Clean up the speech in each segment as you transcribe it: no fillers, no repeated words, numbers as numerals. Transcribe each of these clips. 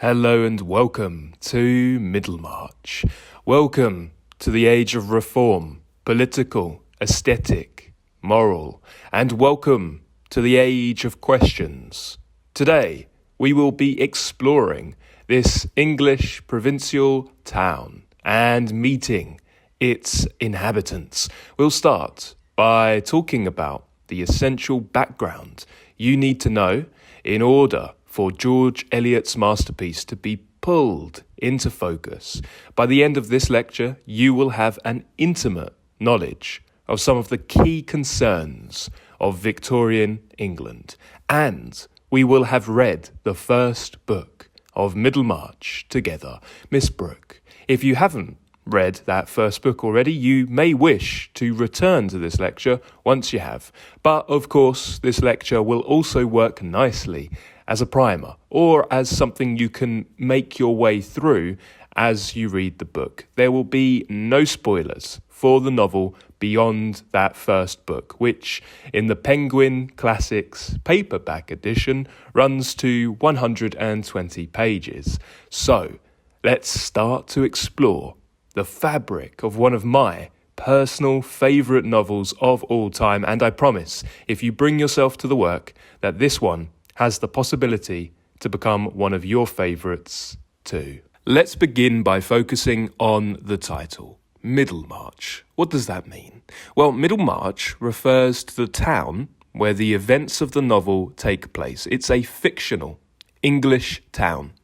Hello and welcome to Middlemarch. Welcome to the age of reform, political, aesthetic, moral, and welcome to the age of questions. Today, we will be exploring this English provincial town and meeting its inhabitants. We'll start by talking about the essential background you need to know in order for George Eliot's masterpiece to be pulled into focus. By the end of this lecture, you will have an intimate knowledge of some of the key concerns of Victorian England, and we will have read the first book of Middlemarch together, Miss Brooke. If you haven't read that first book already, you may wish to return to this lecture once you have. But of course, this lecture will also work nicely as a primer or as something you can make your way through as you read the book. There will be no spoilers for the novel beyond that first book, which in the Penguin Classics paperback edition runs to 120 pages. So let's start to explore the fabric of one of my personal favourite novels of all time, and I promise, if you bring yourself to the work, that this one has the possibility to become one of your favourites too. Let's begin by focusing on the title, Middlemarch. What does that mean? Well, Middlemarch refers to the town where the events of the novel take place. It's a fictional English town,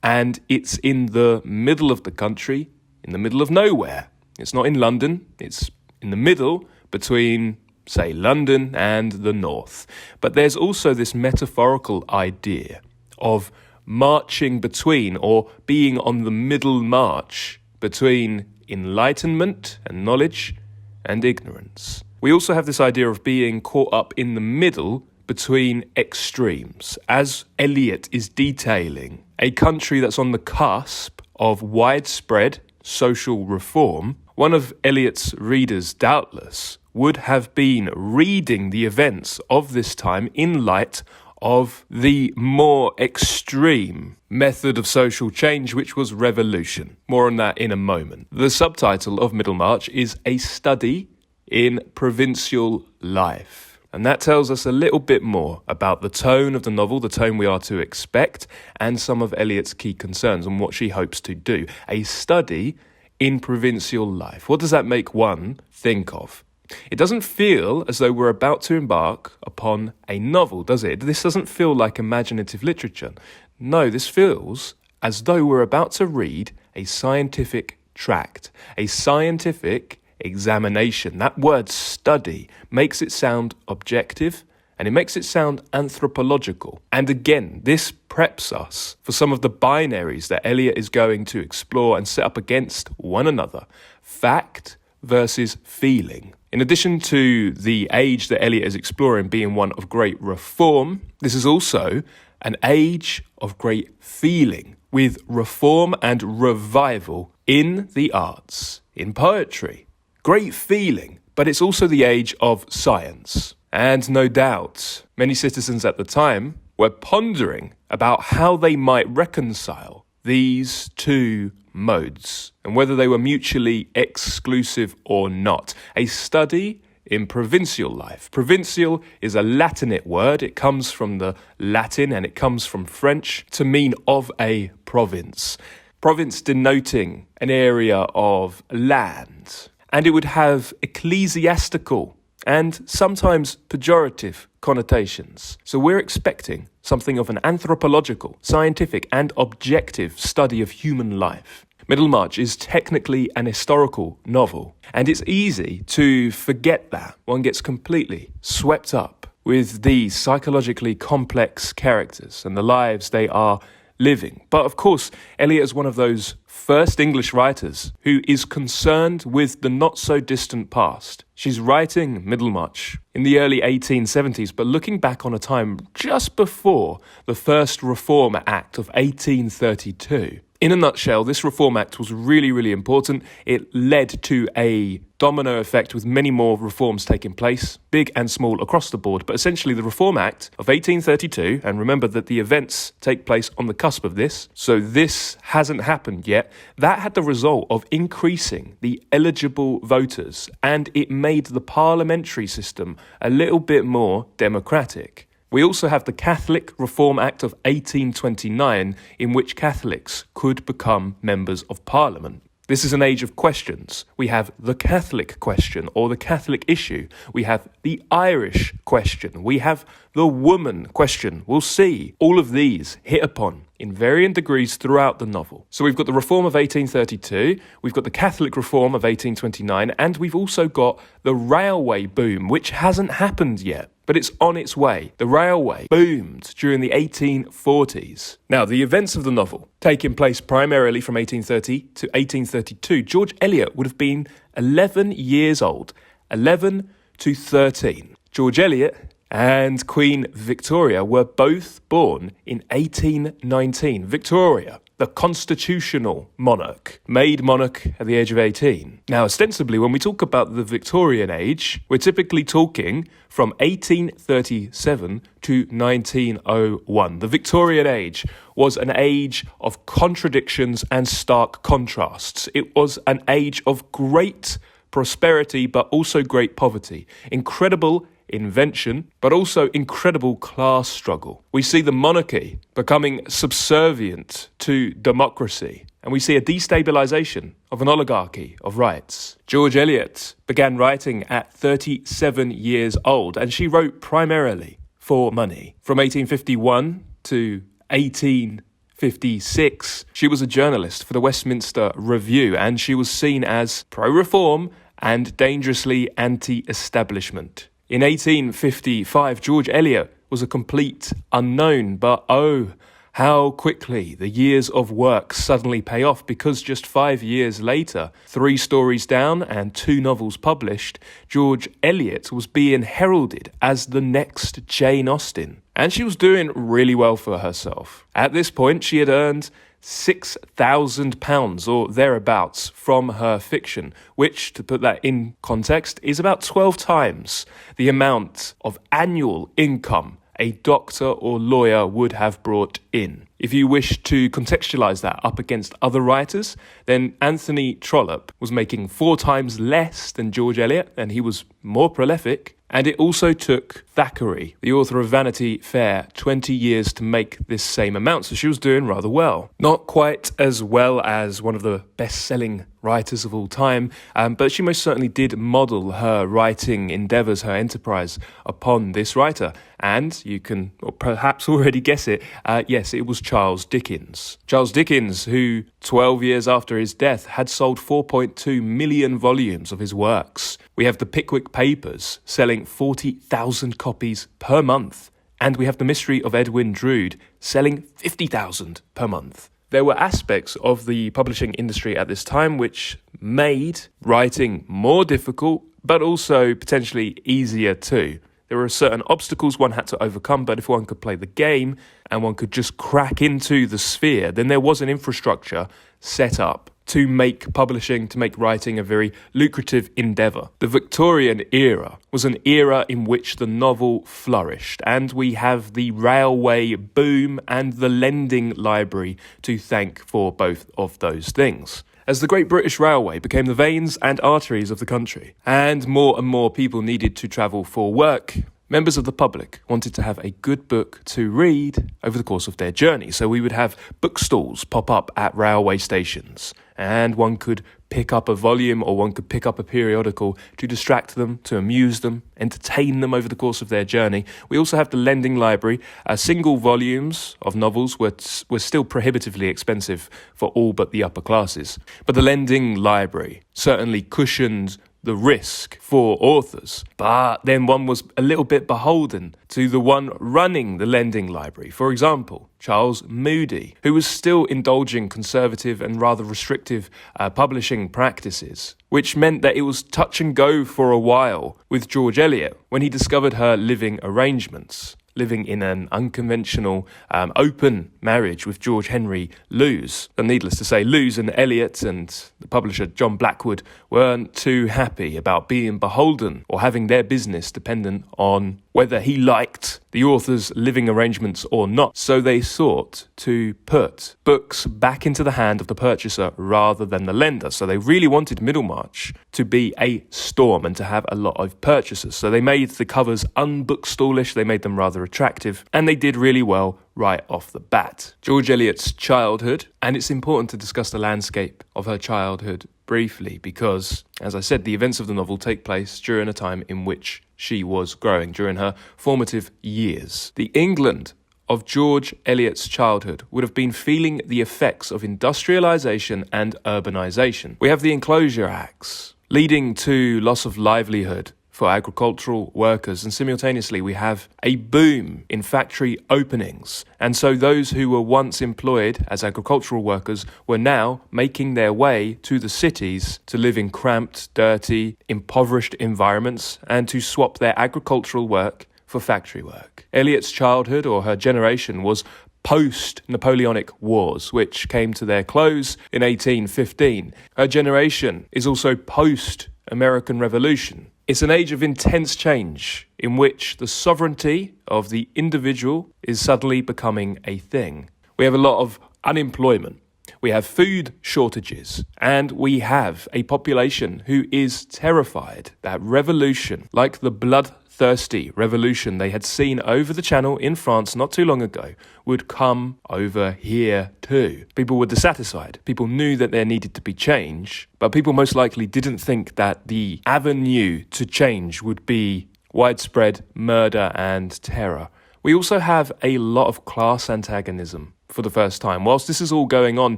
and it's in the middle of the country, in the middle of nowhere. It's not in London, it's in the middle between, say, London and the north. But there's also this metaphorical idea of marching between, or being on the middle march between enlightenment and knowledge and ignorance. We also have this idea of being caught up in the middle between extremes, as Eliot is detailing a country that's on the cusp of widespread social reform. One of Eliot's readers, doubtless, would have been reading the events of this time in light of the more extreme method of social change, which was revolution. More on that in a moment. The subtitle of Middlemarch is A Study in Provincial Life. And that tells us a little bit more about the tone of the novel, the tone we are to expect, and some of Eliot's key concerns and what she hopes to do. A study in provincial life. What does that make one think of? It doesn't feel as though we're about to embark upon a novel, does it? This doesn't feel like imaginative literature. No, this feels as though we're about to read a scientific tract, a scientific examination. That word study makes it sound objective and it makes it sound anthropological. And again, this preps us for some of the binaries that Eliot is going to explore and set up against one another. Fact versus feeling. In addition to the age that Eliot is exploring being one of great reform, this is also an age of great feeling, with reform and revival in the arts, in poetry. Great feeling, but it's also the age of science. And no doubt, many citizens at the time were pondering about how they might reconcile these two modes and whether they were mutually exclusive or not. A study in provincial life. Provincial is a Latinate word. It comes from the Latin and it comes from French to mean of a province. Province denoting an area of land. And it would have ecclesiastical and sometimes pejorative connotations. So we're expecting something of an anthropological, scientific and objective study of human life. Middlemarch is technically an historical novel, and it's easy to forget that. One gets completely swept up with these psychologically complex characters and the lives they are living. But of course, Eliot is one of those first English writers who is concerned with the not-so-distant past. She's writing Middlemarch in the early 1870s, but looking back on a time just before the first Reform Act of 1832. In a nutshell, this Reform Act was really, really important. It led to a domino effect with many more reforms taking place, big and small across the board. But essentially the Reform Act of 1832, and remember that the events take place on the cusp of this, so this hasn't happened yet, that had the result of increasing the eligible voters, and it made the parliamentary system a little bit more democratic. We also have the Catholic Reform Act of 1829, in which Catholics could become members of Parliament. This is an age of questions. We have the Catholic question or the Catholic issue. We have the Irish question. We have the woman question. We'll see all of these hit upon in varying degrees throughout the novel. So we've got the Reform of 1832, we've got the Catholic Reform of 1829, and we've also got the railway boom, which hasn't happened yet, but it's on its way. The railway boomed during the 1840s. Now, the events of the novel, taking place primarily from 1830 to 1832, George Eliot would have been 11 years old, 11 to 13. George Eliot and Queen Victoria were both born in 1819. Victoria, the constitutional monarch, made monarch at the age of 18. Now, ostensibly, when we talk about the Victorian age, we're typically talking from 1837 to 1901. The Victorian age was an age of contradictions and stark contrasts. It was an age of great prosperity, but also great poverty. Incredible invention, but also incredible class struggle. We see the monarchy becoming subservient to democracy, and we see a destabilisation of an oligarchy of rights. George Eliot began writing at 37 years old, and she wrote primarily for money. From 1851 to 1856, she was a journalist for the Westminster Review, and she was seen as pro-reform and dangerously anti-establishment. In 1855, George Eliot was a complete unknown, but oh, how quickly the years of work suddenly pay off, because just 5 years later, 3 stories down and 2 novels published, George Eliot was being heralded as the next Jane Austen. And she was doing really well for herself. At this point, she had earned £6,000 or thereabouts from her fiction, which, to put that in context, is about 12 times the amount of annual income a doctor or lawyer would have brought in. If you wish to contextualise that up against other writers, then Anthony Trollope was making 4 times less than George Eliot, and he was more prolific. And it also took Thackeray, the author of Vanity Fair, 20 years to make this same amount, so she was doing rather well. Not quite as well as one of the best-selling writers of all time, but she most certainly did model her writing endeavours, her enterprise, upon this writer. And you can perhaps already guess it, yes, it was Charles Dickens. Charles Dickens, who 12 years after his death had sold 4.2 million volumes of his works. We have the Pickwick Papers selling 40,000 copies per month. And we have The Mystery of Edwin Drood selling 50,000 per month. There were aspects of the publishing industry at this time which made writing more difficult, but also potentially easier too. There were certain obstacles one had to overcome, but if one could play the game and one could just crack into the sphere, then there was an infrastructure set up to make publishing, to make writing a very lucrative endeavour. The Victorian era was an era in which the novel flourished, and we have the railway boom and the lending library to thank for both of those things. As the Great British Railway became the veins and arteries of the country, and more people needed to travel for work, members of the public wanted to have a good book to read over the course of their journey. So we would have bookstalls pop up at railway stations, and one could pick up a volume or one could pick up a periodical to distract them, to amuse them, entertain them over the course of their journey. We also have the lending library. Single volumes of novels were still prohibitively expensive for all but the upper classes. But the lending library certainly cushioned the risk for authors, but then one was a little bit beholden to the one running the lending library. For example, Charles Moody, who was still indulging conservative and rather restrictive publishing practices, which meant that it was touch and go for a while with George Eliot when he discovered her living arrangements. living in an unconventional, open marriage with George Henry Lewes. And needless to say, Lewes and Eliot and the publisher John Blackwood weren't too happy about being beholden or having their business dependent on whether he liked the author's living arrangements or not. So they sought to put books back into the hand of the purchaser rather than the lender. So they really wanted Middlemarch to be a storm and to have a lot of purchasers. So they made the covers unbookstallish, they made them rather attractive, and they did really well right off the bat. George Eliot's childhood, and it's important to discuss the landscape of her childhood briefly because, as I said, the events of the novel take place during a time in which she was growing, during her formative years. The England of George Eliot's childhood would have been feeling the effects of industrialisation and urbanisation. We have the Enclosure Acts, leading to loss of livelihood for agricultural workers, and simultaneously we have a boom in factory openings. And so those who were once employed as agricultural workers were now making their way to the cities to live in cramped, dirty, impoverished environments and to swap their agricultural work for factory work. Eliot's childhood, or her generation, was post-Napoleonic Wars, which came to their close in 1815. Her generation is also post-American Revolution. It's an age of intense change in which the sovereignty of the individual is suddenly becoming a thing. We have a lot of unemployment. We have food shortages, and we have a population who is terrified that revolution, like the bloodthirsty revolution they had seen over the channel in France not too long ago, would come over here too. People were dissatisfied. People knew that there needed to be change, but people most likely didn't think that the avenue to change would be widespread murder and terror. We also have a lot of class antagonism for the first time. Whilst this is all going on,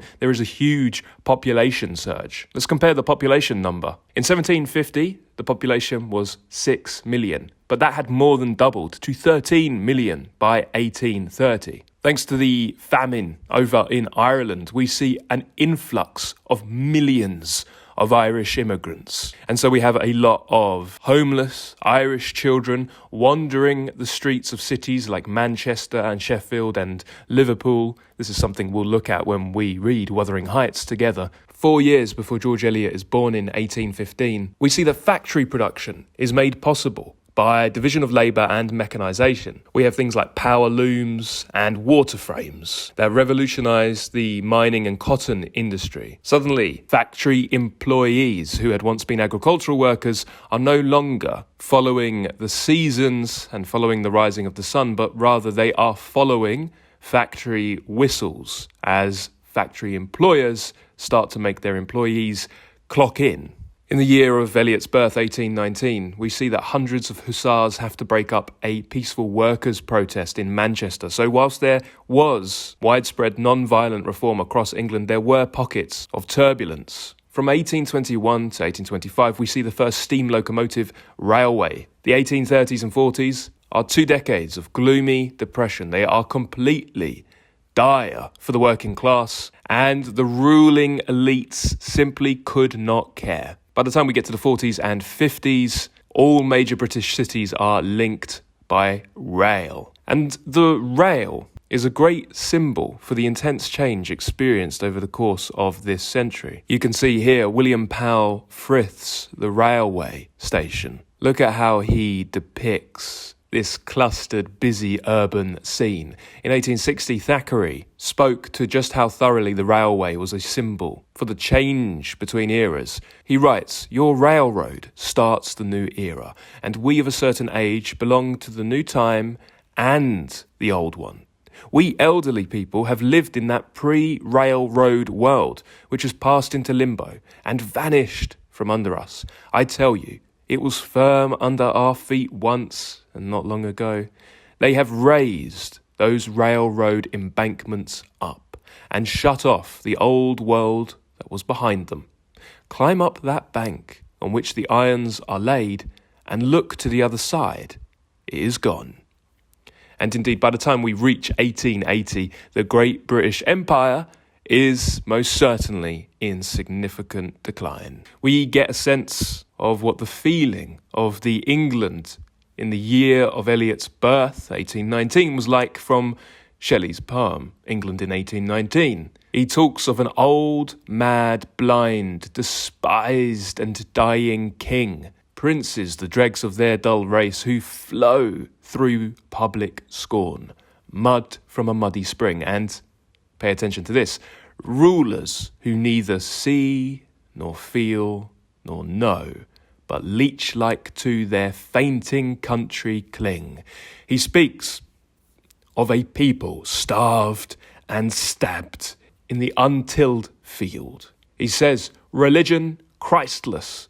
there is a huge population surge. Let's compare the population number. In 1750, the population was 6 million, but that had more than doubled to 13 million by 1830. Thanks to the famine over in Ireland, we see an influx of millions of Irish immigrants. And so we have a lot of homeless Irish children wandering the streets of cities like Manchester and Sheffield and Liverpool. This is something we'll look at when we read Wuthering Heights together. 4 years before George Eliot is born in 1815, we see that factory production is made possible by division of labour and mechanisation. We have things like power looms and water frames that revolutionise the mining and cotton industry. Suddenly, factory employees who had once been agricultural workers are no longer following the seasons and following the rising of the sun, but rather they are following factory whistles as factory employers start to make their employees clock in. In the year of Eliot's birth, 1819, we see that hundreds of hussars have to break up a peaceful workers' protest in Manchester. So whilst there was widespread non-violent reform across England, there were pockets of turbulence. From 1821 to 1825, we see the first steam locomotive railway. The 1830s and 40s are 2 decades of gloomy depression. They are completely dire for the working class, and the ruling elites simply could not care. By the time we get to the 40s and 50s, all major British cities are linked by rail. And the rail is a great symbol for the intense change experienced over the course of this century. You can see here William Powell Frith's The Railway Station. Look at how he depicts this clustered, busy urban scene. In 1860, Thackeray spoke to just how thoroughly the railway was a symbol for the change between eras. He writes, "Your railroad starts the new era, and we of a certain age belong to the new time and the old one. We elderly people have lived in that pre-railroad world, which has passed into limbo and vanished from under us. I tell you, it was firm under our feet once, and not long ago. They have raised those railroad embankments up and shut off the old world that was behind them. Climb up that bank on which the irons are laid and look to the other side. It is gone." And indeed, by the time we reach 1880, the Great British Empire is most certainly in significant decline. We get a sense of what the feeling of the England in the year of Eliot's birth, 1819, was like from Shelley's poem, England in 1819. He talks of an old, mad, blind, despised and dying king, princes, the dregs of their dull race, who flow through public scorn, mud from a muddy spring, and, pay attention to this, rulers who neither see nor feel nor know, but leech-like to their fainting country cling. He speaks of a people starved and stabbed in the untilled field. He says, religion Christless,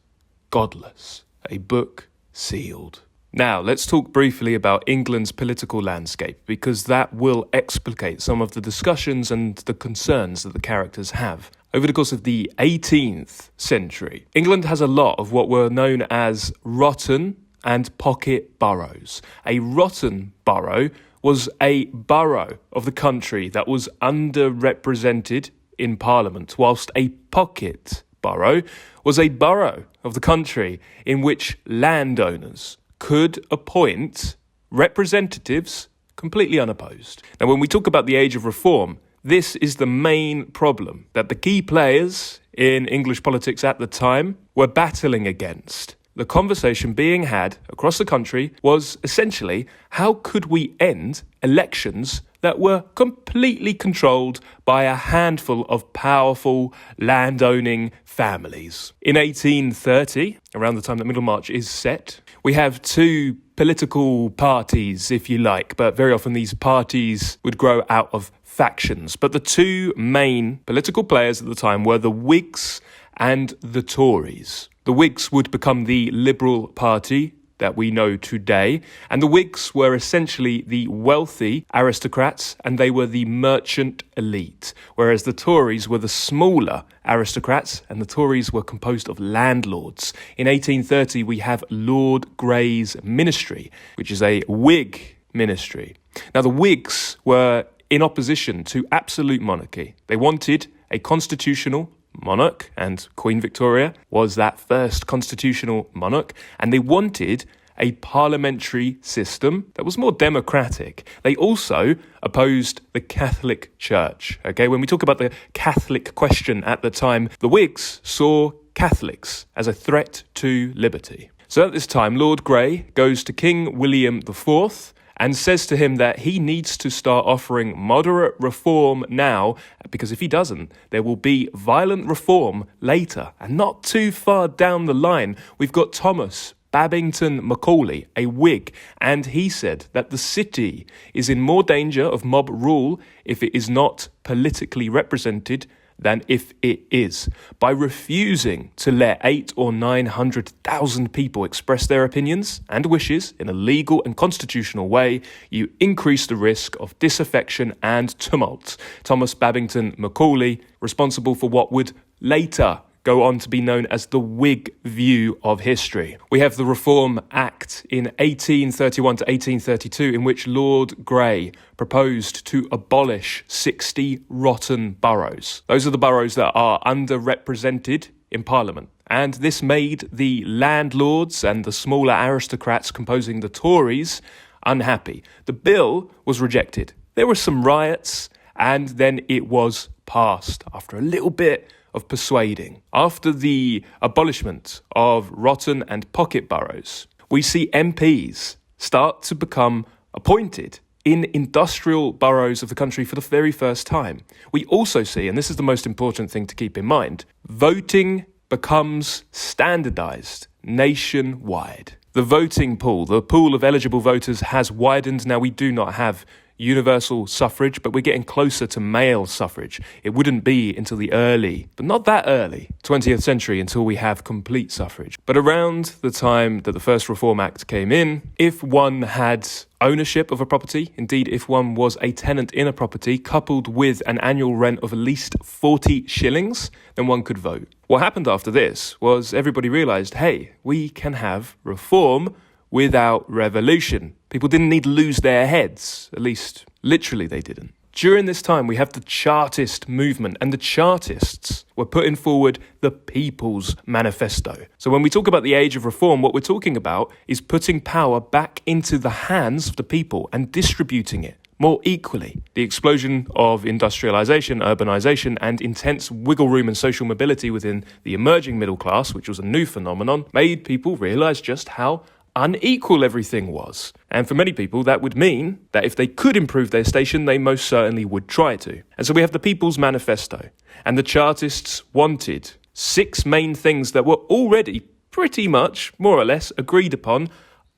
godless, a book sealed. Now, let's talk briefly about England's political landscape, because that will explicate some of the discussions and the concerns that the characters have. Over the course of the 18th century, England has a lot of what were known as rotten and pocket boroughs. A rotten borough was a borough of the country that was underrepresented in Parliament, whilst a pocket borough was a borough of the country in which landowners could appoint representatives completely unopposed. Now, when we talk about the Age of Reform, this is the main problem that the key players in English politics at the time were battling against. The conversation being had across the country was essentially, how could we end elections that were completely controlled by a handful of powerful landowning families? In 1830, around the time that Middlemarch is set, we have two political parties, if you like, but very often these parties would grow out of factions. But the two main political players at the time were the Whigs and the Tories. The Whigs would become the Liberal Party that we know today, and the Whigs were essentially the wealthy aristocrats, and they were the merchant elite, whereas the Tories were the smaller aristocrats, and the Tories were composed of landlords. In 1830, we have Lord Grey's ministry, which is a Whig ministry. Now, the Whigs were in opposition to absolute monarchy. They wanted a constitutional monarch, and Queen Victoria was that first constitutional monarch, and they wanted a parliamentary system that was more democratic. They also opposed the Catholic Church. Okay, when we talk about the Catholic question at the time, the Whigs saw Catholics as a threat to liberty. So at this time, Lord Grey goes to King William IV and says to him that he needs to start offering moderate reform now, because if he doesn't, there will be violent reform later. And not too far down the line, we've got Thomas Babington Macaulay, a Whig, and he said that the city is in more danger of mob rule if it is not politically represented than if it is. By refusing to let 800,000 or 900,000 people express their opinions and wishes in a legal and constitutional way, you increase the risk of disaffection and tumult. Thomas Babington Macaulay, responsible for what would later go on to be known as the Whig view of history. We have the Reform Act in 1831 to 1832, in which Lord Grey proposed to abolish 60 rotten boroughs. Those are the boroughs that are underrepresented in Parliament. And this made the landlords and the smaller aristocrats composing the Tories unhappy. The bill was rejected. There were some riots, and then it was passed after a little bit of persuading. After the abolishment of rotten and pocket boroughs, we see MPs start to become appointed in industrial boroughs of the country for the very first time. We also see, and this is the most important thing to keep in mind, voting becomes standardised nationwide. The voting pool, the pool of eligible voters, has widened. Now, we do not have universal suffrage, but we're getting closer to male suffrage. It wouldn't be until the early, but not that early, 20th century until we have complete suffrage. But around the time that the first Reform Act came in, if one had ownership of a property, indeed if one was a tenant in a property, coupled with an annual rent of at least 40 shillings, then one could vote. What happened after this was everybody realised, hey, we can have reform without revolution. People didn't need to lose their heads, at least literally they didn't. During this time, we have the Chartist movement, and the Chartists were putting forward the People's Manifesto. So when we talk about the age of reform, what we're talking about is putting power back into the hands of the people and distributing it more equally. The explosion of industrialisation, urbanisation, and intense wiggle room and social mobility within the emerging middle class, which was a new phenomenon, made people realise just how unequal everything was. And for many people, that would mean that if they could improve their station, they most certainly would try to. And so we have the People's Manifesto. And the Chartists wanted 6 main things that were already pretty much, more or less, agreed upon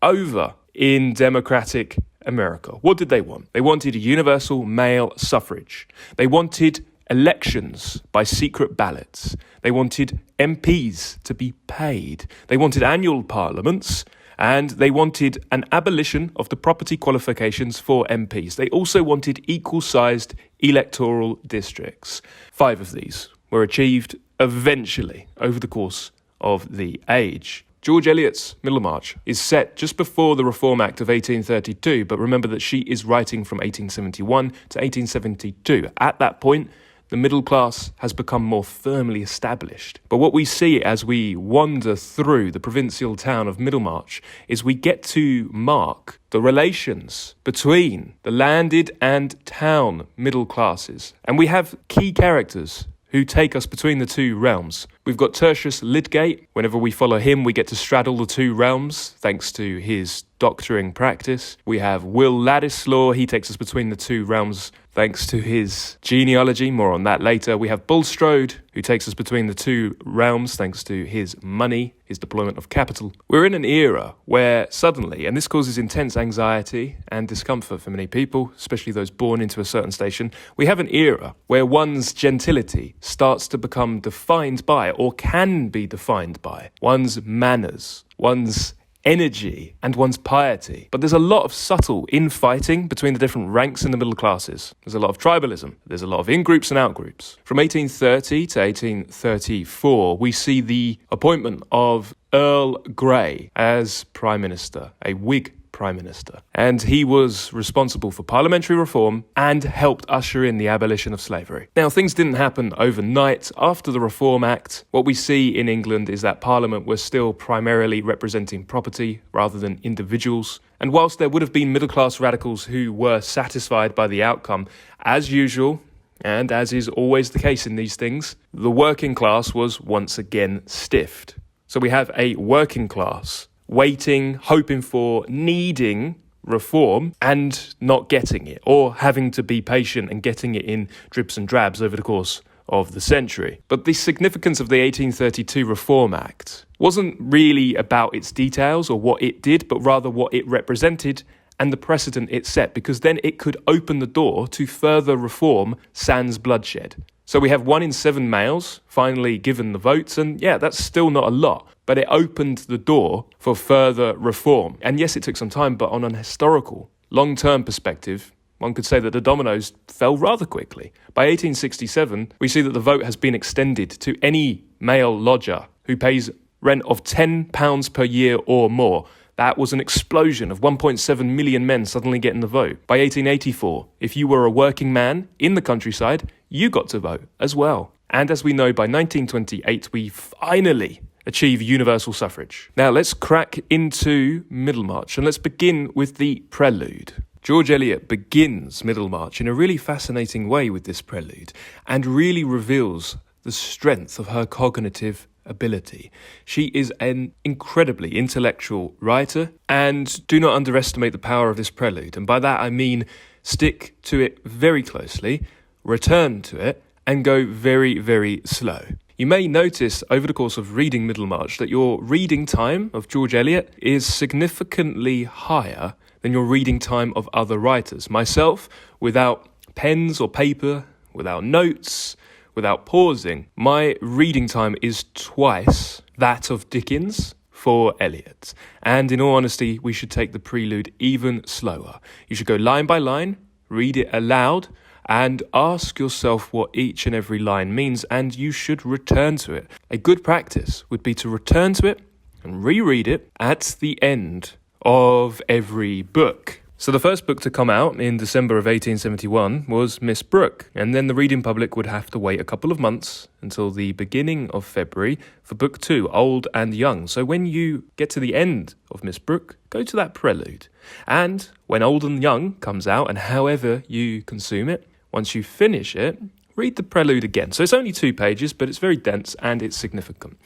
over in democratic America. What did they want? They wanted a universal male suffrage. They wanted elections by secret ballots. They wanted MPs to be paid. They wanted annual parliaments. And they wanted an abolition of the property qualifications for MPs. They also wanted equal-sized electoral districts. 5 of these were achieved eventually over the course of the age. George Eliot's Middlemarch is set just before the Reform Act of 1832, but remember that she is writing from 1871 to 1872. At that point, the middle class has become more firmly established. But what we see as we wander through the provincial town of Middlemarch is we get to mark the relations between the landed and town middle classes. And we have key characters who take us between the two realms. We've got Tertius Lydgate. Whenever we follow him, we get to straddle the two realms, thanks to his doctoring practice. We have Will Ladislaw. He takes us between the two realms, thanks to his genealogy. More on that later. We have Bulstrode, who takes us between the two realms, thanks to his money, his deployment of capital. We're in an era where suddenly, and this causes intense anxiety and discomfort for many people, especially those born into a certain station, we have an era where one's gentility starts to become defined by, or can be defined by, one's manners, one's energy, and one's piety. But there's a lot of subtle infighting between the different ranks in the middle classes. There's a lot of tribalism. There's a lot of in-groups and out-groups. From 1830 to 1834, we see the appointment of Earl Grey as Prime Minister, a Whig Prime Minister. And he was responsible for parliamentary reform and helped usher in the abolition of slavery. Now, things didn't happen overnight. After the Reform Act, what we see in England is that Parliament was still primarily representing property rather than individuals. And whilst there would have been middle-class radicals who were satisfied by the outcome, as usual, and as is always the case in these things, the working class was once again stiffed. So we have a working class waiting, hoping for, needing reform and not getting it, or having to be patient and getting it in drips and drabs over the course of the century. But the significance of the 1832 Reform Act wasn't really about its details or what it did, but rather what it represented and the precedent it set, because then it could open the door to further reform sans bloodshed. So we have 1 in 7 males finally given the votes, and yeah, that's still not a lot, but it opened the door for further reform. And yes, it took some time, but on an historical, long-term perspective, one could say that the dominoes fell rather quickly. By 1867, we see that the vote has been extended to any male lodger who pays rent of £10 per year or more. That was an explosion of 1.7 million men suddenly getting the vote. By 1884, if you were a working man in the countryside, you got to vote as well. And as we know, by 1928, we finally achieve universal suffrage. Now let's crack into Middlemarch and let's begin with the prelude. George Eliot begins Middlemarch in a really fascinating way with this prelude and really reveals the strength of her cognitive ability. She is an incredibly intellectual writer, and do not underestimate the power of this prelude. And by that I mean stick to it very closely, return to it, and go very, very slow. You may notice over the course of reading Middlemarch that your reading time of George Eliot is significantly higher than your reading time of other writers. Myself, without pens or paper, without notes, without pausing, my reading time is twice that of Dickens for Eliot. And in all honesty, we should take the prelude even slower. You should go line by line, read it aloud, and ask yourself what each and every line means, and you should return to it. A good practice would be to return to it and reread it at the end of every book. So the first book to come out in December of 1871 was Miss Brooke, and then the reading public would have to wait a couple of months until the beginning of February for book 2, Old and Young. So when you get to the end of Miss Brooke, go to that prelude. And when Old and Young comes out, and however you consume it, once you finish it, read the prelude again. So it's only 2 pages, but it's very dense and it's significant.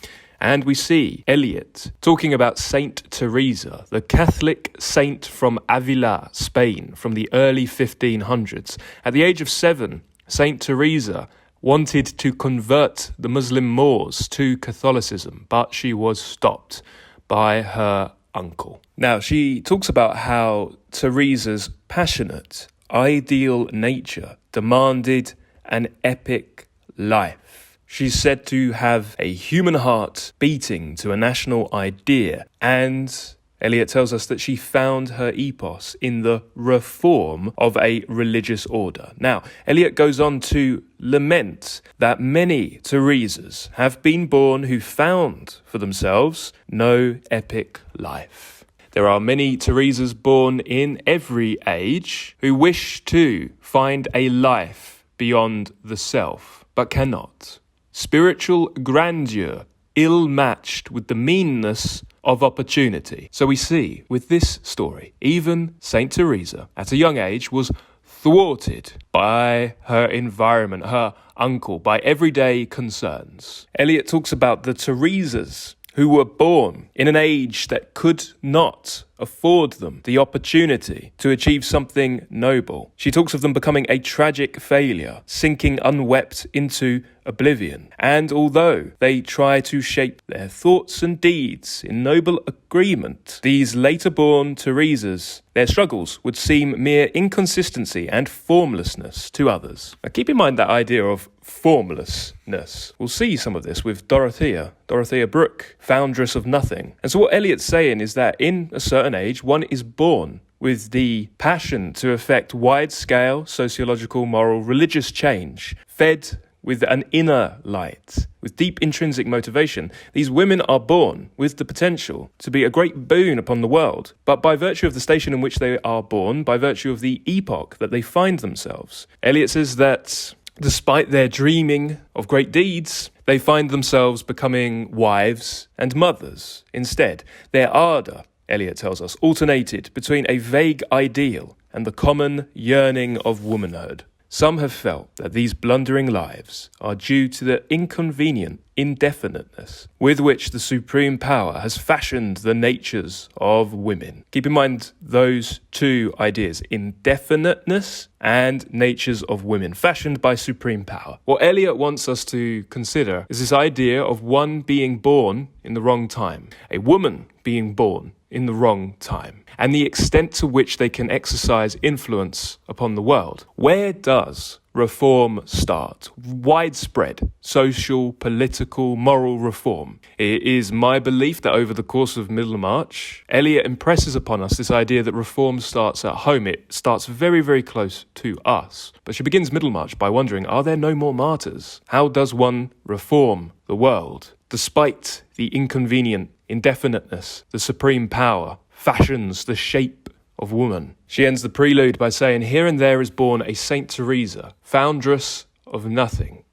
And we see Eliot talking about Saint Teresa, the Catholic saint from Avila, Spain, from the early 1500s. At the age of 7, Saint Teresa wanted to convert the Muslim Moors to Catholicism, but she was stopped by her uncle. Now, she talks about how Teresa's passionate, ideal nature demanded an epic life. She's said to have a human heart beating to a national idea, and Eliot tells us that she found her epos in the reform of a religious order. Now, Eliot goes on to lament that many Teresas have been born who found for themselves no epic life. There are many Teresas born in every age who wish to find a life beyond the self, but cannot. Spiritual grandeur ill-matched with the meanness of opportunity. So we see with this story, even Saint Teresa at a young age was thwarted by her environment, her uncle, by everyday concerns. Eliot talks about the Teresas who were born in an age that could not afford them the opportunity to achieve something noble. She talks of them becoming a tragic failure, sinking unwept into oblivion. And although they try to shape their thoughts and deeds in noble agreement, these later-born Teresas, their struggles would seem mere inconsistency and formlessness to others. Now keep in mind that idea of formlessness. We'll see some of this with Dorothea Brooke, foundress of nothing. And so what Eliot's saying is that in a certain age, one is born with the passion to effect wide-scale sociological, moral, religious change, fed with an inner light, with deep intrinsic motivation. These women are born with the potential to be a great boon upon the world, but by virtue of the station in which they are born, by virtue of the epoch that they find themselves. Eliot says that despite their dreaming of great deeds, they find themselves becoming wives and mothers instead. Their ardour, Eliot tells us, alternated between a vague ideal and the common yearning of womanhood. Some have felt that these blundering lives are due to the inconvenient indefiniteness with which the supreme power has fashioned the natures of women. Keep in mind those 2 ideas, indefiniteness and natures of women, fashioned by supreme power. What Eliot wants us to consider is this idea of one being born in the wrong time, a woman being born in the wrong time, and the extent to which they can exercise influence upon the world. Where does reform start? Widespread social, political, moral reform. It is my belief that over the course of Middlemarch, Eliot impresses upon us this idea that reform starts at home. It starts very, very close to us. But she begins Middlemarch by wondering, are there no more martyrs? How does one reform the world? Despite the inconvenient indefiniteness, the supreme power fashions the shape of woman. She ends the prelude by saying, here and there is born a Saint Teresa, foundress of nothing,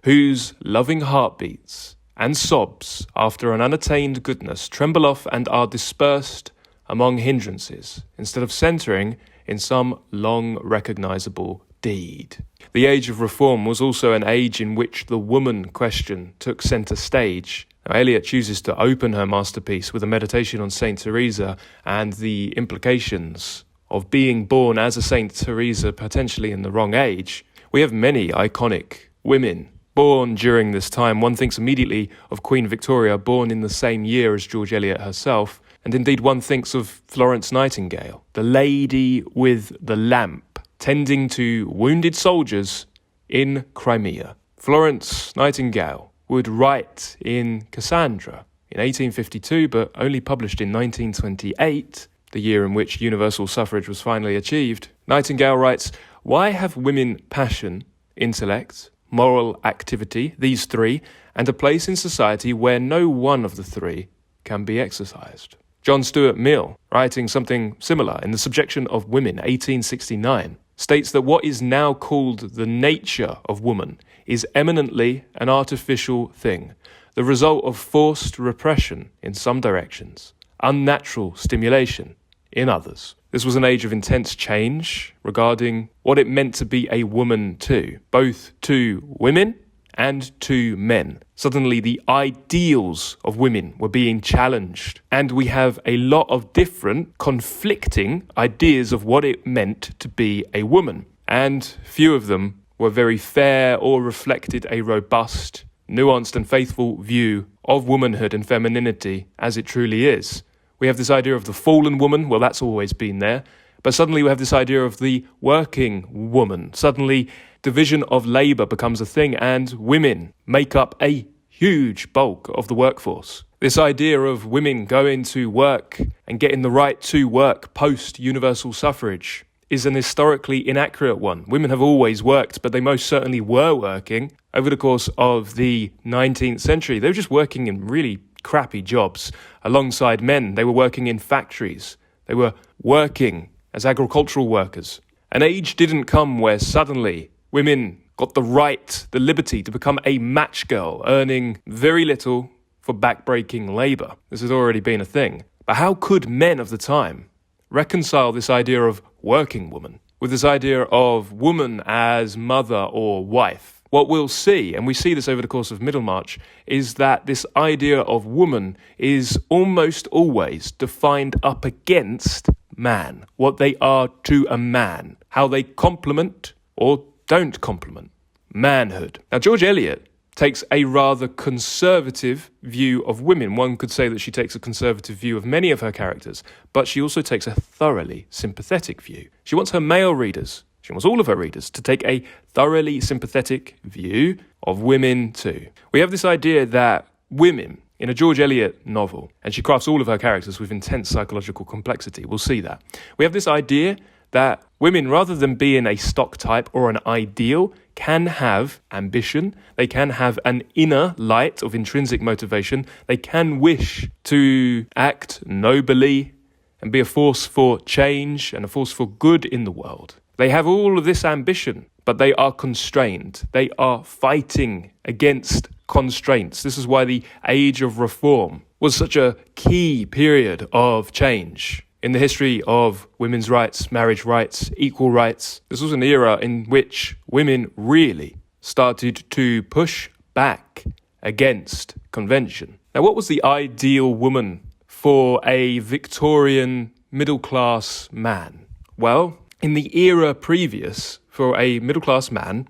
whose loving heartbeats and sobs after an unattained goodness tremble off and are dispersed among hindrances, instead of centering in some long recognizable deed. The age of reform was also an age in which the woman question took centre stage. Now, Eliot chooses to open her masterpiece with a meditation on Saint Teresa and the implications of being born as a Saint Teresa potentially in the wrong age. We have many iconic women born during this time. One thinks immediately of Queen Victoria, born in the same year as George Eliot herself. And indeed one thinks of Florence Nightingale, the lady with the lamp, tending to wounded soldiers in Crimea. Florence Nightingale would write in Cassandra in 1852, but only published in 1928, the year in which universal suffrage was finally achieved. Nightingale writes, "Why have women passion, intellect, moral activity, these 3, and a place in society where no one of the 3 can be exercised?" John Stuart Mill, writing something similar in The Subjection of Women, 1869, states that what is now called the nature of woman is eminently an artificial thing, the result of forced repression in some directions, unnatural stimulation in others. This was an age of intense change regarding what it meant to be a woman too, both to women and to men. Suddenly the ideals of women were being challenged, and we have a lot of different conflicting ideas of what it meant to be a woman, and few of them were very fair or reflected a robust, nuanced and faithful view of womanhood and femininity as it truly is. We have this idea of the fallen woman, well, that's always been there, but suddenly we have this idea of the working woman. Suddenly division of labour becomes a thing, and women make up a huge bulk of the workforce. This idea of women going to work and getting the right to work post-universal suffrage is an historically inaccurate one. Women have always worked, but they most certainly were working over the course of the 19th century. They were just working in really crappy jobs alongside men. They were working in factories. They were working as agricultural workers. An age didn't come where suddenly women got the right, the liberty to become a match girl, earning very little for backbreaking labour. This has already been a thing. But how could men of the time reconcile this idea of working woman with this idea of woman as mother or wife? What we'll see, and we see this over the course of Middlemarch, is that this idea of woman is almost always defined up against man, what they are to a man, how they complement or don't complement manhood. Now, George Eliot takes a rather conservative view of women. One could say that she takes a conservative view of many of her characters, but she also takes a thoroughly sympathetic view. She wants her male readers, she wants all of her readers to take a thoroughly sympathetic view of women too. We have this idea that women, in a George Eliot novel, and she crafts all of her characters with intense psychological complexity, we'll see that. We have this idea that women, rather than being a stock type or an ideal, can have ambition, they can have an inner light of intrinsic motivation, they can wish to act nobly and be a force for change and a force for good in the world. They have all of this ambition, but they are constrained. They are fighting against constraints. This is why the age of reform was such a key period of change in the history of women's rights, marriage rights, equal rights. This was an era in which women really started to push back against convention. Now, what was the ideal woman for a Victorian middle-class man? Well, in the era previous, for a middle-class man,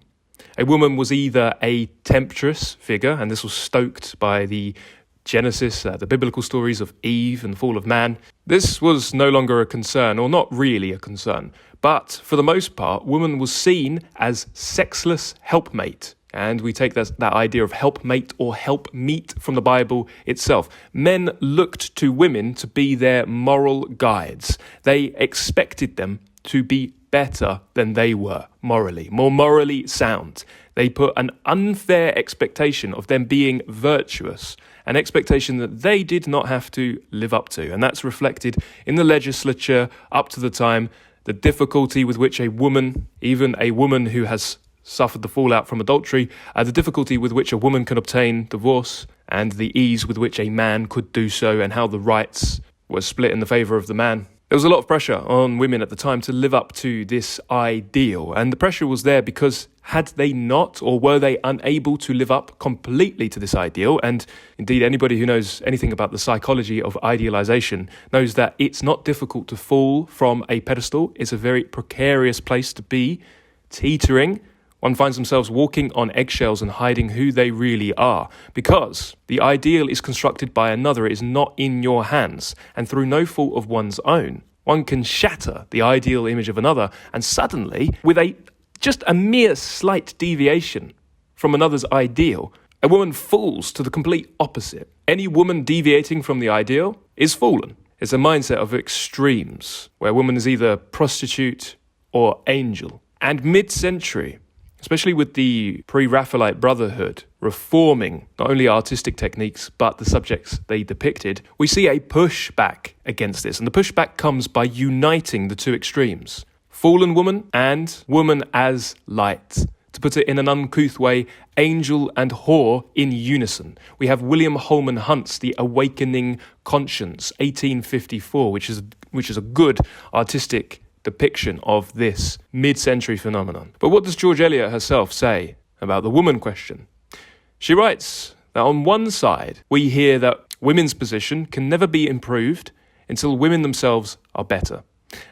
a woman was either a temptress figure, and this was stoked by the Genesis, the biblical stories of Eve and the fall of man. This was no longer a concern, or not really a concern. But for the most part, woman was seen as sexless helpmate. And we take that idea of helpmate or helpmeet from the Bible itself. Men looked to women to be their moral guides. They expected them to be better than they were morally, more morally sound. They put an unfair expectation of them being virtuous, an expectation that they did not have to live up to. And that's reflected in the legislature up to the time, the difficulty with which a woman, even a woman who has suffered the fallout from adultery, the difficulty with which a woman can obtain divorce, and the ease with which a man could do so, and how the rights were split in the favour of the man. There was a lot of pressure on women at the time to live up to this ideal, and the pressure was there because had they not, or were they unable to live up completely to this ideal, and indeed anybody who knows anything about the psychology of idealisation knows that it's not difficult to fall from a pedestal. It's a very precarious place to be, teetering. One finds themselves walking on eggshells and hiding who they really are, because the ideal is constructed by another. It is not in your hands, and through no fault of one's own, one can shatter the ideal image of another, and suddenly, with just a mere slight deviation from another's ideal, a woman falls to the complete opposite. Any woman deviating from the ideal is fallen. It's a mindset of extremes, where woman is either prostitute or angel. And mid-century, especially with the Pre-Raphaelite Brotherhood reforming not only artistic techniques but the subjects they depicted, we see a pushback against this. And the pushback comes by uniting the two extremes: fallen woman and woman as light. To put it in an uncouth way, angel and whore in unison. We have William Holman Hunt's The Awakening Conscience, 1854, which is a good artistic depiction of this mid-century phenomenon. But what does George Eliot herself say about the woman question? She writes that on one side, we hear that women's position can never be improved until women themselves are better.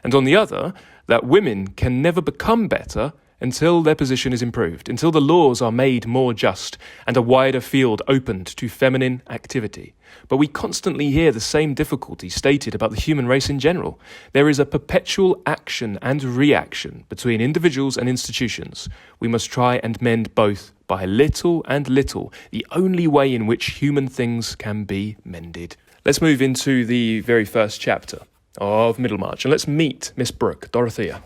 And on the other, that women can never become better until their position is improved, until the laws are made more just and a wider field opened to feminine activity. But we constantly hear the same difficulty stated about the human race in general. There is a perpetual action and reaction between individuals and institutions. We must try and mend both by little and little, the only way in which human things can be mended. Let's move into the very first chapter of Middlemarch, and let's meet Miss Brooke, Dorothea.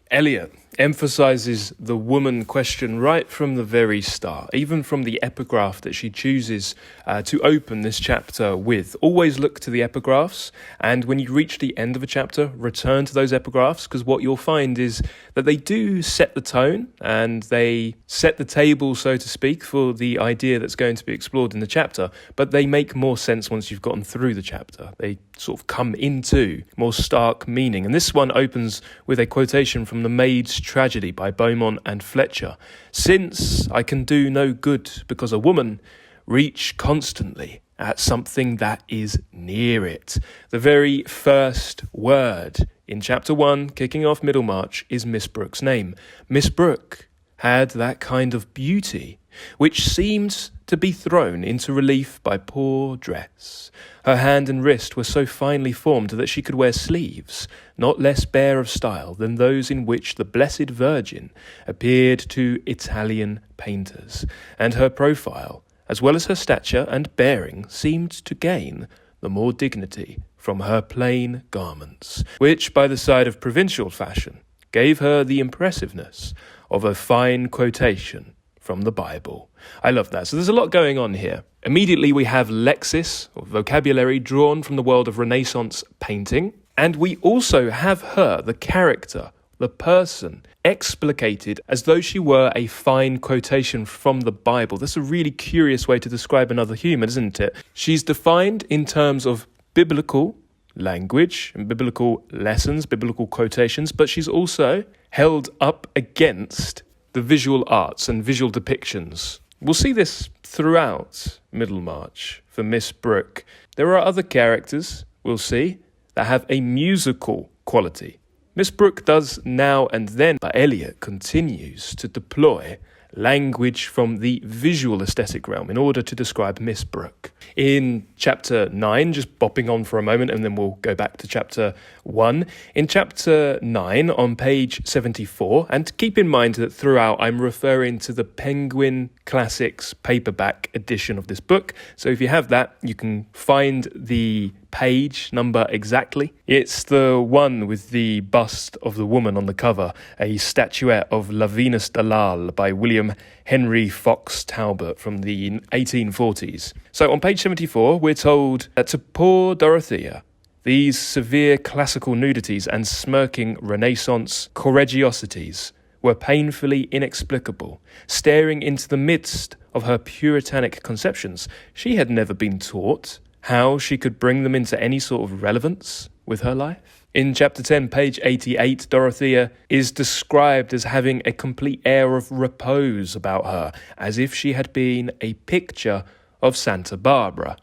Eliot emphasises the woman question right from the very start, even from the epigraph that she chooses to open this chapter with. Always look to the epigraphs, and when you reach the end of a chapter, return to those epigraphs, because what you'll find is that they do set the tone and they set the table, so to speak, for the idea that's going to be explored in the chapter, but they make more sense once you've gotten through the chapter. They sort of come into more stark meaning. And this one opens with a quotation from The Maid's Tragedy by Beaumont and Fletcher. "Since I can do no good because a woman, reach constantly at something that is near it." The very first word in chapter 1, kicking off Middlemarch, is Miss Brooke's name. Miss Brooke had that kind of beauty which seemed to be thrown into relief by poor dress. Her hand and wrist were so finely formed that she could wear sleeves, not less bare of style than those in which the Blessed Virgin appeared to Italian painters, and her profile, as well as her stature and bearing, seemed to gain the more dignity from her plain garments, which, by the side of provincial fashion, gave her the impressiveness of a fine quotation from the Bible. I love that. So there's a lot going on here. Immediately we have lexis, or vocabulary, drawn from the world of Renaissance painting. And we also have her, the character, the person, explicated as though she were a fine quotation from the Bible. That's a really curious way to describe another human, isn't it? She's defined in terms of biblical language and biblical lessons, biblical quotations, but she's also held up against the visual arts and visual depictions. We'll see this throughout Middlemarch for Miss Brooke. There are other characters, we'll see, that have a musical quality. Miss Brooke does now and then, but Eliot continues to deploy language from the visual aesthetic realm in order to describe Miss Brooke. In chapter 9, just bopping on for a moment and then we'll go back to chapter 1. In chapter 9 on page 74, and keep in mind that throughout I'm referring to the Penguin Classics paperback edition of this book. So if you have that, you can find the page number exactly. It's the one with the bust of the woman on the cover, a statuette of La Venus de l'Al by William Henry Fox Talbot from the 1840s. So on page 74, we're told that to poor Dorothea, these severe classical nudities and smirking Renaissance correggiosities were painfully inexplicable. Staring into the midst of her puritanic conceptions, she had never been taught how she could bring them into any sort of relevance with her life. In chapter 10, page 88, Dorothea is described as having a complete air of repose about her, as if she had been a picture of Santa Barbara.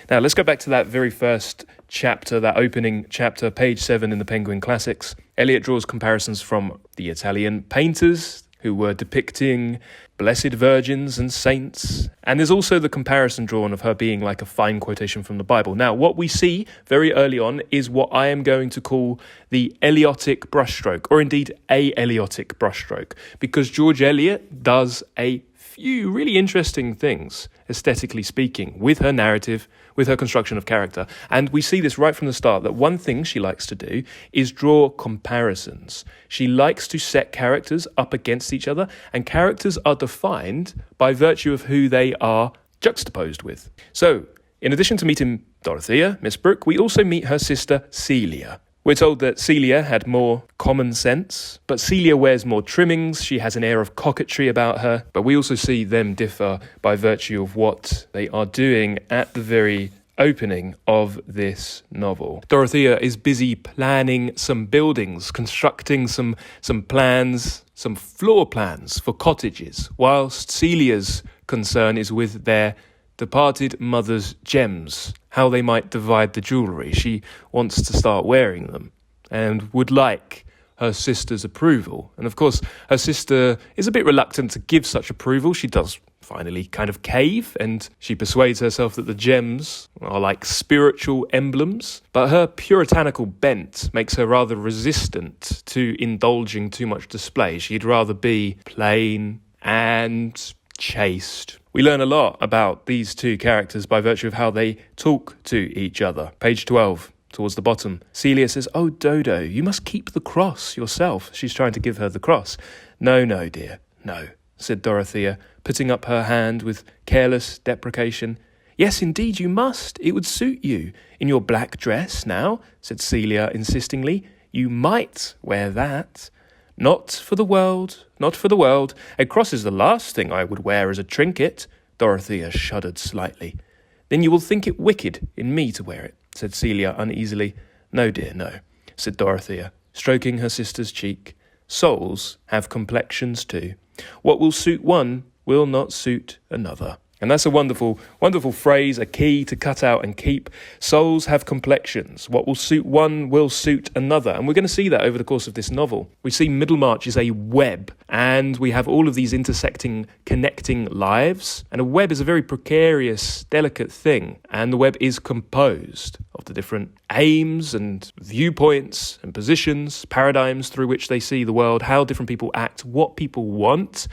Now, let's go back to that very first chapter, that opening chapter, page 7 in the Penguin Classics. Eliot draws comparisons from the Italian painters who were depicting blessed virgins and saints. And there's also the comparison drawn of her being like a fine quotation from the Bible. Now, what we see very early on is what I am going to call the Eliotic brushstroke, or indeed a Eliotic brushstroke, because George Eliot does a few really interesting things, aesthetically speaking, with her narrative, with her construction of character. And we see this right from the start, that one thing she likes to do is draw comparisons. She likes to set characters up against each other, and characters are defined by virtue of who they are juxtaposed with. So, in addition to meeting Dorothea, Miss Brooke, we also meet her sister Celia. We're told that Celia had more common sense, but Celia wears more trimmings, she has an air of coquetry about her, but we also see them differ by virtue of what they are doing at the very opening of this novel. Dorothea is busy planning some buildings, constructing some plans, some floor plans for cottages, whilst Celia's concern is with their departed mother's gems, how they might divide the jewellery. She wants to start wearing them and would like her sister's approval. And of course, her sister is a bit reluctant to give such approval. She does finally kind of cave, and she persuades herself that the gems are like spiritual emblems. But her puritanical bent makes her rather resistant to indulging too much display. She'd rather be plain and chaste. We learn a lot about these two characters by virtue of how they talk to each other. Page 12, towards the bottom. Celia says, "Oh, Dodo, you must keep the cross yourself." She's trying to give her the cross. "No, dear, no," said Dorothea, putting up her hand with careless deprecation. "Yes, indeed, you must. It would suit you. In your black dress now," said Celia insistingly. "You might wear that." "Not for the world, not for the world. A cross is the last thing I would wear as a trinket." Dorothea shuddered slightly. "Then you will think it wicked in me to wear it," said Celia uneasily. "No, dear, no," said Dorothea, stroking her sister's cheek. "Souls have complexions too. What will suit one will not suit another." And that's a wonderful, wonderful phrase, a key to cut out and keep. Souls have complexions. What will suit one will suit another. And we're going to see that over the course of this novel. We see Middlemarch is a web, and we have all of these intersecting, connecting lives. And a web is a very precarious, delicate thing. And the web is composed of the different aims and viewpoints and positions, paradigms through which they see the world, how different people act, what people want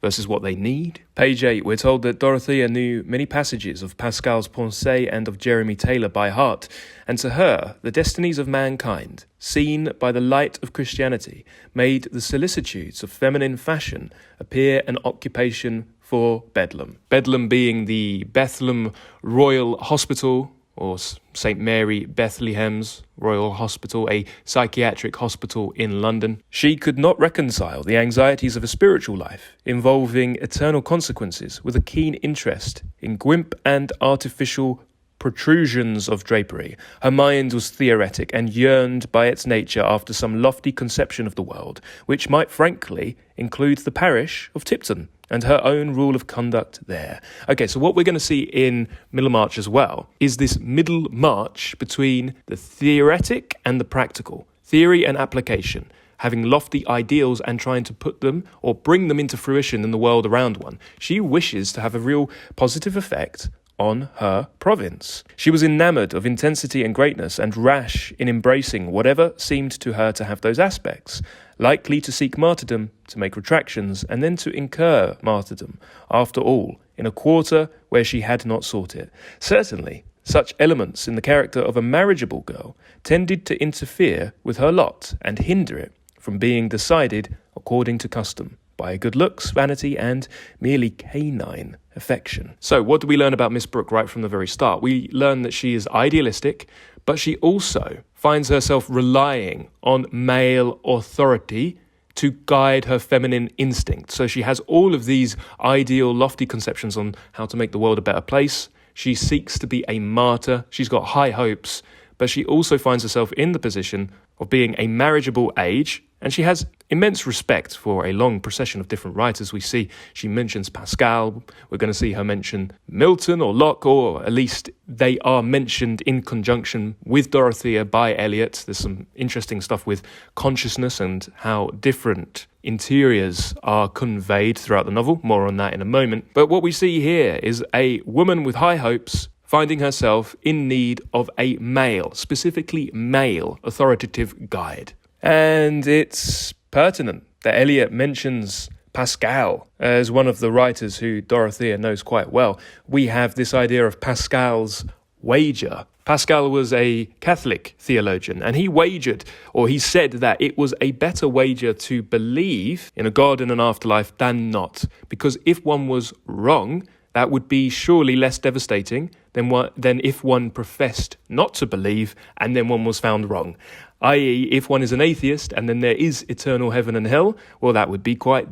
versus what they need. Page 8, we're told that Dorothea knew many passages of Pascal's Pensées and of Jeremy Taylor by heart, and to her, the destinies of mankind, seen by the light of Christianity, made the solicitudes of feminine fashion appear an occupation for Bedlam. Bedlam being the Bethlehem Royal Hospital, or St. Mary Bethlehem's Royal Hospital, a psychiatric hospital in London. She could not reconcile the anxieties of a spiritual life involving eternal consequences with a keen interest in guimp and artificial protrusions of drapery. Her mind was theoretic and yearned by its nature after some lofty conception of the world, which might frankly include the parish of Tipton and her own rule of conduct there. Okay, so what we're going to see in Middlemarch as well is this middle march between the theoretic and the practical, theory and application, having lofty ideals and trying to put them or bring them into fruition in the world around one. She wishes to have a real positive effect on her province. She was enamoured of intensity and greatness and rash in embracing whatever seemed to her to have those aspects, likely to seek martyrdom, to make retractions, and then to incur martyrdom, after all, in a quarter where she had not sought it. Certainly, such elements in the character of a marriageable girl tended to interfere with her lot and hinder it from being decided according to custom, by good looks, vanity, and merely canine affection. So what do we learn about Miss Brooke right from the very start? We learn that she is idealistic, but she also finds herself relying on male authority to guide her feminine instinct. So she has all of these ideal, lofty conceptions on how to make the world a better place. She seeks to be a martyr. She's got high hopes, but she also finds herself in the position of being a marriageable age, and she has immense respect for a long procession of different writers. We see she mentions Pascal. We're going to see her mention Milton or Locke, or at least they are mentioned in conjunction with Dorothea by Eliot. There's some interesting stuff with consciousness and how different interiors are conveyed throughout the novel. More on that in a moment. But what we see here is a woman with high hopes finding herself in need of a male, specifically male, authoritative guide. And it's pertinent that Eliot mentions Pascal. As one of the writers who Dorothea knows quite well, we have this idea of Pascal's wager. Pascal was a Catholic theologian, and he wagered, or he said that it was a better wager to believe in a God and an afterlife than not. Because if one was wrong, that would be surely less devastating than if one professed not to believe and then one was found wrong. I.e., if one is an atheist and then there is eternal heaven and hell, well, that would be quite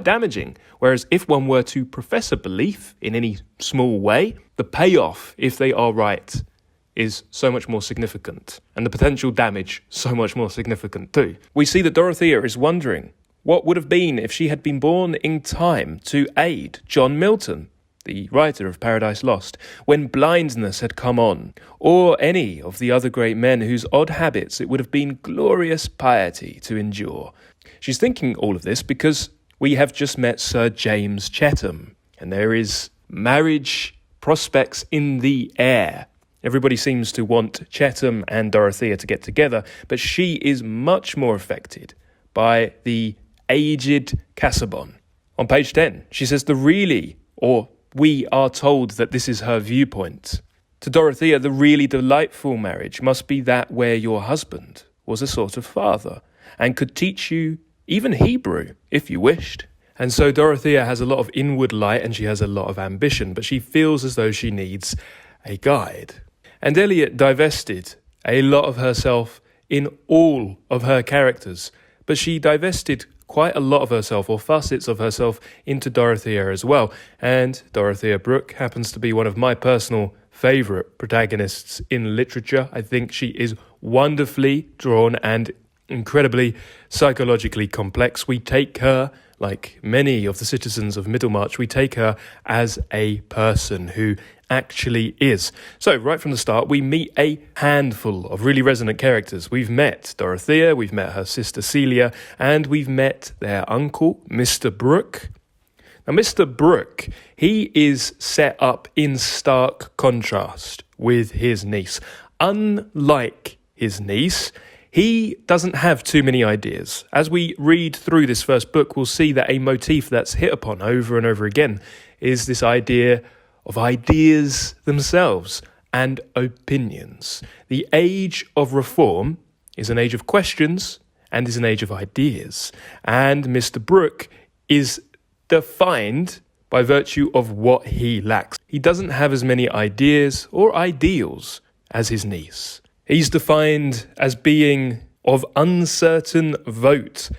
damaging. Whereas if one were to profess a belief in any small way, the payoff, if they are right, is so much more significant, and the potential damage so much more significant too. We see that Dorothea is wondering what would have been if she had been born in time to aid John Milton, the writer of Paradise Lost, when blindness had come on, or any of the other great men whose odd habits it would have been glorious piety to endure. She's thinking all of this because we have just met Sir James Chettham, and there is marriage prospects in the air. Everybody seems to want Chettham and Dorothea to get together, but she is much more affected by the aged Casaubon. On page 10, she says we are told that this is her viewpoint. To Dorothea, the really delightful marriage must be that where your husband was a sort of father and could teach you even Hebrew, if you wished. And so Dorothea has a lot of inward light and she has a lot of ambition, but she feels as though she needs a guide. And Eliot divested a lot of herself in all of her characters, but she divested quite a lot of herself, or facets of herself, into Dorothea as well. And Dorothea Brooke happens to be one of my personal favourite protagonists in literature. I think she is wonderfully drawn and incredibly psychologically complex. We take her, like many of the citizens of Middlemarch, we take her as a person who actually is. So right from the start, we meet a handful of really resonant characters. We've met Dorothea, we've met her sister Celia, and we've met their uncle, Mr Brooke. Now, Mr Brooke, he is set up in stark contrast with his niece. Unlike his niece, he doesn't have too many ideas. As we read through this first book, we'll see that a motif that's hit upon over and over again is this idea of ideas themselves and opinions. The age of reform is an age of questions and is an age of ideas. And Mr Brooke is defined by virtue of what he lacks. He doesn't have as many ideas or ideals as his niece. He's defined as being of uncertain vote.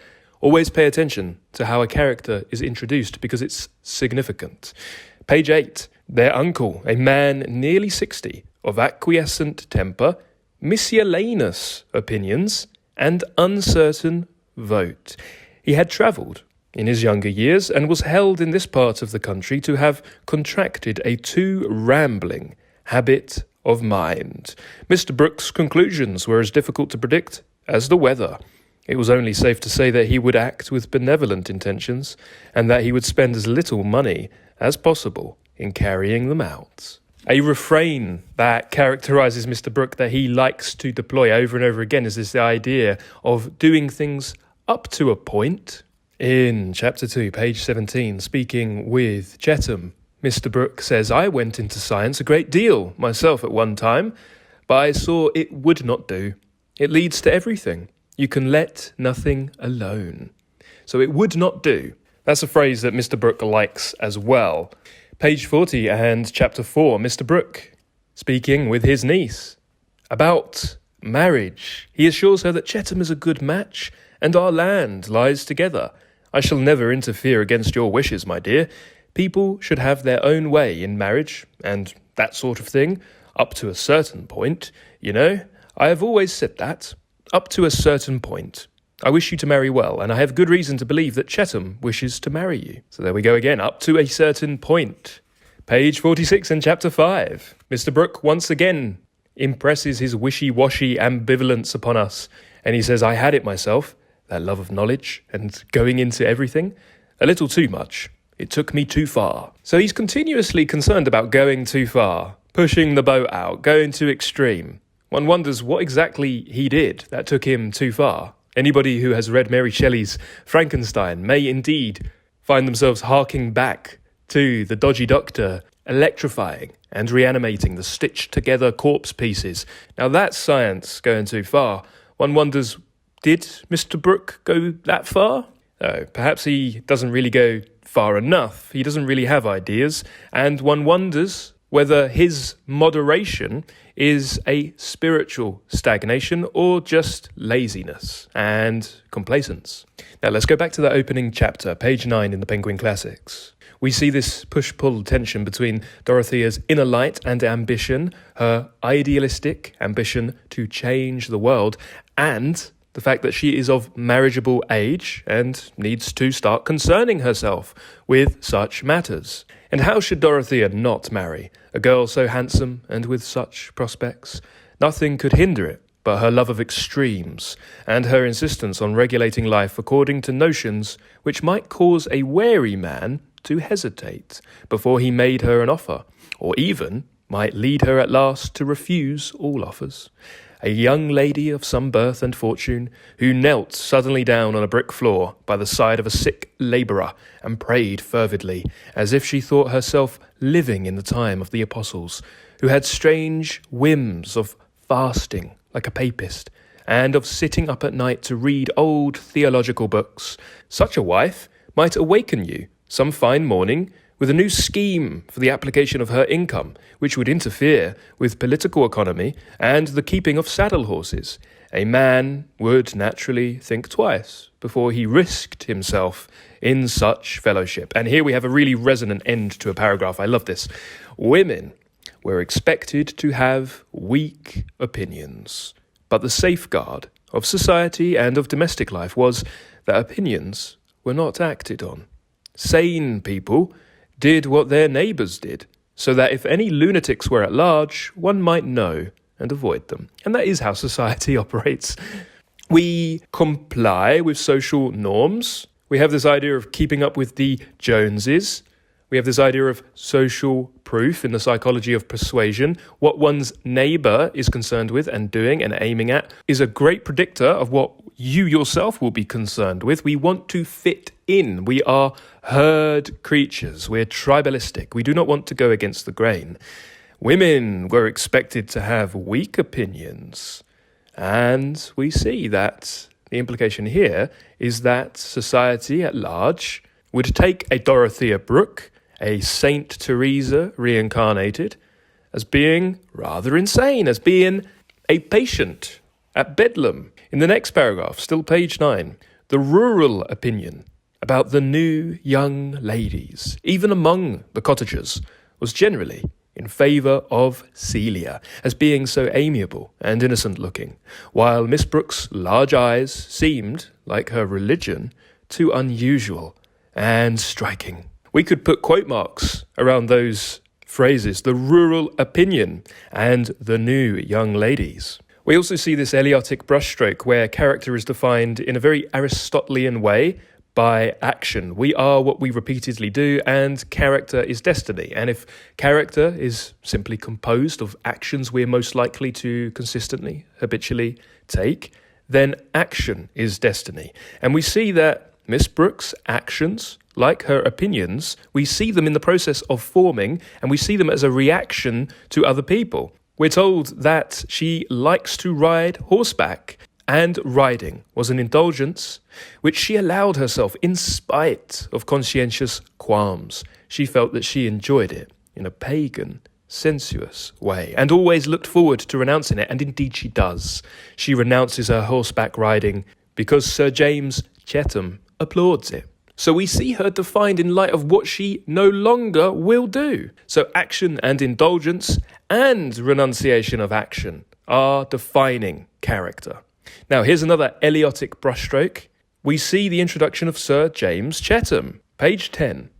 Always pay attention to how a character is introduced because it's significant. Page 8. Their uncle, a man nearly 60, of acquiescent temper, miscellaneous opinions, and uncertain vote. He had travelled in his younger years and was held in this part of the country to have contracted a too rambling habit of mind. Mr Brooke's conclusions were as difficult to predict as the weather. It was only safe to say that he would act with benevolent intentions and that he would spend as little money as possible in carrying them out. A refrain that characterises Mr Brooke that he likes to deploy over and over again is this idea of doing things up to a point. In chapter 2, page 17, speaking with Chettham, Mr Brooke says, I went into science a great deal myself at one time, but I saw it would not do. It leads to everything. You can let nothing alone. So it would not do. That's a phrase that Mr Brooke likes as well. Page 40 and chapter 4, Mr Brooke, speaking with his niece about marriage. He assures her that Chettham is a good match and our land lies together. I shall never interfere against your wishes, my dear. People should have their own way in marriage and that sort of thing, up to a certain point, you know. I have always said that, up to a certain point. I wish you to marry well, and I have good reason to believe that Chettham wishes to marry you. So there we go again, up to a certain point. Page 46 in chapter 5. Mr Brooke once again impresses his wishy-washy ambivalence upon us, and he says, I had it myself, that love of knowledge and going into everything, a little too much. It took me too far. So he's continuously concerned about going too far, pushing the boat out, going too extreme. One wonders what exactly he did that took him too far. Anybody who has read Mary Shelley's Frankenstein may indeed find themselves harking back to the dodgy doctor electrifying and reanimating the stitched-together corpse pieces. Now that's science going too far. One wonders, did Mr Brooke go that far? Perhaps he doesn't really go far enough. He doesn't really have ideas. And one wonders whether his moderation is a spiritual stagnation or just laziness and complacence. Now let's go back to the opening chapter, page 9 in the Penguin Classics. We see this push-pull tension between Dorothea's inner light and ambition, her idealistic ambition to change the world, and the fact that she is of marriageable age and needs to start concerning herself with such matters. And how should Dorothea not marry a girl so handsome and with such prospects? Nothing could hinder it but her love of extremes and her insistence on regulating life according to notions which might cause a wary man to hesitate before he made her an offer, or even might lead her at last to refuse all offers. A young lady of some birth and fortune, who knelt suddenly down on a brick floor by the side of a sick labourer and prayed fervidly, as if she thought herself living in the time of the apostles, who had strange whims of fasting like a papist, and of sitting up at night to read old theological books. Such a wife might awaken you some fine morning with a new scheme for the application of her income, which would interfere with political economy and the keeping of saddle horses. A man would naturally think twice before he risked himself in such fellowship. And here we have a really resonant end to a paragraph. I love this. Women were expected to have weak opinions, but the safeguard of society and of domestic life was that opinions were not acted on. Sane people did what their neighbours did, so that if any lunatics were at large, one might know and avoid them. And that is how society operates. We comply with social norms. We have this idea of keeping up with the Joneses. We have this idea of social proof in the psychology of persuasion. What one's neighbour is concerned with and doing and aiming at is a great predictor of what you yourself will be concerned with. We want to fit in. We are herd creatures. We're tribalistic. We do not want to go against the grain. Women were expected to have weak opinions. And we see that the implication here is that society at large would take a Dorothea Brooke, a Saint Teresa reincarnated, as being rather insane, as being a patient at Bedlam. In the next paragraph, still page 9, the rural opinion about the new young ladies, even among the cottagers, was generally in favour of Celia, as being so amiable and innocent-looking, while Miss Brooke's large eyes seemed, like her religion, too unusual and striking. We could put quote marks around those phrases, the rural opinion and the new young ladies. We also see this Eliotic brushstroke where character is defined in a very Aristotelian way by action. We are what we repeatedly do, and character is destiny. And if character is simply composed of actions we're most likely to consistently, habitually take, then action is destiny. And we see that Miss Brooke's actions, like her opinions, we see them in the process of forming, and we see them as a reaction to other people. We're told that she likes to ride horseback, and riding was an indulgence which she allowed herself in spite of conscientious qualms. She felt that she enjoyed it in a pagan, sensuous way, and always looked forward to renouncing it, and indeed she does. She renounces her horseback riding because Sir James Chettham applauds it. So we see her defined in light of what she no longer will do. So action and indulgence and renunciation of action are defining character. Now here's another Eliotic brushstroke. We see the introduction of Sir James Chettham, page 10.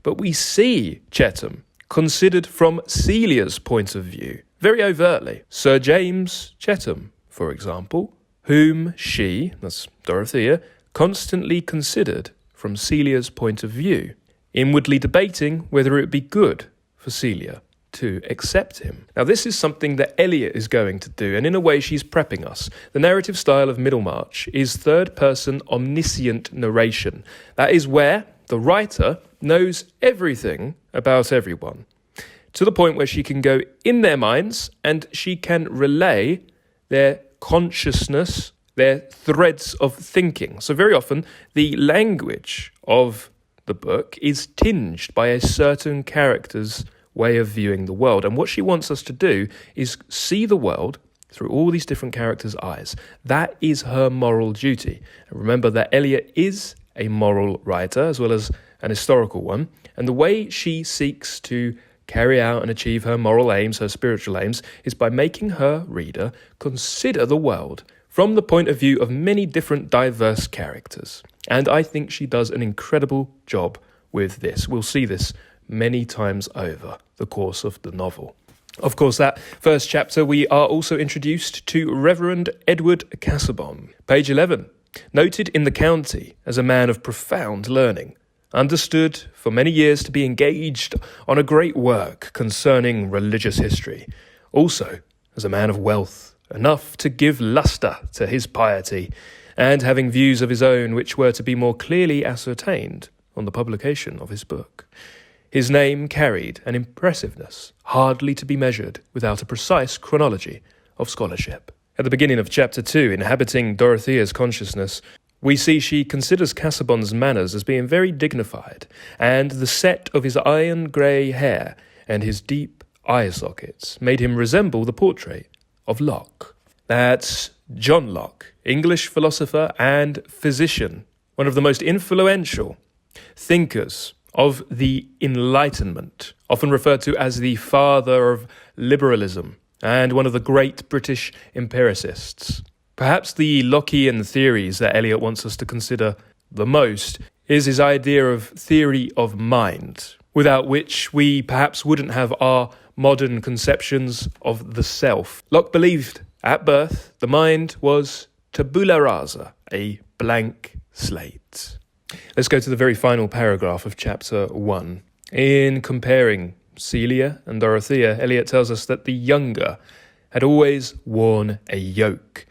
But we see Chettham considered from Celia's point of view, very overtly. Sir James Chettham, for example, whom she, that's Dorothea, constantly considered from Celia's point of view, inwardly debating whether it would be good for Celia to accept him. Now this is something that Eliot is going to do, and in a way she's prepping us. The narrative style of Middlemarch is third-person omniscient narration. That is where the writer knows everything about everyone, to the point where she can go in their minds and she can relay their consciousness, their threads of thinking. So very often, the language of the book is tinged by a certain character's way of viewing the world. And what she wants us to do is see the world through all these different characters' eyes. That is her moral duty. And remember that Eliot is a moral writer as well as an historical one. And the way she seeks to carry out and achieve her moral aims, her spiritual aims, is by making her reader consider the world from the point of view of many different diverse characters. And I think she does an incredible job with this. We'll see this many times over the course of the novel. Of course, that first chapter, we are also introduced to Reverend Edward Casaubon. Page 11. Noted in the county as a man of profound learning, understood for many years to be engaged on a great work concerning religious history, also as a man of wealth, enough to give lustre to his piety, and having views of his own which were to be more clearly ascertained on the publication of his book. His name carried an impressiveness hardly to be measured without a precise chronology of scholarship. At the beginning of chapter 2, inhabiting Dorothea's consciousness, we see she considers Casaubon's manners as being very dignified, and the set of his iron-grey hair and his deep eye sockets made him resemble the portrait of Locke. That's John Locke, English philosopher and physician, one of the most influential thinkers of the Enlightenment, often referred to as the father of liberalism, and one of the great British empiricists. Perhaps the Lockean theories that Eliot wants us to consider the most is his idea of theory of mind, without which we perhaps wouldn't have our modern conceptions of the self. Locke believed at birth the mind was tabula rasa, a blank slate. Let's go to the very final paragraph of chapter 1. In comparing Celia and Dorothea, Eliot tells us that the younger had always worn a yoke.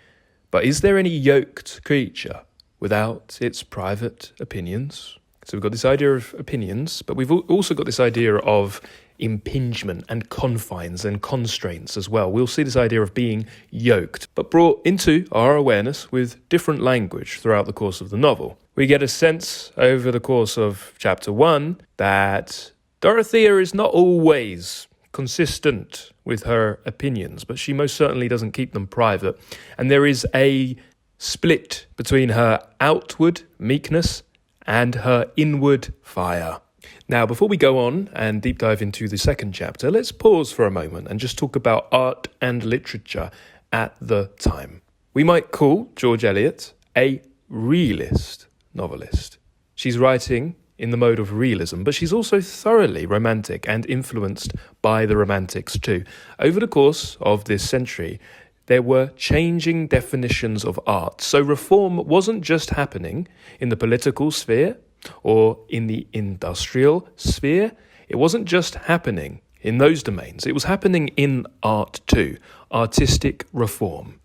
But is there any yoked creature without its private opinions? So we've got this idea of opinions, but we've also got this idea of impingement and confines and constraints as well. We'll see this idea of being yoked, but brought into our awareness with different language throughout the course of the novel. We get a sense over the course of chapter 1 that Dorothea is not always consistent with her opinions, but she most certainly doesn't keep them private. And there is a split between her outward meekness and her inward fire. Now, before we go on and deep dive into the second chapter, let's pause for a moment and just talk about art and literature at the time. We might call George Eliot a realist novelist. She's writing in the mode of realism, but she's also thoroughly romantic and influenced by the Romantics too. Over the course of this century, there were changing definitions of art. So reform wasn't just happening in the political sphere or in the industrial sphere. It wasn't just happening in those domains. It was happening in art too, artistic reform.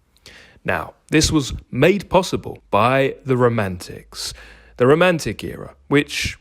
Now, this was made possible by the Romantics, the Romantic era, which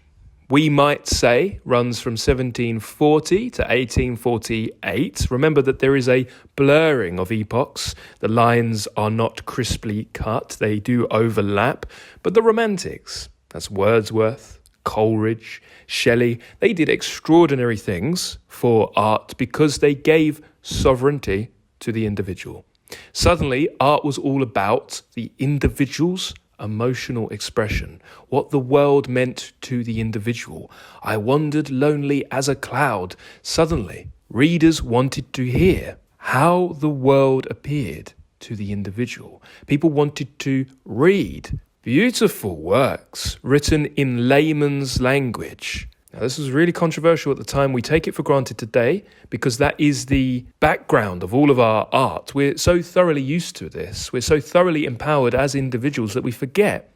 we might say runs from 1740 to 1848. Remember that there is a blurring of epochs. The lines are not crisply cut, they do overlap. But the Romantics, that's Wordsworth, Coleridge, Shelley, they did extraordinary things for art because they gave sovereignty to the individual. Suddenly, art was all about the individual's emotional expression, what the world meant to the individual. I wandered lonely as a cloud. Suddenly, readers wanted to hear how the world appeared to the individual. People wanted to read beautiful works written in layman's language. Now, this was really controversial at the time. We take it for granted today because that is the background of all of our art. We're so thoroughly used to this. We're so thoroughly empowered as individuals that we forget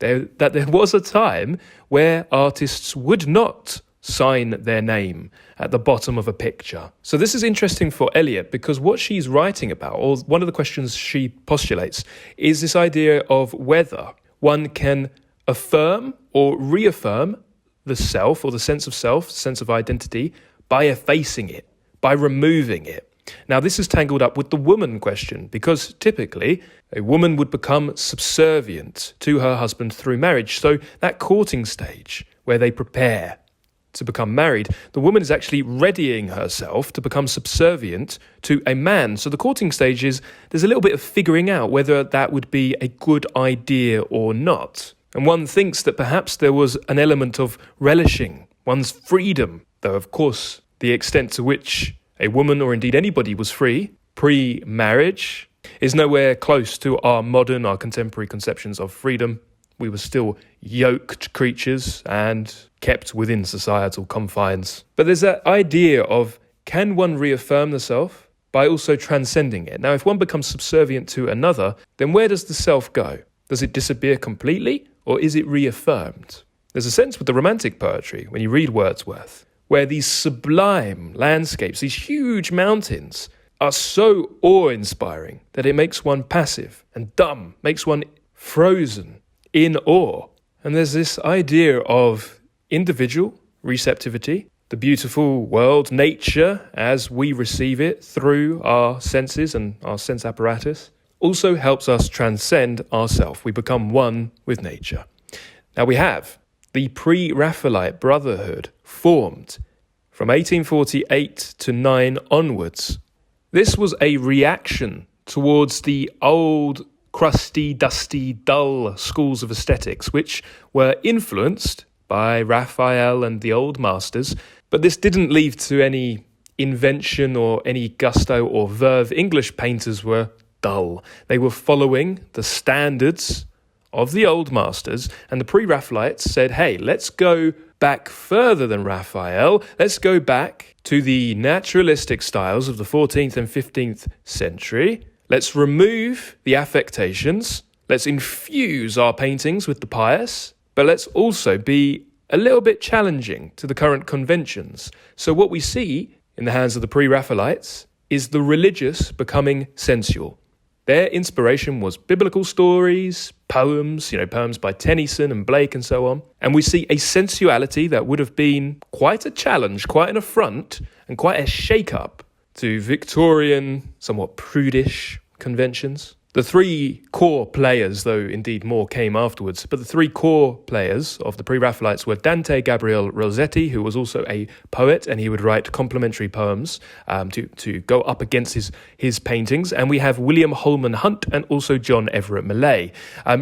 that there was a time where artists would not sign their name at the bottom of a picture. So this is interesting for Eliot because what she's writing about, or one of the questions she postulates, is this idea of whether one can affirm or reaffirm the self or the sense of self, sense of identity, by effacing it, by removing it. Now, this is tangled up with the woman question, because typically a woman would become subservient to her husband through marriage. So that courting stage where they prepare to become married, the woman is actually readying herself to become subservient to a man. So the courting stage is, there's a little bit of figuring out whether that would be a good idea or not. And one thinks that perhaps there was an element of relishing one's freedom, though of course the extent to which a woman or indeed anybody was free pre-marriage is nowhere close to our contemporary conceptions of freedom. We were still yoked creatures and kept within societal confines. But there's that idea of, can one reaffirm the self by also transcending it? Now, if one becomes subservient to another, then where does the self go? Does it disappear completely, or is it reaffirmed? There's a sense with the Romantic poetry, when you read Wordsworth, where these sublime landscapes, these huge mountains, are so awe-inspiring that it makes one passive and dumb, makes one frozen in awe. And there's this idea of individual receptivity, the beautiful world, nature, as we receive it through our senses and our sense apparatus, also helps us transcend ourself. We become one with nature. Now we have the Pre-Raphaelite Brotherhood formed from 1848 to 9 onwards. This was a reaction towards the old, crusty, dusty, dull schools of aesthetics, which were influenced by Raphael and the old masters, but this didn't lead to any invention or any gusto or verve. English painters were dull. They were following the standards of the old masters, and the Pre-Raphaelites said, hey, let's go back further than Raphael. Let's go back to the naturalistic styles of the 14th and 15th century. Let's remove the affectations. Let's infuse our paintings with the pious, but let's also be a little bit challenging to the current conventions. So what we see in the hands of the Pre-Raphaelites is the religious becoming sensual. Their inspiration was biblical stories, poems, poems by Tennyson and Blake and so on. And we see a sensuality that would have been quite a challenge, quite an affront, and quite a shake-up to Victorian, somewhat prudish conventions. The three core players, though indeed more came afterwards, but the three core players of the Pre-Raphaelites were Dante Gabriel Rossetti, who was also a poet, and he would write complimentary poems to go up against his paintings. And we have William Holman Hunt and also John Everett Millais.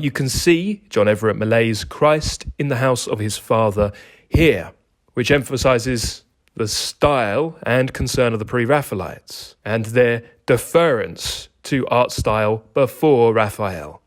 You can see John Everett Millais' Christ in the House of His Father here, which emphasises the style and concern of the Pre-Raphaelites and their deference to art style before Raphael.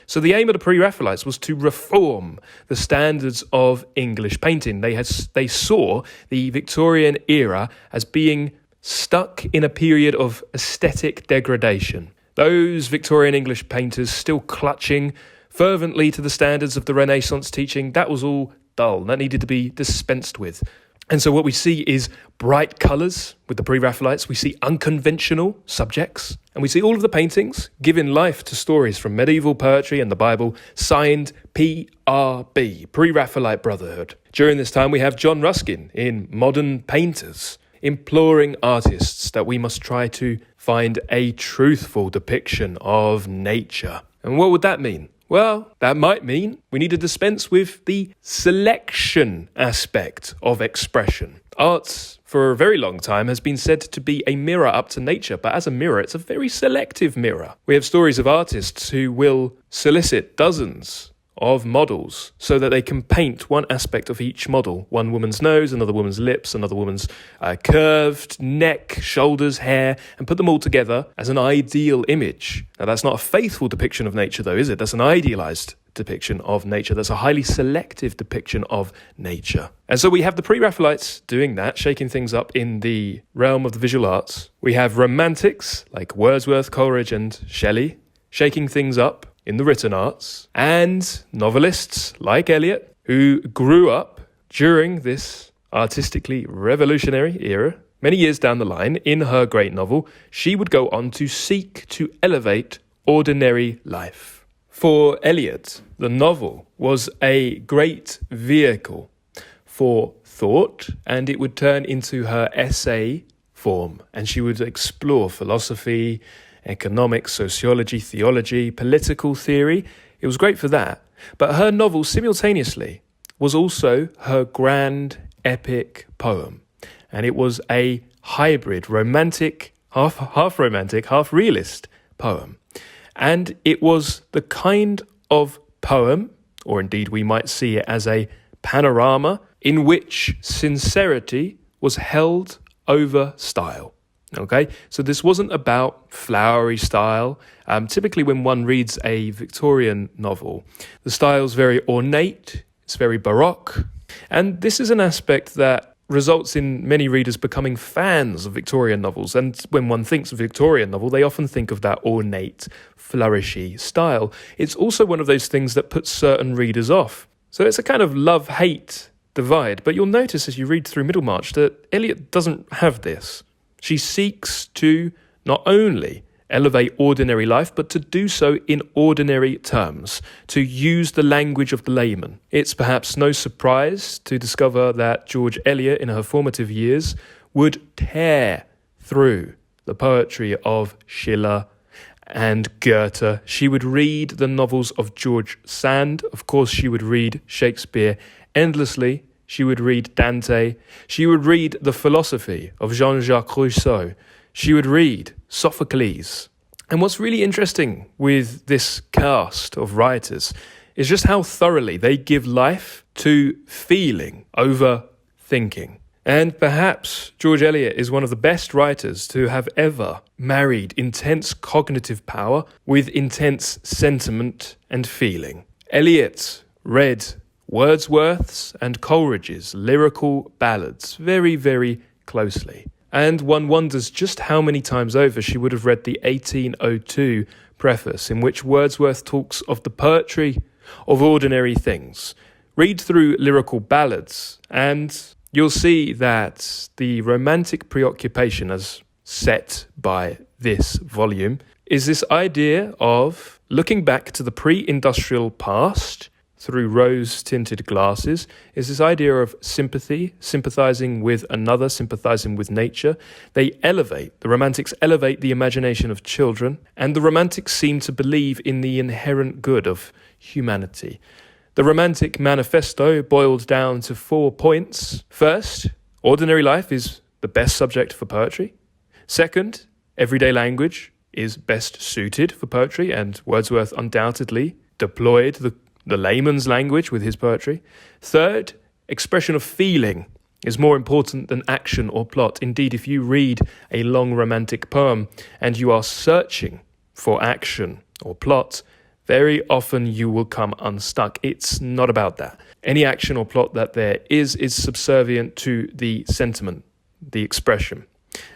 So the aim of the Pre-Raphaelites was to reform the standards of English painting. They saw the Victorian era as being stuck in a period of aesthetic degradation. Those Victorian English painters still clutching fervently to the standards of the Renaissance teaching, that was all dull. That needed to be dispensed with. And so what we see is bright colours with the Pre-Raphaelites. We see unconventional subjects. And we see all of the paintings giving life to stories from medieval poetry and the Bible, signed PRB, Pre-Raphaelite Brotherhood. During this time, we have John Ruskin in Modern Painters, imploring artists that we must try to find a truthful depiction of nature. And what would that mean? Well, that might mean we need to dispense with the selection aspect of expression. Art, for a very long time, has been said to be a mirror up to nature, but as a mirror, it's a very selective mirror. We have stories of artists who will solicit dozens of models so that they can paint one aspect of each model. One woman's nose, another woman's lips, another woman's curved neck, shoulders, hair, and put them all together as an ideal image. Now, that's not a faithful depiction of nature, though, is it? That's an idealized depiction of nature. That's a highly selective depiction of nature. And so we have the Pre-Raphaelites doing that, shaking things up in the realm of the visual arts. We have romantics like Wordsworth, Coleridge, and Shelley shaking things up in the written arts, and novelists like Eliot, who grew up during this artistically revolutionary era. Many years down the line, in her great novel, she would go on to seek to elevate ordinary life. For Eliot, the novel was a great vehicle for thought, and it would turn into her essay form, and she would explore philosophy, economics, sociology, theology, political theory. It was great for that. But her novel simultaneously was also her grand epic poem, and it was a hybrid, romantic, half romantic, half realist poem. And it was the kind of poem, or indeed we might see it as a panorama, in which sincerity was held over style. Okay, so this wasn't about flowery style. Typically when one reads a Victorian novel, the style's very ornate, it's very baroque, and this is an aspect that results in many readers becoming fans of Victorian novels. And when one thinks of Victorian novel, they often think of that ornate, flourishy style. It's also one of those things that puts certain readers off. So it's a kind of love-hate divide. But you'll notice as you read through Middlemarch that Eliot doesn't have this. She seeks to not only elevate ordinary life, but to do so in ordinary terms, to use the language of the layman. It's perhaps no surprise to discover that George Eliot, in her formative years, would tear through the poetry of Schiller and Goethe. She would read the novels of George Sand. Of course, she would read Shakespeare endlessly. She would read Dante. She would read the philosophy of Jean-Jacques Rousseau. She would read Sophocles. And what's really interesting with this cast of writers is just how thoroughly they give life to feeling over thinking. And perhaps George Eliot is one of the best writers to have ever married intense cognitive power with intense sentiment and feeling. Eliot read Wordsworth's and Coleridge's lyrical ballads very, very closely. And one wonders just how many times over she would have read the 1802 preface in which Wordsworth talks of the poetry of ordinary things. Read through lyrical ballads and you'll see that the romantic preoccupation as set by this volume is this idea of looking back to the pre-industrial past through rose-tinted glasses, is this idea of sympathy, sympathising with another, sympathising with nature. The romantics elevate the imagination of children, and the romantics seem to believe in the inherent good of humanity. The romantic manifesto boiled down to 4 points. First, ordinary life is the best subject for poetry. Second, everyday language is best suited for poetry, and Wordsworth undoubtedly deployed the layman's language with his poetry. Third, expression of feeling is more important than action or plot. Indeed, if you read a long romantic poem and you are searching for action or plot, very often you will come unstuck. It's not about that. Any action or plot that there is subservient to the sentiment, the expression.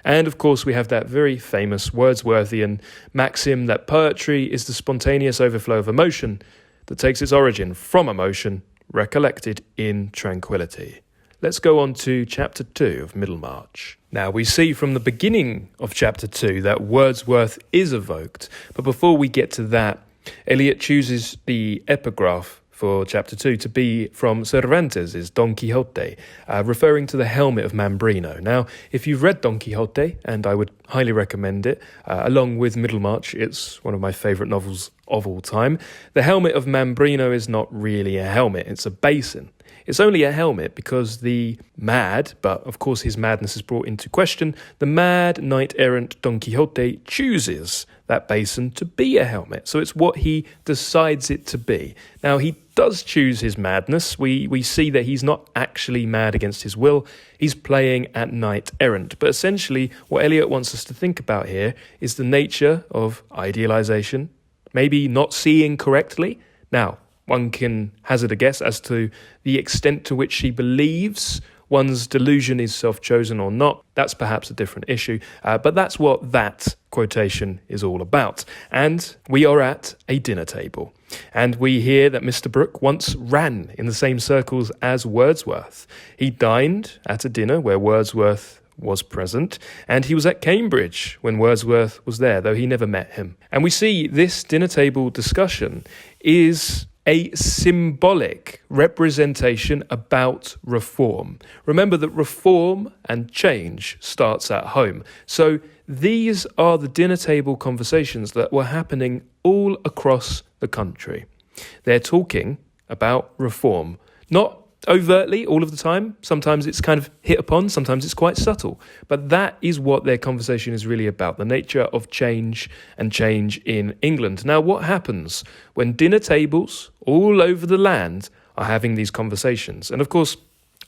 And of course, we have that very famous Wordsworthian maxim that poetry is the spontaneous overflow of emotion that takes its origin from emotion, recollected in tranquility. Let's go on to chapter 2 of Middlemarch. Now, we see from the beginning of chapter 2 that Wordsworth is evoked, but before we get to that, Eliot chooses the epigraph for chapter 2 to be from Cervantes' Don Quixote, referring to the helmet of Mambrino. Now, if you've read Don Quixote, and I would highly recommend it, along with Middlemarch, it's one of my favourite novels of all time. The helmet of Mambrino is not really a helmet, it's a basin. It's only a helmet because the mad, but of course his madness is brought into question, the mad knight-errant Don Quixote chooses that basin to be a helmet. So it's what he decides it to be. Now, he does choose his madness. We see that he's not actually mad against his will. He's playing at knight-errant. But essentially, what Eliot wants us to think about here is the nature of idealisation, maybe not seeing correctly. Now, one can hazard a guess as to the extent to which she believes one's delusion is self-chosen or not. That's perhaps a different issue, but that's what that quotation is all about. And we are at a dinner table, and we hear that Mr Brooke once ran in the same circles as Wordsworth. He dined at a dinner where Wordsworth was present, and he was at Cambridge when Wordsworth was there, though he never met him. And we see this dinner table discussion is a symbolic representation about reform. Remember that reform and change starts at home. So these are the dinner table conversations that were happening all across the country. They're talking about reform, not overtly all of the time. Sometimes it's kind of hit upon, sometimes it's quite subtle. But that is what their conversation is really about, the nature of change and change in England. Now, what happens when dinner tables all over the land are having these conversations? And of course,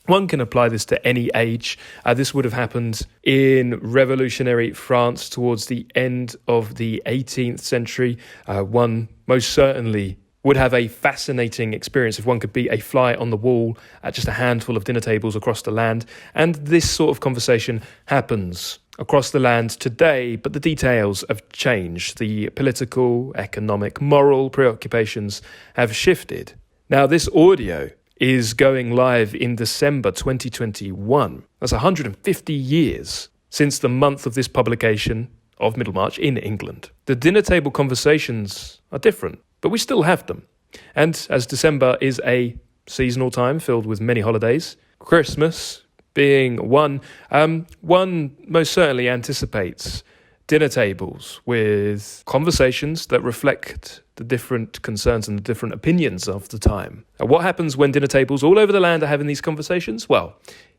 one can apply this to any age. This would have happened in revolutionary France towards the end of the 18th century. One most certainly would have a fascinating experience if one could be a fly on the wall at just a handful of dinner tables across the land. And this sort of conversation happens across the land today, but the details have changed. The political, economic, moral preoccupations have shifted. Now, this audio is going live in December 2021. That's 150 years since the month of this publication of Middlemarch in England. The dinner table conversations are different, but we still have them. And as December is a seasonal time filled with many holidays, Christmas being one most certainly anticipates dinner tables with conversations that reflect the different concerns and the different opinions of the time. Now, what happens when dinner tables all over the land are having these conversations? Well,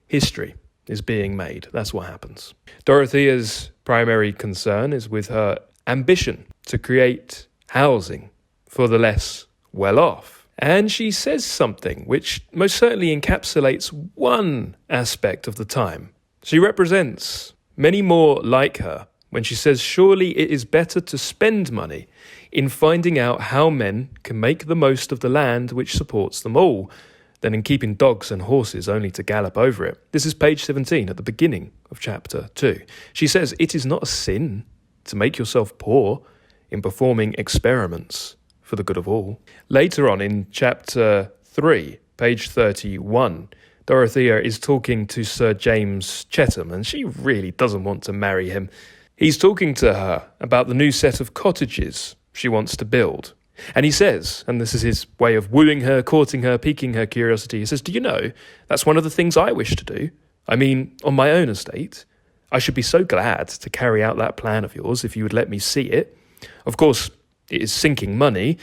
history is being made. That's what happens. Dorothea's primary concern is with her ambition to create housing for the less well-off. And she says something which most certainly encapsulates one aspect of the time. She represents many more like her when she says, surely it is better to spend money in finding out how men can make the most of the land which supports them all, than in keeping dogs and horses only to gallop over it. This is page 17 at the beginning of chapter 2. She says, it is not a sin to make yourself poor in performing experiments for the good of all. Later on in chapter 3, page 31, Dorothea is talking to Sir James Chettham, and she really doesn't want to marry him. He's talking to her about the new set of cottages she wants to build. And he says, and this is his way of wooing her, courting her, piquing her curiosity, he says, do you know, that's one of the things I wish to do. I mean, on my own estate. I should be so glad to carry out that plan of yours if you would let me see it. Of course, it is sinking money.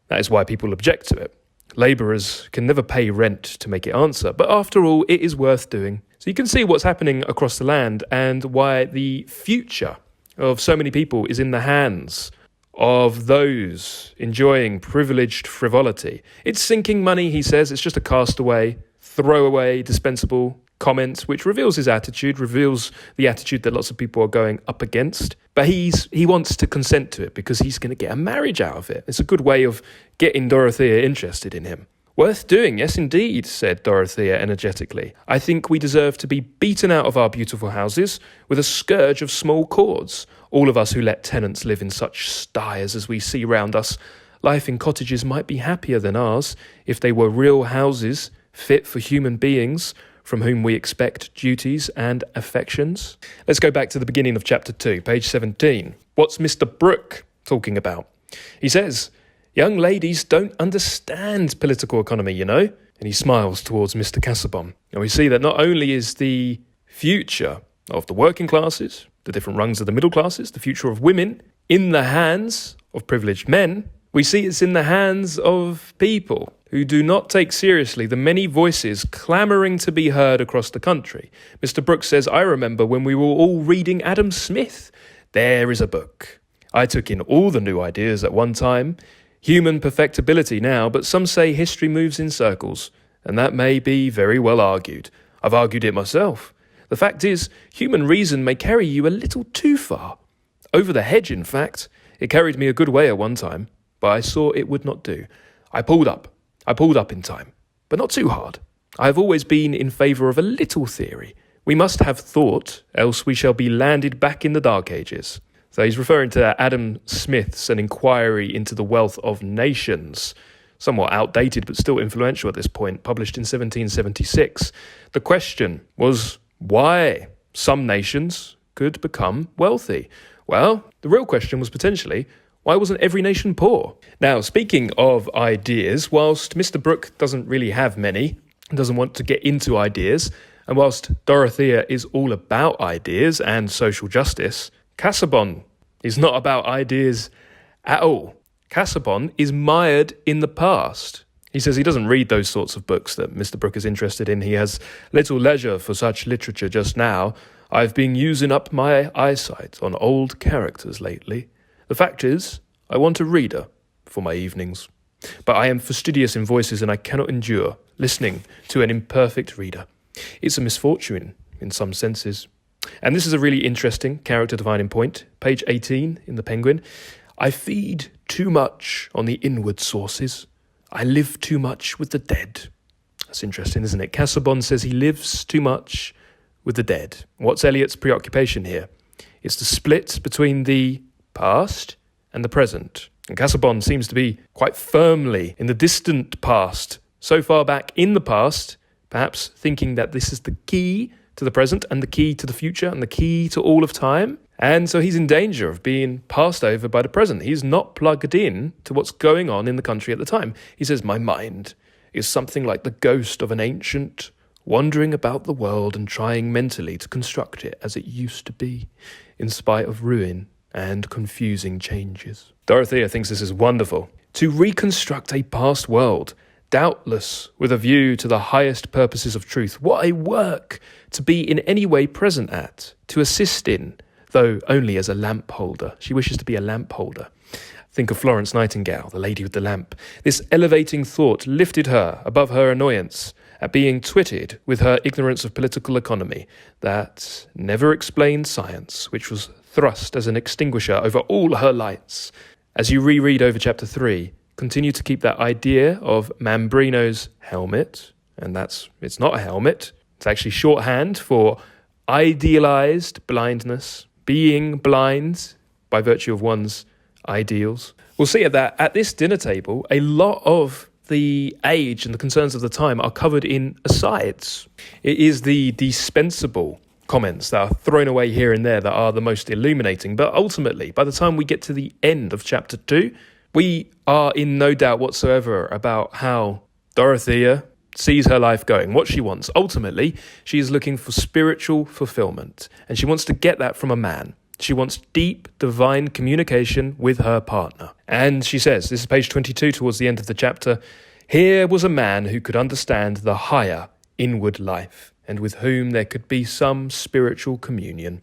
That is why people object to it. Labourers can never pay rent to make it answer, but after all, it is worth doing. So you can see what's happening across the land and why the future of so many people is in the hands of those enjoying privileged frivolity. It's sinking money, he says. It's just a castaway, throwaway, dispensable comment, which reveals his attitude, reveals the attitude that lots of people are going up against. But he wants to consent to it because he's going to get a marriage out of it. It's a good way of getting Dorothea interested in him. Worth doing, yes indeed, said Dorothea energetically. I think we deserve to be beaten out of our beautiful houses with a scourge of small cords. All of us who let tenants live in such styres as we see round us. Life in cottages might be happier than ours if they were real houses fit for human beings from whom we expect duties and affections. Let's go back to the beginning of chapter 2, page 17. What's Mr Brooke talking about? He says, young ladies don't understand political economy, you know. And he smiles towards Mr Casaubon. And we see that not only is the future of the working classes, the different rungs of the middle classes, the future of women, in the hands of privileged men, we see it's in the hands of people who do not take seriously the many voices clamouring to be heard across the country. Mr Brooke says, I remember when we were all reading Adam Smith. There is a book. I took in all the new ideas at one time. Human perfectibility now, but some say history moves in circles, and that may be very well argued. I've argued it myself. The fact is, human reason may carry you a little too far. Over the hedge, in fact. It carried me a good way at one time, but I saw it would not do. I pulled up in time, but not too hard. I have always been in favour of a little theory. We must have thought, else we shall be landed back in the Dark Ages. So he's referring to Adam Smith's An Inquiry into the Wealth of Nations, somewhat outdated but still influential at this point, published in 1776. The question was why some nations could become wealthy. Well, the real question was potentially, Why wasn't every nation poor? Now, speaking of ideas, whilst Mr Brooke doesn't really have many, doesn't want to get into ideas, and whilst Dorothea is all about ideas and social justice, Casaubon is not about ideas at all. Casaubon is mired in the past. He says he doesn't read those sorts of books that Mr Brooke is interested in. He has little leisure for such literature just now. I've been using up my eyesight on old characters lately. The fact is, I want a reader for my evenings. But I am fastidious in voices and I cannot endure listening to an imperfect reader. It's a misfortune in some senses. And this is a really interesting character defining point. Page 18 in the Penguin. I feed too much on the inward sources. I live too much with the dead. That's interesting, isn't it? Casaubon says he lives too much with the dead. What's Eliot's preoccupation here? It's the split between the past and the present. And Casaubon seems to be quite firmly in the distant past, so far back in the past, perhaps thinking that this is the key to the present and the key to the future and the key to all of time. And so he's in danger of being passed over by the present. He's not plugged in to what's going on in the country at the time. He says, my mind is something like the ghost of an ancient, wandering about the world and trying mentally to construct it as it used to be, in spite of ruin and confusing changes. Dorothea thinks this is wonderful. To reconstruct a past world, doubtless with a view to the highest purposes of truth, what a work to be in any way present at, to assist in, though only as a lamp holder. She wishes to be a lamp holder. Think of Florence Nightingale, the lady with the lamp. This elevating thought lifted her above her annoyance at being twitted with her ignorance of political economy, that never explained science, which was thrust as an extinguisher over all her lights. As you reread over chapter 3, continue to keep that idea of Mambrino's helmet, and it's not a helmet, it's actually shorthand for idealised blindness, being blind by virtue of one's ideals. We'll see that at this dinner table, a lot of the age and the concerns of the time are covered in asides. It is the dispensable comments that are thrown away here and there that are the most illuminating. But ultimately, by the time we get to the end of chapter 2, we are in no doubt whatsoever about how Dorothea sees her life going, what she wants. Ultimately, she is looking for spiritual fulfillment, and she wants to get that from a man. She wants deep, divine communication with her partner. And she says, this is page 22 towards the end of the chapter, here was a man who could understand the higher inward life, and with whom there could be some spiritual communion.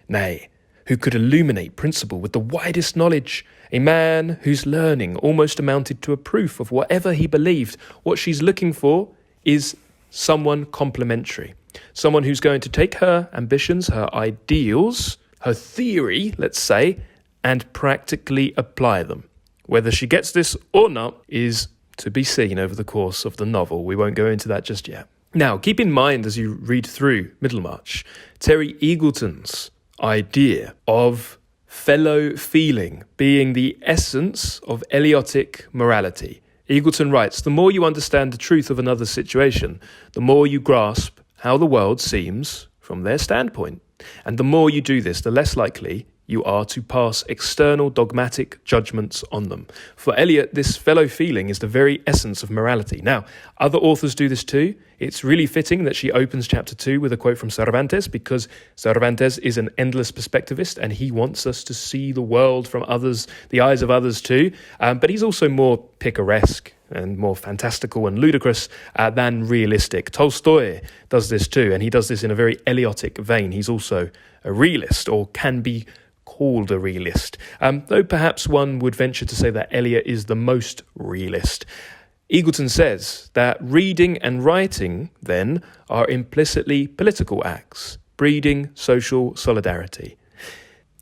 Nay, who could illuminate principle with the widest knowledge, a man whose learning almost amounted to a proof of whatever he believed. What she's looking for is someone complementary, someone who's going to take her ambitions, her ideals, her theory, let's say, and practically apply them. Whether she gets this or not is to be seen over the course of the novel. We won't go into that just yet. Now, keep in mind as you read through Middlemarch, Terry Eagleton's idea of fellow feeling being the essence of Eliotic morality. Eagleton writes, the more you understand the truth of another's situation, the more you grasp how the world seems from their standpoint. And the more you do this, the less likely you are to pass external dogmatic judgments on them. For Eliot, this fellow feeling is the very essence of morality. Now, other authors do this too. It's really fitting that she opens chapter 2 with a quote from Cervantes, because Cervantes is an endless perspectivist and he wants us to see the world from others, the eyes of others too. But he's also more picaresque and more fantastical and ludicrous than realistic. Tolstoy does this too, and he does this in a very Eliotic vein. He's also a realist, or can be called a realist, though perhaps one would venture to say that Eliot is the most realist. Eagleton says that reading and writing, then, are implicitly political acts, breeding social solidarity.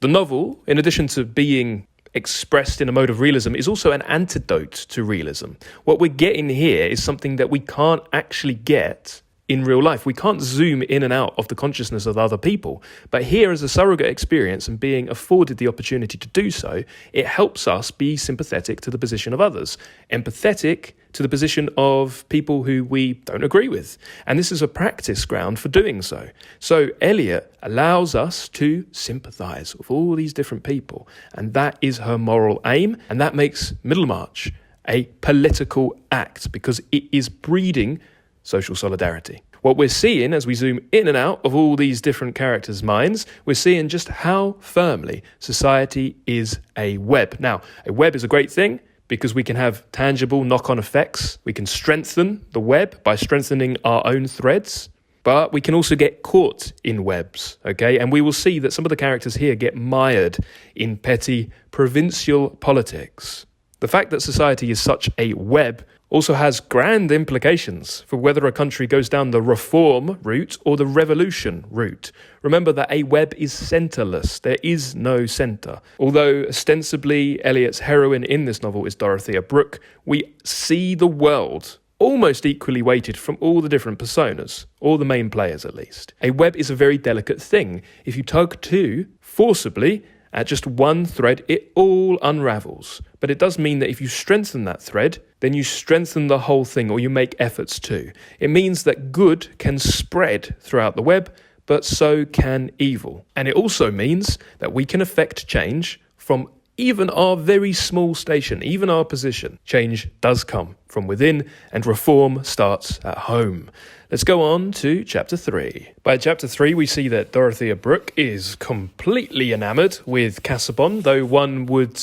The novel, in addition to being expressed in a mode of realism, is also an antidote to realism. What we're getting here is something that we can't actually get in real life. We can't zoom in and out of the consciousness of other people. But here, as a surrogate experience and being afforded the opportunity to do so, it helps us be sympathetic to the position of others. Empathetic to the position of people who we don't agree with. And this is a practice ground for doing so. So Eliot allows us to sympathise with all these different people. And that is her moral aim. And that makes Middlemarch a political act because it is breeding social solidarity. What we're seeing as we zoom in and out of all these different characters' minds, we're seeing just how firmly society is a web. Now, a web is a great thing because we can have tangible knock-on effects. We can strengthen the web by strengthening our own threads, but we can also get caught in webs, okay? And we will see that some of the characters here get mired in petty provincial politics. The fact that society is such a web also has grand implications for whether a country goes down the reform route or the revolution route. Remember that a web is centreless. There is no centre. Although ostensibly Eliot's heroine in this novel is Dorothea Brooke, we see the world almost equally weighted from all the different personas, all the main players at least. A web is a very delicate thing. If you tug too forcibly at just one thread, it all unravels. But it does mean that if you strengthen that thread, then you strengthen the whole thing, or you make efforts to. It means that good can spread throughout the web, but so can evil. And it also means that we can affect change from even our very small station, even our position. Change does come from within, and reform starts at home. Let's go on to chapter 3. By chapter 3, we see that Dorothea Brooke is completely enamoured with Casaubon, though one would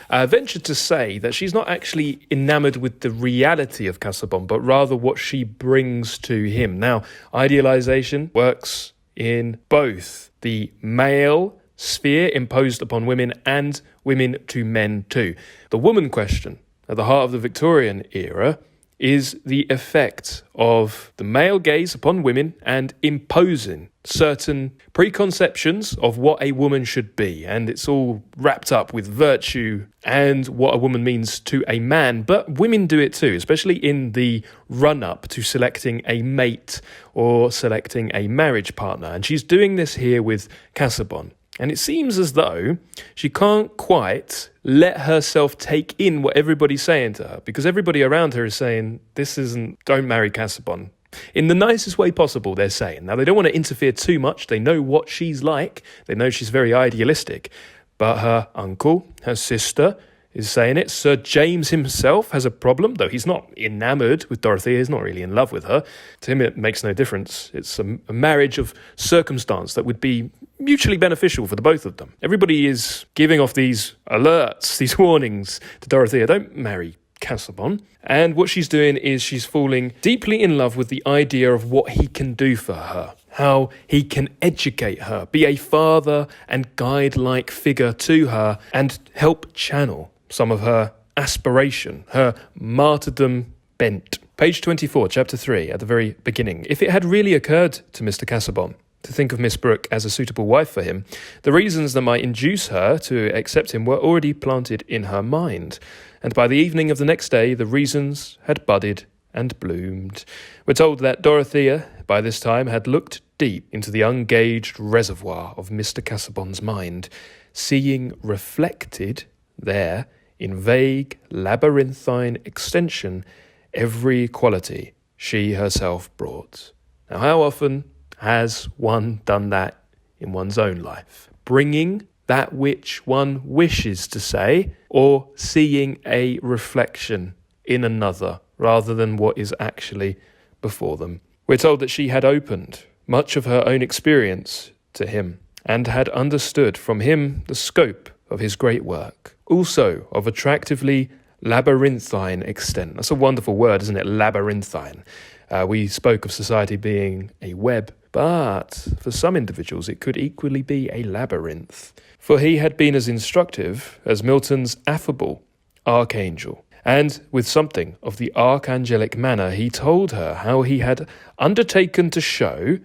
venture to say that she's not actually enamoured with the reality of Casaubon, but rather what she brings to him. Now, idealisation works in both the male sphere imposed upon women and women to men too. The woman question at the heart of the Victorian era is the effect of the male gaze upon women and imposing certain preconceptions of what a woman should be. And it's all wrapped up with virtue and what a woman means to a man. But women do it too, especially in the run-up to selecting a mate or selecting a marriage partner. And she's doing this here with Casaubon. And it seems as though she can't quite let herself take in what everybody's saying to her, because everybody around her is saying, don't marry Casaubon. In the nicest way possible, they're saying. Now, they don't want to interfere too much. They know what she's like. They know she's very idealistic. But her uncle, her sister, is saying it. Sir James himself has a problem, though he's not enamoured with Dorothea. He's not really in love with her. To him, it makes no difference. It's a marriage of circumstance that would be mutually beneficial for the both of them. Everybody is giving off these alerts, these warnings to Dorothea. Don't marry Casaubon. And what she's doing is she's falling deeply in love with the idea of what he can do for her, how he can educate her, be a father and guide-like figure to her, and help channel some of her aspiration, her martyrdom bent. Page 24, chapter 3, at the very beginning. If it had really occurred to Mr. Casaubon to think of Miss Brooke as a suitable wife for him, the reasons that might induce her to accept him were already planted in her mind. And by the evening of the next day, the reasons had budded and bloomed. We're told that Dorothea, by this time, had looked deep into the ungauged reservoir of Mr. Casaubon's mind, seeing reflected there, in vague, labyrinthine extension, every quality she herself brought. Now, how often has one done that in one's own life? Bringing that which one wishes to say, or seeing a reflection in another rather than what is actually before them. We're told that she had opened much of her own experience to him and had understood from him the scope of his great work, also of attractively labyrinthine extent. That's a wonderful word, isn't it? Labyrinthine. We spoke of society being a web, but for some individuals it could equally be a labyrinth. For he had been as instructive as Milton's affable archangel, and with something of the archangelic manner he told her how he had undertaken to show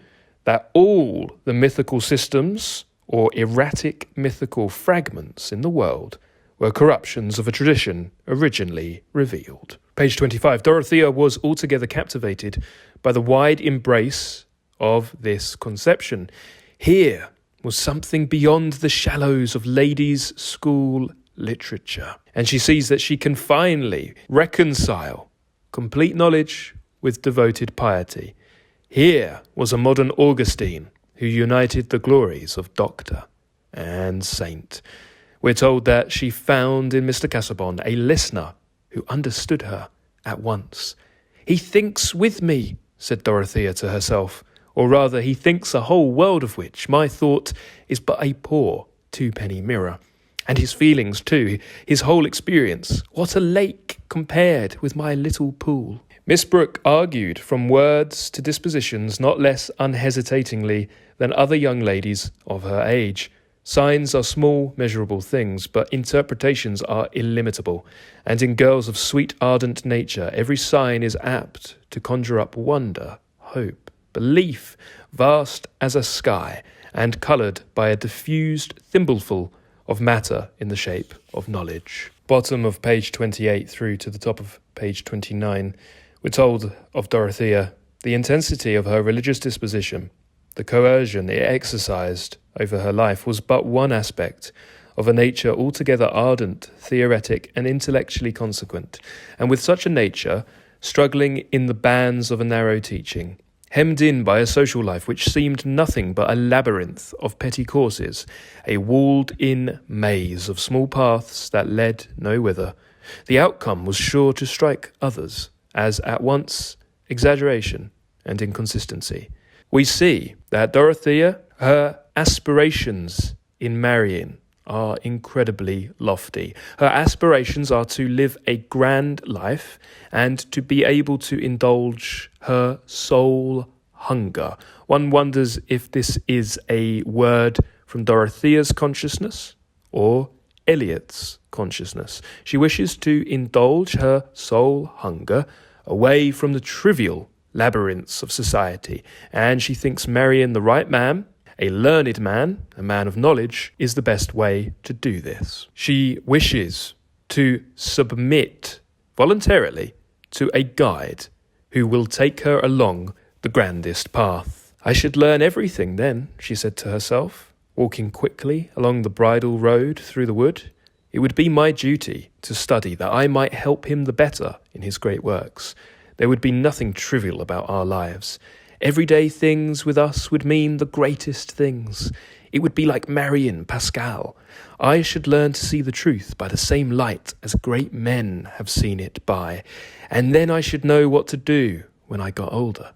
that all the mythical systems or erratic mythical fragments in the world were corruptions of a tradition originally revealed. Page 25. Dorothea was altogether captivated by the wide embrace of this conception. Here was something beyond the shallows of ladies' school literature. And she sees that she can finally reconcile complete knowledge with devoted piety. Here was a modern Augustine who united the glories of doctor and saint. We're told that she found in Mr. Casaubon a listener who understood her at once. "He thinks with me," said Dorothea to herself, "or rather he thinks a whole world of which my thought is but a poor two-penny mirror. And his feelings too, his whole experience, what a lake compared with my little pool." Miss Brooke argued from words to dispositions not less unhesitatingly than other young ladies of her age. Signs are small, measurable things, but interpretations are illimitable, and in girls of sweet, ardent nature, every sign is apt to conjure up wonder, hope, belief, vast as a sky, and coloured by a diffused thimbleful of matter in the shape of knowledge. Bottom of page 28 through to the top of page 29, we're told of Dorothea, the intensity of her religious disposition, the coercion it exercised over her life was but one aspect of a nature altogether ardent, theoretic, and intellectually consequent, and with such a nature, struggling in the bands of a narrow teaching, hemmed in by a social life which seemed nothing but a labyrinth of petty courses, a walled-in maze of small paths that led nowhither. The outcome was sure to strike others as at once exaggeration and inconsistency. We see that Dorothea, her aspirations in marrying are incredibly lofty. Her aspirations are to live a grand life and to be able to indulge her soul hunger. One wonders if this is a word from Dorothea's consciousness or Eliot's consciousness. She wishes to indulge her soul hunger away from the trivial labyrinths of society, and she thinks marrying the right man, a learned man, a man of knowledge, is the best way to do this. She wishes to submit voluntarily to a guide who will take her along the grandest path. "I should learn everything then," she said to herself, walking quickly along the bridle road through the wood. "It would be my duty to study that I might help him the better in his great works. There would be nothing trivial about our lives. Everyday things with us would mean the greatest things. It would be like marrying Pascal. I should learn to see the truth by the same light as great men have seen it by, and then I should know what to do when I got older.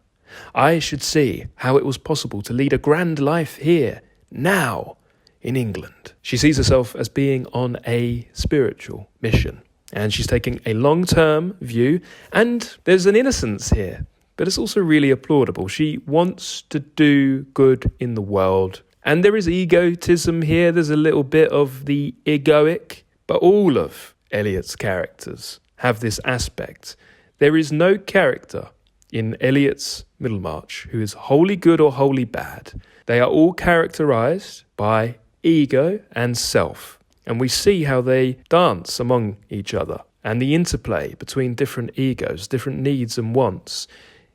I should see how it was possible to lead a grand life here, now, in England." She sees herself as being on a spiritual mission, and she's taking a long-term view, and there's an innocence here, but it's also really applaudable. She wants to do good in the world, and there is egotism here. There's a little bit of the egoic, but all of Eliot's characters have this aspect. There is no character in Eliot's Middlemarch who is wholly good or wholly bad. They are all characterised by ego and self. And we see how they dance among each other and the interplay between different egos, different needs and wants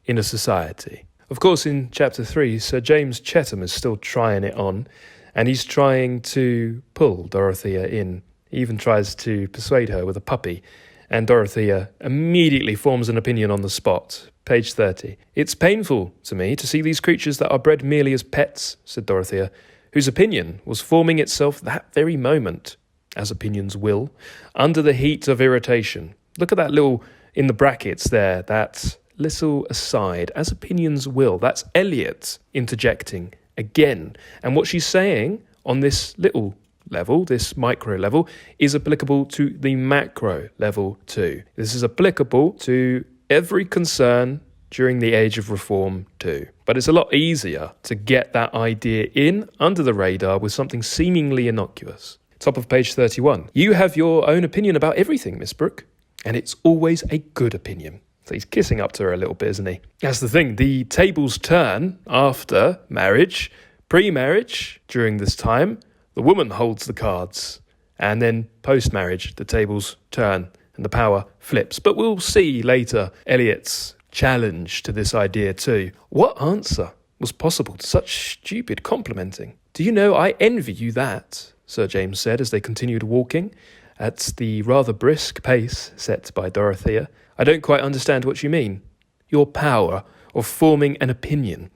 in a society. Of course, in chapter 3, Sir James Chettham is still trying it on, and he's trying to pull Dorothea in. He even tries to persuade her with a puppy, and Dorothea immediately forms an opinion on the spot. Page 30. "It's painful to me to see these creatures that are bred merely as pets," said Dorothea, whose opinion was forming itself that very moment, as opinions will, under the heat of irritation. Look at that little, in the brackets there, that little aside, as opinions will. That's Eliot interjecting again. And what she's saying on this little level, this micro level, is applicable to the macro level too. This is applicable to every concern during the Age of Reform too. But it's a lot easier to get that idea in under the radar with something seemingly innocuous. Top of page 31. "You have your own opinion about everything, Miss Brooke, and it's always a good opinion." So he's kissing up to her a little bit, isn't he? That's the thing. The tables turn after marriage, pre-marriage, during this time. The woman holds the cards. And then post-marriage, the tables turn and the power flips. But we'll see later Eliot's challenge to this idea too. What answer was possible to such stupid complimenting? "Do you know, I envy you that," Sir James said as they continued walking, at the rather brisk pace set by Dorothea. "I don't quite understand what you mean. Your power of forming an opinion.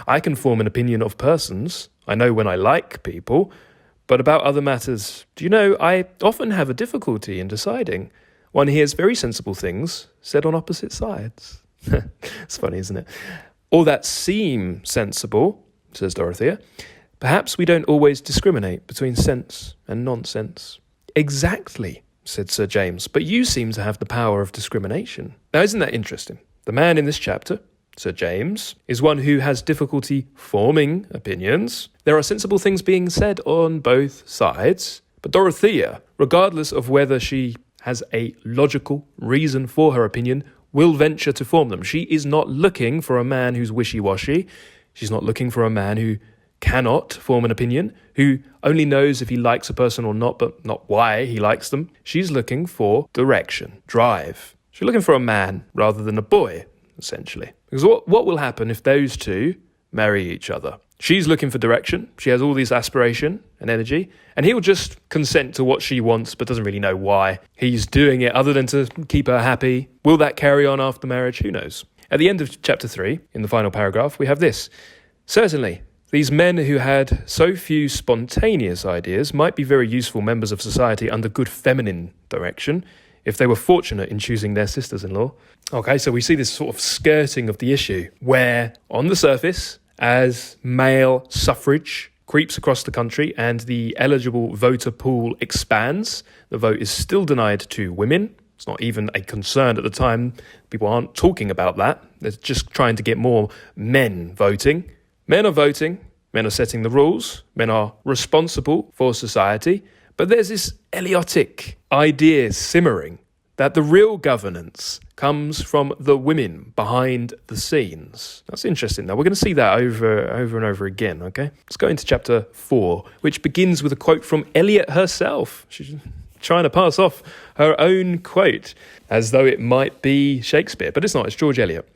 I can form an opinion of persons. I know when I like people. But about other matters, do you know, I often have a difficulty in deciding. One hears very sensible things said on opposite sides." It's funny, isn't it? "All that seem sensible," says Dorothea. "Perhaps we don't always discriminate between sense and nonsense." "Exactly," said Sir James, "but you seem to have the power of discrimination." Now, isn't that interesting? The man in this chapter, Sir James, is one who has difficulty forming opinions. There are sensible things being said on both sides, but Dorothea, regardless of whether she has a logical reason for her opinion, will venture to form them. She is not looking for a man who's wishy-washy. She's not looking for a man who cannot form an opinion, who only knows if he likes a person or not, but not why he likes them. She's looking for direction, drive. She's looking for a man rather than a boy, essentially. Because what will happen if those two marry each other? She's looking for direction. She has all this aspiration and energy, and he'll just consent to what she wants, but doesn't really know why. He's doing it other than to keep her happy. Will that carry on after marriage? Who knows? At the end of chapter 3, in the final paragraph, we have this. "Certainly, these men who had so few spontaneous ideas might be very useful members of society under good feminine direction, if they were fortunate in choosing their sisters-in-law." Okay, so we see this sort of skirting of the issue, where on the surface, as male suffrage creeps across the country and the eligible voter pool expands, the vote is still denied to women. It's not even a concern at the time. People aren't talking about that. They're just trying to get more men voting. Men are voting. Men are setting the rules. Men are responsible for society. But there's this Eliotic idea simmering that the real governance comes from the women behind the scenes. That's interesting. Now, we're going to see that over and over again, okay? Let's go into chapter 4, which begins with a quote from Eliot herself. She's trying to pass off her own quote as though it might be Shakespeare, but it's not. It's George Eliot.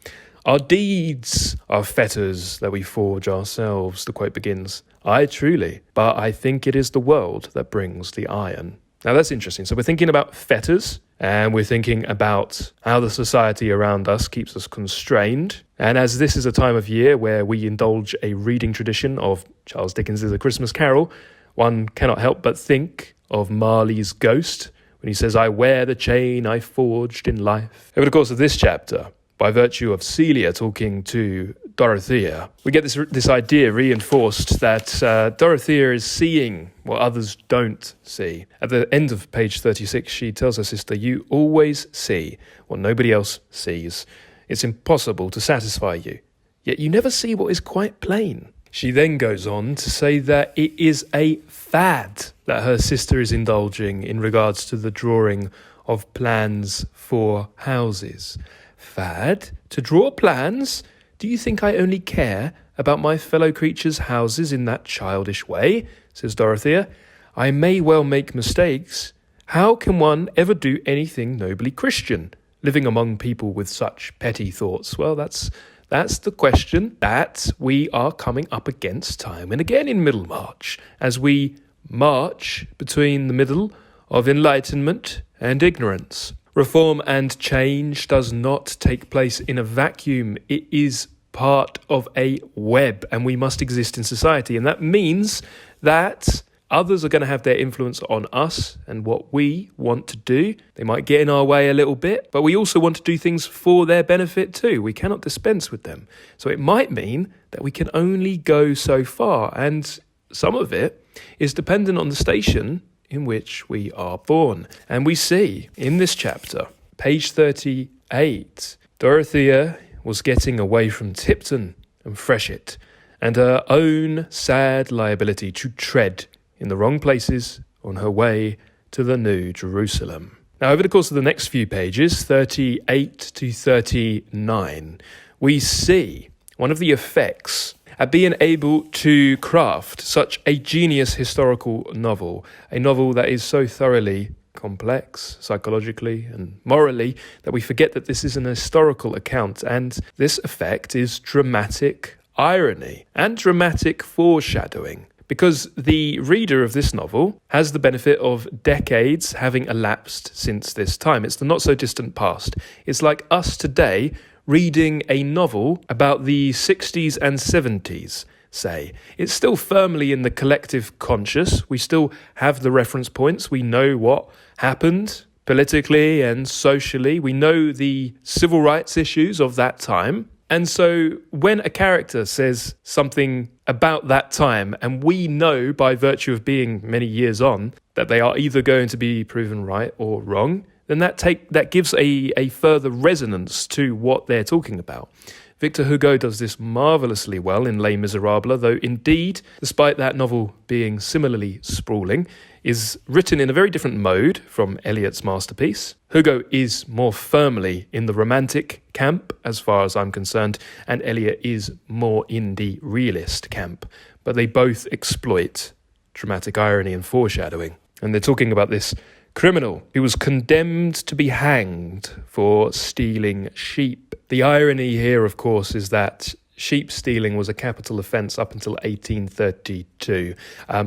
"Our deeds are fetters that we forge ourselves," the quote begins. "Aye, truly, but I think it is the world that brings the iron." Now, that's interesting. So we're thinking about fetters, and we're thinking about how the society around us keeps us constrained. And as this is a time of year where we indulge a reading tradition of Charles Dickens' A Christmas Carol, one cannot help but think of Marley's ghost when he says, "I wear the chain I forged in life." Over the course of this chapter, by virtue of Celia talking to Dorothea, we get this idea reinforced that Dorothea is seeing what others don't see. At the end of page 36, she tells her sister, "You always see what nobody else sees. It's impossible to satisfy you, yet you never see what is quite plain." She then goes on to say that it is a fad that her sister is indulging in regards to the drawing of plans for houses. "Fad? To draw plans? Do you think I only care about my fellow creatures' houses in that childish way?" says Dorothea. "I may well make mistakes. How can one ever do anything nobly Christian, living among people with such petty thoughts?" Well, that's the question that we are coming up against time and again in Middlemarch, as we march between the middle of enlightenment and ignorance. Reform and change does not take place in a vacuum. It is part of a web, and we must exist in society. And that means that others are going to have their influence on us and what we want to do. They might get in our way a little bit, but we also want to do things for their benefit too. We cannot dispense with them. So it might mean that we can only go so far, and some of it is dependent on the station in which we are born. And we see in this chapter, page 38, Dorothea was getting away from Tipton and Freshitt and her own sad liability to tread in the wrong places on her way to the New Jerusalem. Now, over the course of the next few pages, 38 to 39, we see one of the effects at being able to craft such a genius historical novel, a novel that is so thoroughly complex psychologically and morally that we forget that this is an historical account, and this effect is dramatic irony and dramatic foreshadowing. because the reader of this novel has the benefit of decades having elapsed since this time. It's the not-so-distant past. It's like us today reading a novel about the 60s and 70s, say. It's still firmly in the collective conscious. We still have the reference points. We know what happened politically and socially. We know the civil rights issues of that time. And so when a character says something about that time, and we know by virtue of being many years on that they are either going to be proven right or wrong, then that gives a further resonance to what they're talking about. Victor Hugo does this marvellously well in Les Miserables, though indeed, despite that novel being similarly sprawling, is written in a very different mode from Eliot's masterpiece. Hugo is more firmly in the romantic camp, as far as I'm concerned, and Eliot is more in the realist camp. But they both exploit dramatic irony and foreshadowing. And they're talking about this criminal who was condemned to be hanged for stealing sheep. The irony here, of course, is that sheep stealing was a capital offence up until 1832.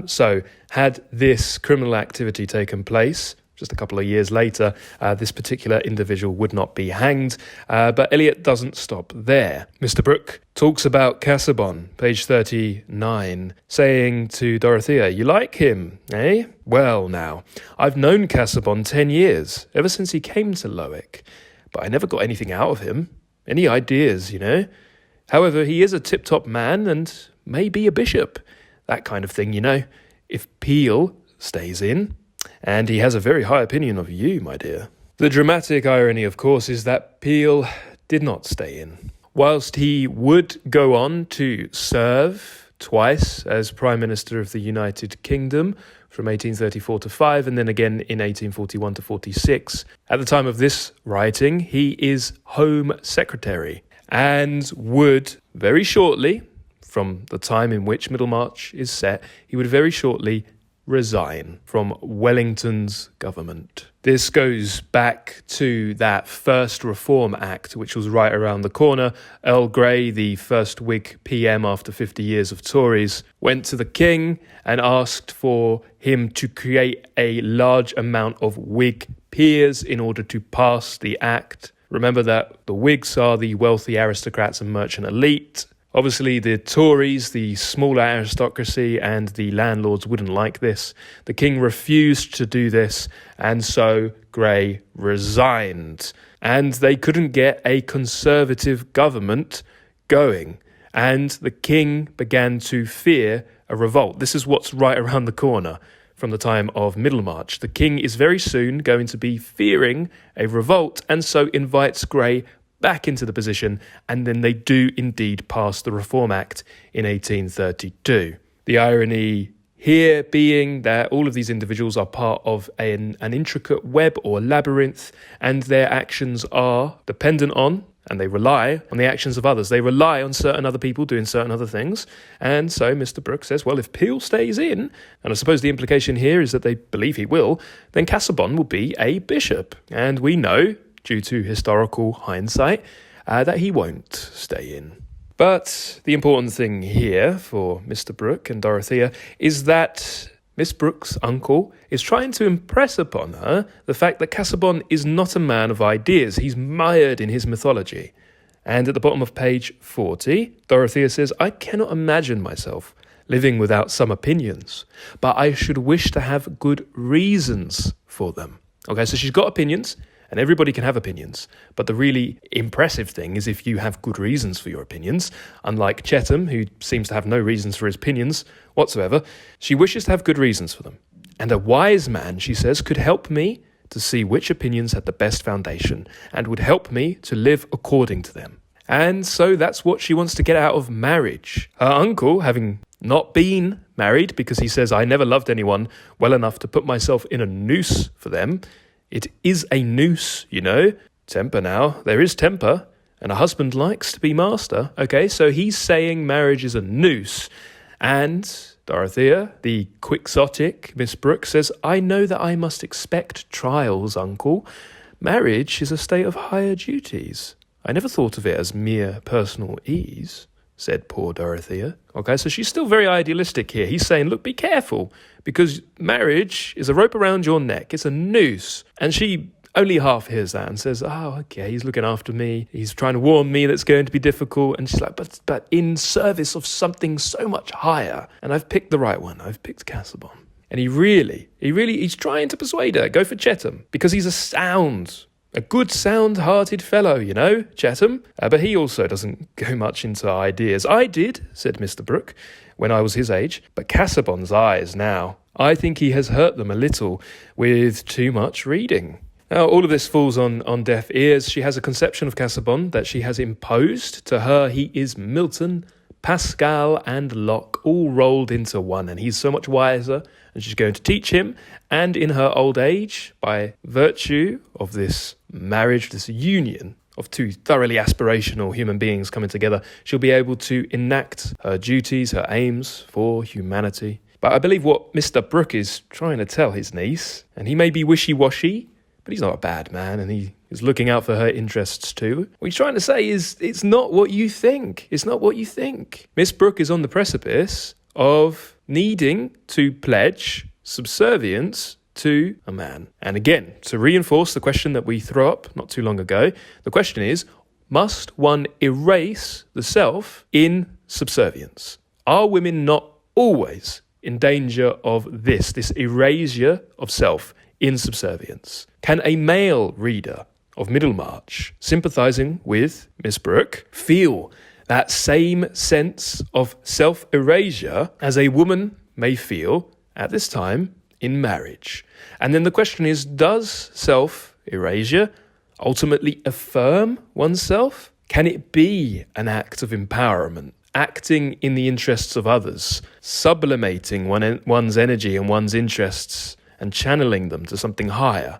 So had this criminal activity taken place just a couple of years later, this particular individual would not be hanged. But Eliot doesn't stop there. Mr Brooke talks about Casaubon, page 39, saying to Dorothea, "You like him, eh? Well now, I've known Casaubon 10 years, ever since he came to Lowick, but I never got anything out of him. Any ideas, you know? However, he is a tip-top man and may be a bishop. That kind of thing, you know. If Peel stays in. And he has a very high opinion of you, my dear." The dramatic irony, of course, is that Peel did not stay in. Whilst he would go on to serve twice as Prime Minister of the United Kingdom from 1834 to 5 and then again in 1841 to 46, at the time of this writing, he is Home Secretary and would very shortly, from the time in which Middlemarch is set, he would very shortly resign from Wellington's government. This goes back to that first Reform Act, which was right around the corner. Earl Grey, the first Whig PM after 50 years of Tories, went to the King and asked for him to create a large amount of Whig peers in order to pass the Act. Remember that the Whigs are the wealthy aristocrats and merchant elite. Obviously, the Tories, the smaller aristocracy, and the landlords wouldn't like this. The king refused to do this, and so Grey resigned. And they couldn't get a conservative government going. And the king began to fear a revolt. This is what's right around the corner from the time of Middlemarch. The king is very soon going to be fearing a revolt, and so invites Grey back into the position, and then they do indeed pass the Reform Act in 1832. The irony here being that all of these individuals are part of an intricate web or labyrinth, and their actions are dependent on, and they rely on the actions of others. They rely on certain other people doing certain other things. And so Mr Brooke says, well, if Peel stays in, and I suppose the implication here is that they believe he will, then Casaubon will be a bishop. And we know, due to historical hindsight, that he won't stay in. But the important thing here for Mr Brooke and Dorothea is that Miss Brooke's uncle is trying to impress upon her the fact that Casaubon is not a man of ideas. He's mired in his mythology. And at the bottom of page 40, Dorothea says, "I cannot imagine myself living without some opinions, but I should wish to have good reasons for them." Okay, so she's got opinions, and everybody can have opinions. But the really impressive thing is if you have good reasons for your opinions, unlike Chettham, who seems to have no reasons for his opinions whatsoever, she wishes to have good reasons for them. And a wise man, she says, could help me to see which opinions had the best foundation and would help me to live according to them. And so that's what she wants to get out of marriage. Her uncle, having not been married because he says, "I never loved anyone well enough to put myself in a noose for them." It is a noose, you know. Temper now. There is temper. And a husband likes to be master. Okay, so he's saying marriage is a noose. And Dorothea, the quixotic Miss Brooke, says, "I know that I must expect trials, uncle. Marriage is a state of higher duties. I never thought of it as mere personal ease." said poor Dorothea. Okay, so she's still very idealistic here. He's saying, look, be careful, because marriage is a rope around your neck. It's a noose. And she only half hears that and says, oh, okay, he's looking after me. He's trying to warn me that's going to be difficult. And she's like, but in service of something so much higher. And I've picked the right one. I've picked Casaubon. And he's trying to persuade her, go for Chettham, because he's a good, sound-hearted fellow, Chettham. But he also doesn't go much into ideas. I did, said Mr Brooke, when I was his age, but Casaubon's eyes now, I think he has hurt them a little with too much reading. Now, all of this falls on deaf ears. She has a conception of Casaubon that she has imposed. To her, he is Milton, Pascal and Locke, all rolled into one, and he's so much wiser, and she's going to teach him. And in her old age, by virtue of this marriage, this union of two thoroughly aspirational human beings coming together, she'll be able to enact her duties, her aims for humanity. But I believe what Mr Brooke is trying to tell his niece, and he may be wishy-washy, but he's not a bad man, and he is looking out for her interests too. What he's trying to say is, it's not what you think. It's not what you think. Miss Brooke is on the precipice of needing to pledge subservience to a man. And again, to reinforce the question that we threw up not too long ago, the question is, must one erase the self in subservience? Are women not always in danger of this erasure of self in subservience? Can a male reader of Middlemarch, sympathising with Miss Brooke, feel that same sense of self-erasure as a woman may feel at this time in marriage? And then the question is, does self-erasure ultimately affirm oneself? Can it be an act of empowerment, acting in the interests of others, sublimating one's energy and one's interests and channeling them to something higher?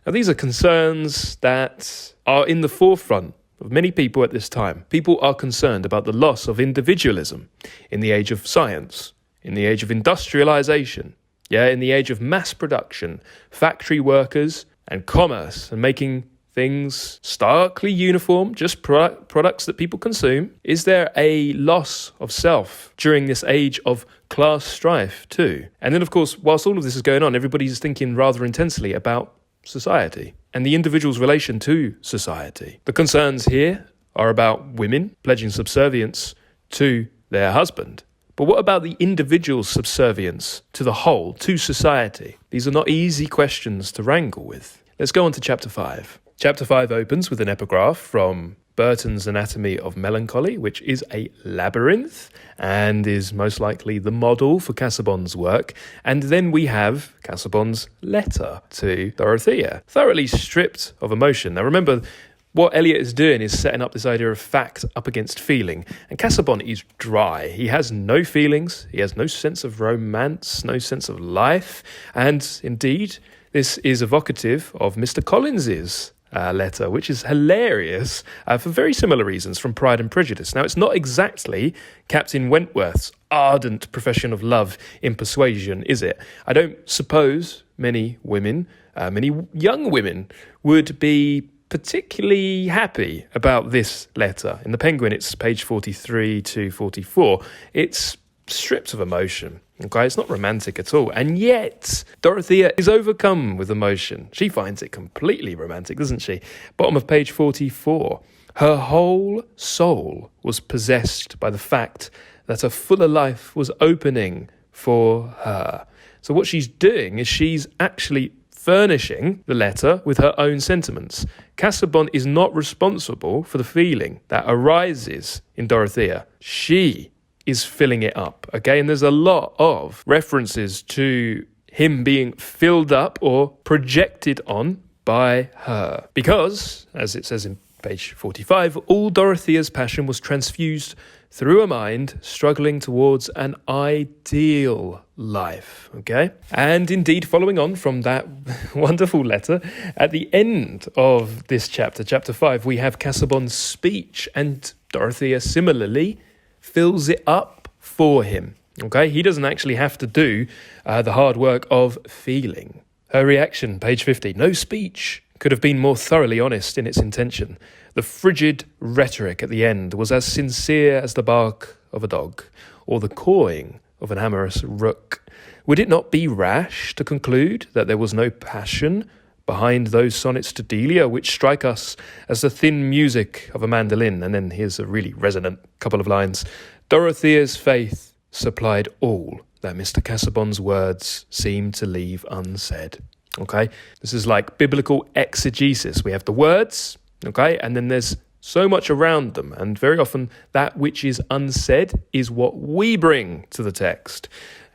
Now, these are concerns that are in the forefront of many people at this time. People are concerned about the loss of individualism in the age of science, in the age of industrialization, in the age of mass production, factory workers and commerce, and making things starkly uniform, just products that people consume. Is there a loss of self during this age of class strife too? And then, of course, whilst all of this is going on, everybody's thinking rather intensely about society and the individual's relation to society. The concerns here are about women pledging subservience to their husband. But what about the individual's subservience to the whole, to society? These are not easy questions to wrangle with. Let's go on to chapter 5. Chapter 5 opens with an epigraph from Burton's Anatomy of Melancholy, which is a labyrinth and is most likely the model for Casaubon's work. And then we have Casaubon's letter to Dorothea, thoroughly stripped of emotion. Now remember, what Eliot is doing is setting up this idea of fact up against feeling. And Casaubon is dry. He has no feelings. He has no sense of romance, no sense of life. And indeed, this is evocative of Mr. Collins's letter, which is hilarious for very similar reasons from Pride and Prejudice. Now, it's not exactly Captain Wentworth's ardent profession of love in Persuasion, is it? I don't suppose many women, many young women, would be particularly happy about this letter. In the Penguin, it's page 43 to 44. It's stripped of emotion. Okay, it's not romantic at all. And yet, Dorothea is overcome with emotion. She finds it completely romantic, doesn't she? Bottom of page 44. Her whole soul was possessed by the fact that a fuller life was opening for her. So what she's doing is she's actually furnishing the letter with her own sentiments. Casaubon is not responsible for the feeling that arises in Dorothea. She is filling it up, okay? And there's a lot of references to him being filled up or projected on by her. Because, as it says in page 45, all Dorothea's passion was transfused through a mind struggling towards an ideal life, okay? And indeed, following on from that wonderful letter, at the end of this chapter, chapter 5, we have Casaubon's speech, and Dorothea similarly fills it up for him, okay? He doesn't actually have to do the hard work of feeling. Her reaction, page 50, no speech could have been more thoroughly honest in its intention. The frigid rhetoric at the end was as sincere as the bark of a dog, or the cawing of an amorous rook. Would it not be rash to conclude that there was no passion behind those sonnets to Delia, which strike us as the thin music of a mandolin? And then here's a really resonant couple of lines. Dorothea's faith supplied all that Mr. Casaubon's words seemed to leave unsaid. Okay, this is like biblical exegesis. We have the words, okay, and then there's so much around them, and very often that which is unsaid is what we bring to the text.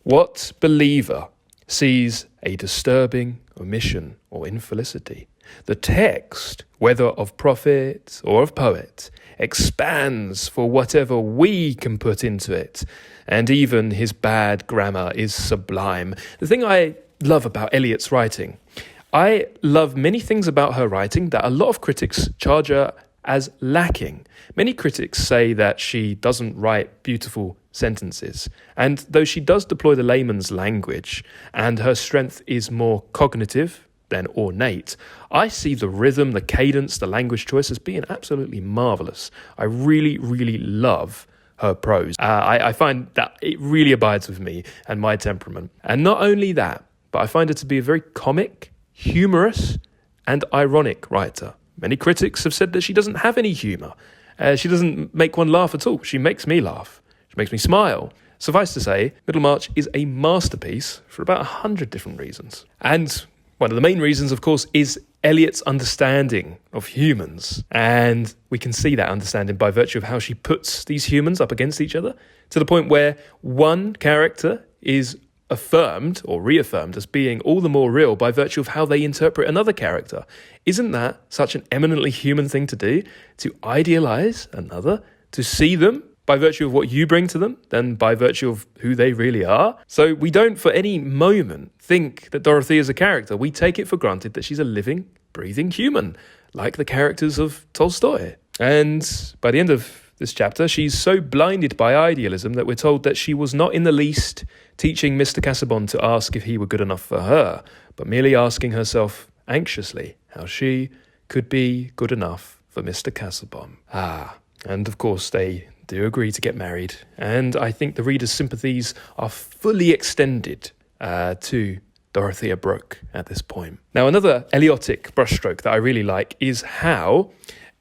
What believer sees a disturbing omission or infelicity? The text, whether of prophet or of poet, expands for whatever we can put into it, and even his bad grammar is sublime. The thing I love about Eliot's writing, I love many things about her writing that a lot of critics charge her as lacking. Many critics say that she doesn't write beautiful sentences, and though she does deploy the layman's language, and her strength is more cognitive than ornate, I see the rhythm, the cadence, the language choice as being absolutely marvellous. I really, really love her prose. I find that it really abides with me and my temperament. And not only that, but I find her to be a very comic, humorous, and ironic writer. Many critics have said that she doesn't have any humour. She doesn't make one laugh at all. She makes me laugh. She makes me smile. Suffice to say, Middlemarch is a masterpiece for about 100 different reasons. And one of the main reasons, of course, is Eliot's understanding of humans. And we can see that understanding by virtue of how she puts these humans up against each other, to the point where one character is affirmed or reaffirmed as being all the more real by virtue of how they interpret another character. Isn't that such an eminently human thing to do? To idealise another, to see them by virtue of what you bring to them than by virtue of who they really are. So we don't for any moment think that Dorothea is a character. We take it for granted that she's a living, breathing human, like the characters of Tolstoy. And by the end of this chapter, she's so blinded by idealism that we're told that she was not in the least teaching Mr. Casaubon to ask if he were good enough for her, but merely asking herself anxiously how she could be good enough for Mr. Casaubon. And of course they do agree to get married, and I think the reader's sympathies are fully extended to Dorothea Brooke at this point. Now, another Eliotic brushstroke that I really like is how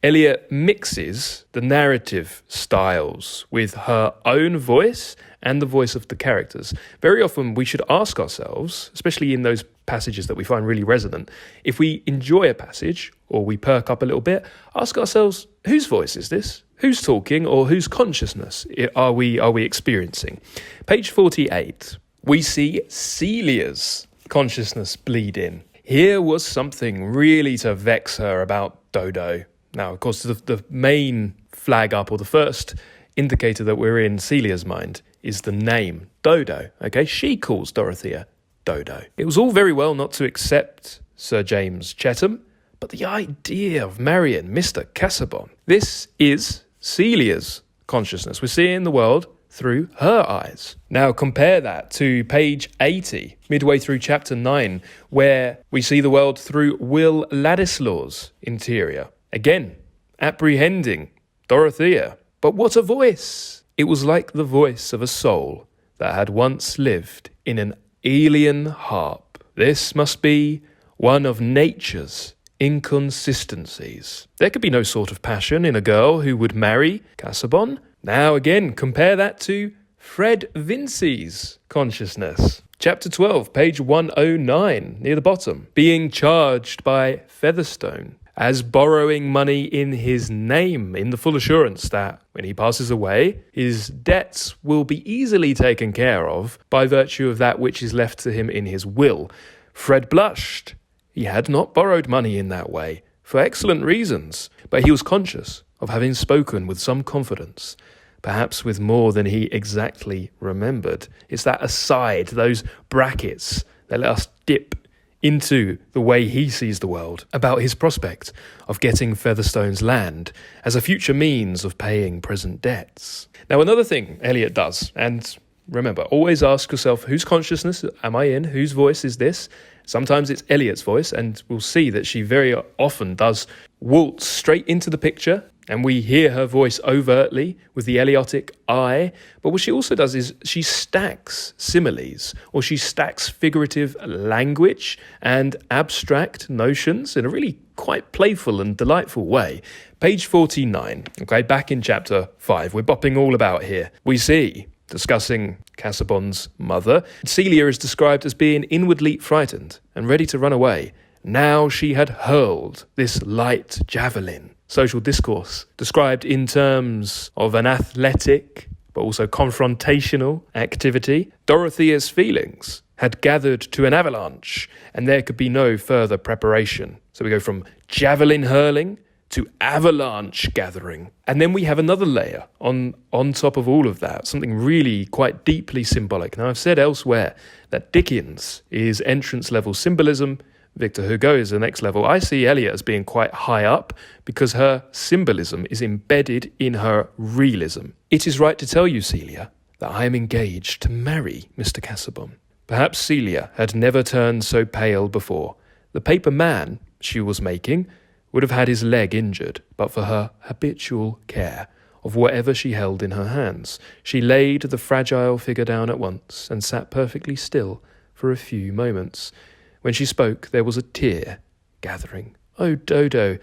Eliot mixes the narrative styles with her own voice and the voice of the characters. Very often we should ask ourselves, especially in those passages that we find really resonant, if we enjoy a passage or we perk up a little bit, ask ourselves, whose voice is this? Who's talking, or whose consciousness are we experiencing? Page 48, we see Celia's consciousness bleed in. Here was something really to vex her about Dodo. Now, of course, the main flag up, or the first indicator that we're in Celia's mind, is the name Dodo. Okay, she calls Dorothea Dodo. It was all very well not to accept Sir James Chettham, but the idea of marrying Mr. Casaubon, this is Celia's consciousness. We're seeing the world through her eyes. Now compare that to page 80, midway through chapter 9, where we see the world through Will Ladislaw's interior. Again, apprehending Dorothea. But what a voice! It was like the voice of a soul that had once lived in an alien harp. This must be one of nature's inconsistencies. There could be no sort of passion in a girl who would marry Casaubon. Now again, compare that to Fred Vincy's consciousness. Chapter 12, page 109, near the bottom. Being charged by Featherstone as borrowing money in his name, in the full assurance that when he passes away, his debts will be easily taken care of by virtue of that which is left to him in his will. Fred blushed. He had not borrowed money in that way, for excellent reasons, but he was conscious of having spoken with some confidence, perhaps with more than he exactly remembered. It's that aside, those brackets that let us dip into the way he sees the world, about his prospect of getting Featherstone's land as a future means of paying present debts. Now, another thing Eliot does, and remember, always ask yourself, whose consciousness am I in? Whose voice is this? Sometimes it's Eliot's voice, and we'll see that she very often does waltz straight into the picture, and we hear her voice overtly with the Eliotic I. But what she also does is she stacks similes, or she stacks figurative language and abstract notions in a really quite playful and delightful way. Page 49, okay, back in chapter 5, we're bopping all about here. We see, discussing Casaubon's mother, Celia is described as being inwardly frightened and ready to run away. Now she had hurled this light javelin. Social discourse described in terms of an athletic but also confrontational activity. Dorothea's feelings had gathered to an avalanche, and there could be no further preparation. So we go from javelin hurling to avalanche gathering. And then we have another layer on top of all of that, something really quite deeply symbolic. Now, I've said elsewhere that Dickens is entrance-level symbolism, Victor Hugo is the next level. I see Eliot as being quite high up because her symbolism is embedded in her realism. It is right to tell you, Celia, that I am engaged to marry Mr. Casaubon. Perhaps Celia had never turned so pale before. The paper man she was making would have had his leg injured, but for her habitual care of whatever she held in her hands. She laid the fragile figure down at once and sat perfectly still for a few moments. When she spoke, there was a tear gathering. "Oh, Dodo,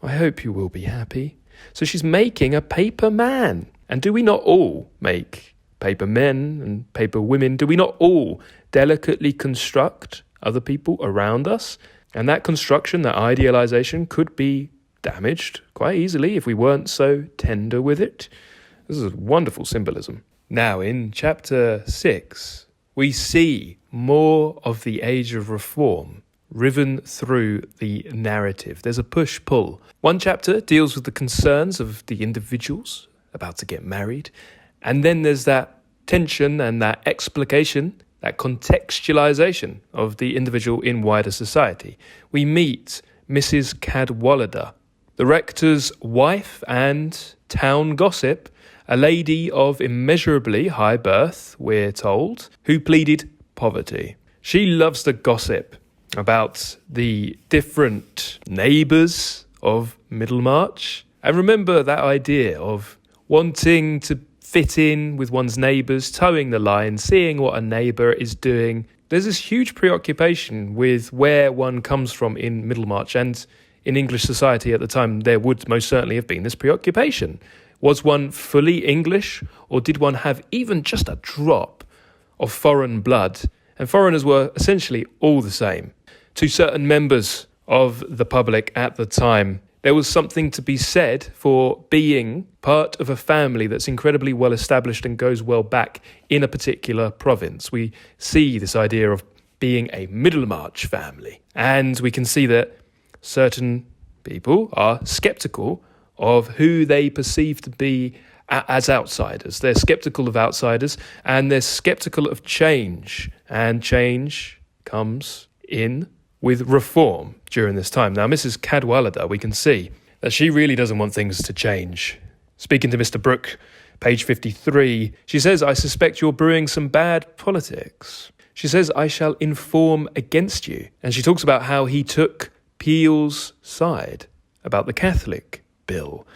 I hope you will be happy." So she's making a paper man. And do we not all make paper men and paper women? Do we not all delicately construct other people around us? And that construction, that idealisation, could be damaged quite easily if we weren't so tender with it. This is a wonderful symbolism. Now, in chapter 6, we see more of the age of reform riven through the narrative. There's a push-pull. One chapter deals with the concerns of the individuals about to get married, and then there's that tension and that explication, that contextualisation of the individual in wider society. We meet Mrs. Cadwallader, the rector's wife and town gossip, a lady of immeasurably high birth, we're told, who pleaded poverty. She loves to gossip about the different neighbours of Middlemarch. And remember that idea of wanting to fit in with one's neighbours, towing the line, seeing what a neighbour is doing. There's this huge preoccupation with where one comes from in Middlemarch, and in English society at the time there would most certainly have been this preoccupation. Was one fully English, or did one have even just a drop of foreign blood? And foreigners were essentially all the same. To certain members of the public at the time, there was something to be said for being part of a family that's incredibly well established and goes well back in a particular province. We see this idea of being a Middlemarch family, and we can see that certain people are sceptical of who they perceive to be as outsiders. They're sceptical of outsiders, and they're sceptical of change. And change comes in with reform during this time. Now, Mrs. Cadwallader, we can see that she really doesn't want things to change. Speaking to Mr. Brooke, page 53, she says, "I suspect you're brewing some bad politics." She says, "I shall inform against you." And she talks about how he took Peel's side about the Catholic bill.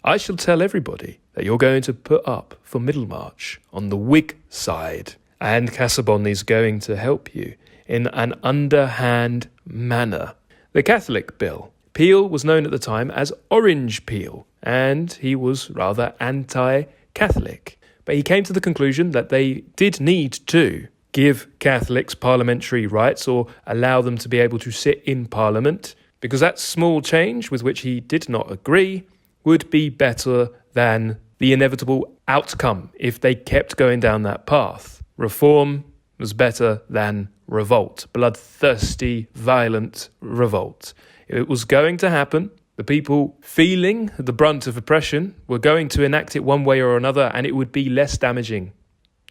"I shall tell everybody that you're going to put up for Middlemarch on the Whig side, and Casaubon is going to help you in an underhand manner." The Catholic bill. Peel was known at the time as Orange Peel, and he was rather anti-Catholic. But he came to the conclusion that they did need to give Catholics parliamentary rights or allow them to be able to sit in Parliament, because that small change with which he did not agree would be better than the inevitable outcome if they kept going down that path. Reform was better than revolt, bloodthirsty, violent revolt. It was going to happen. The people feeling the brunt of oppression were going to enact it one way or another, and it would be less damaging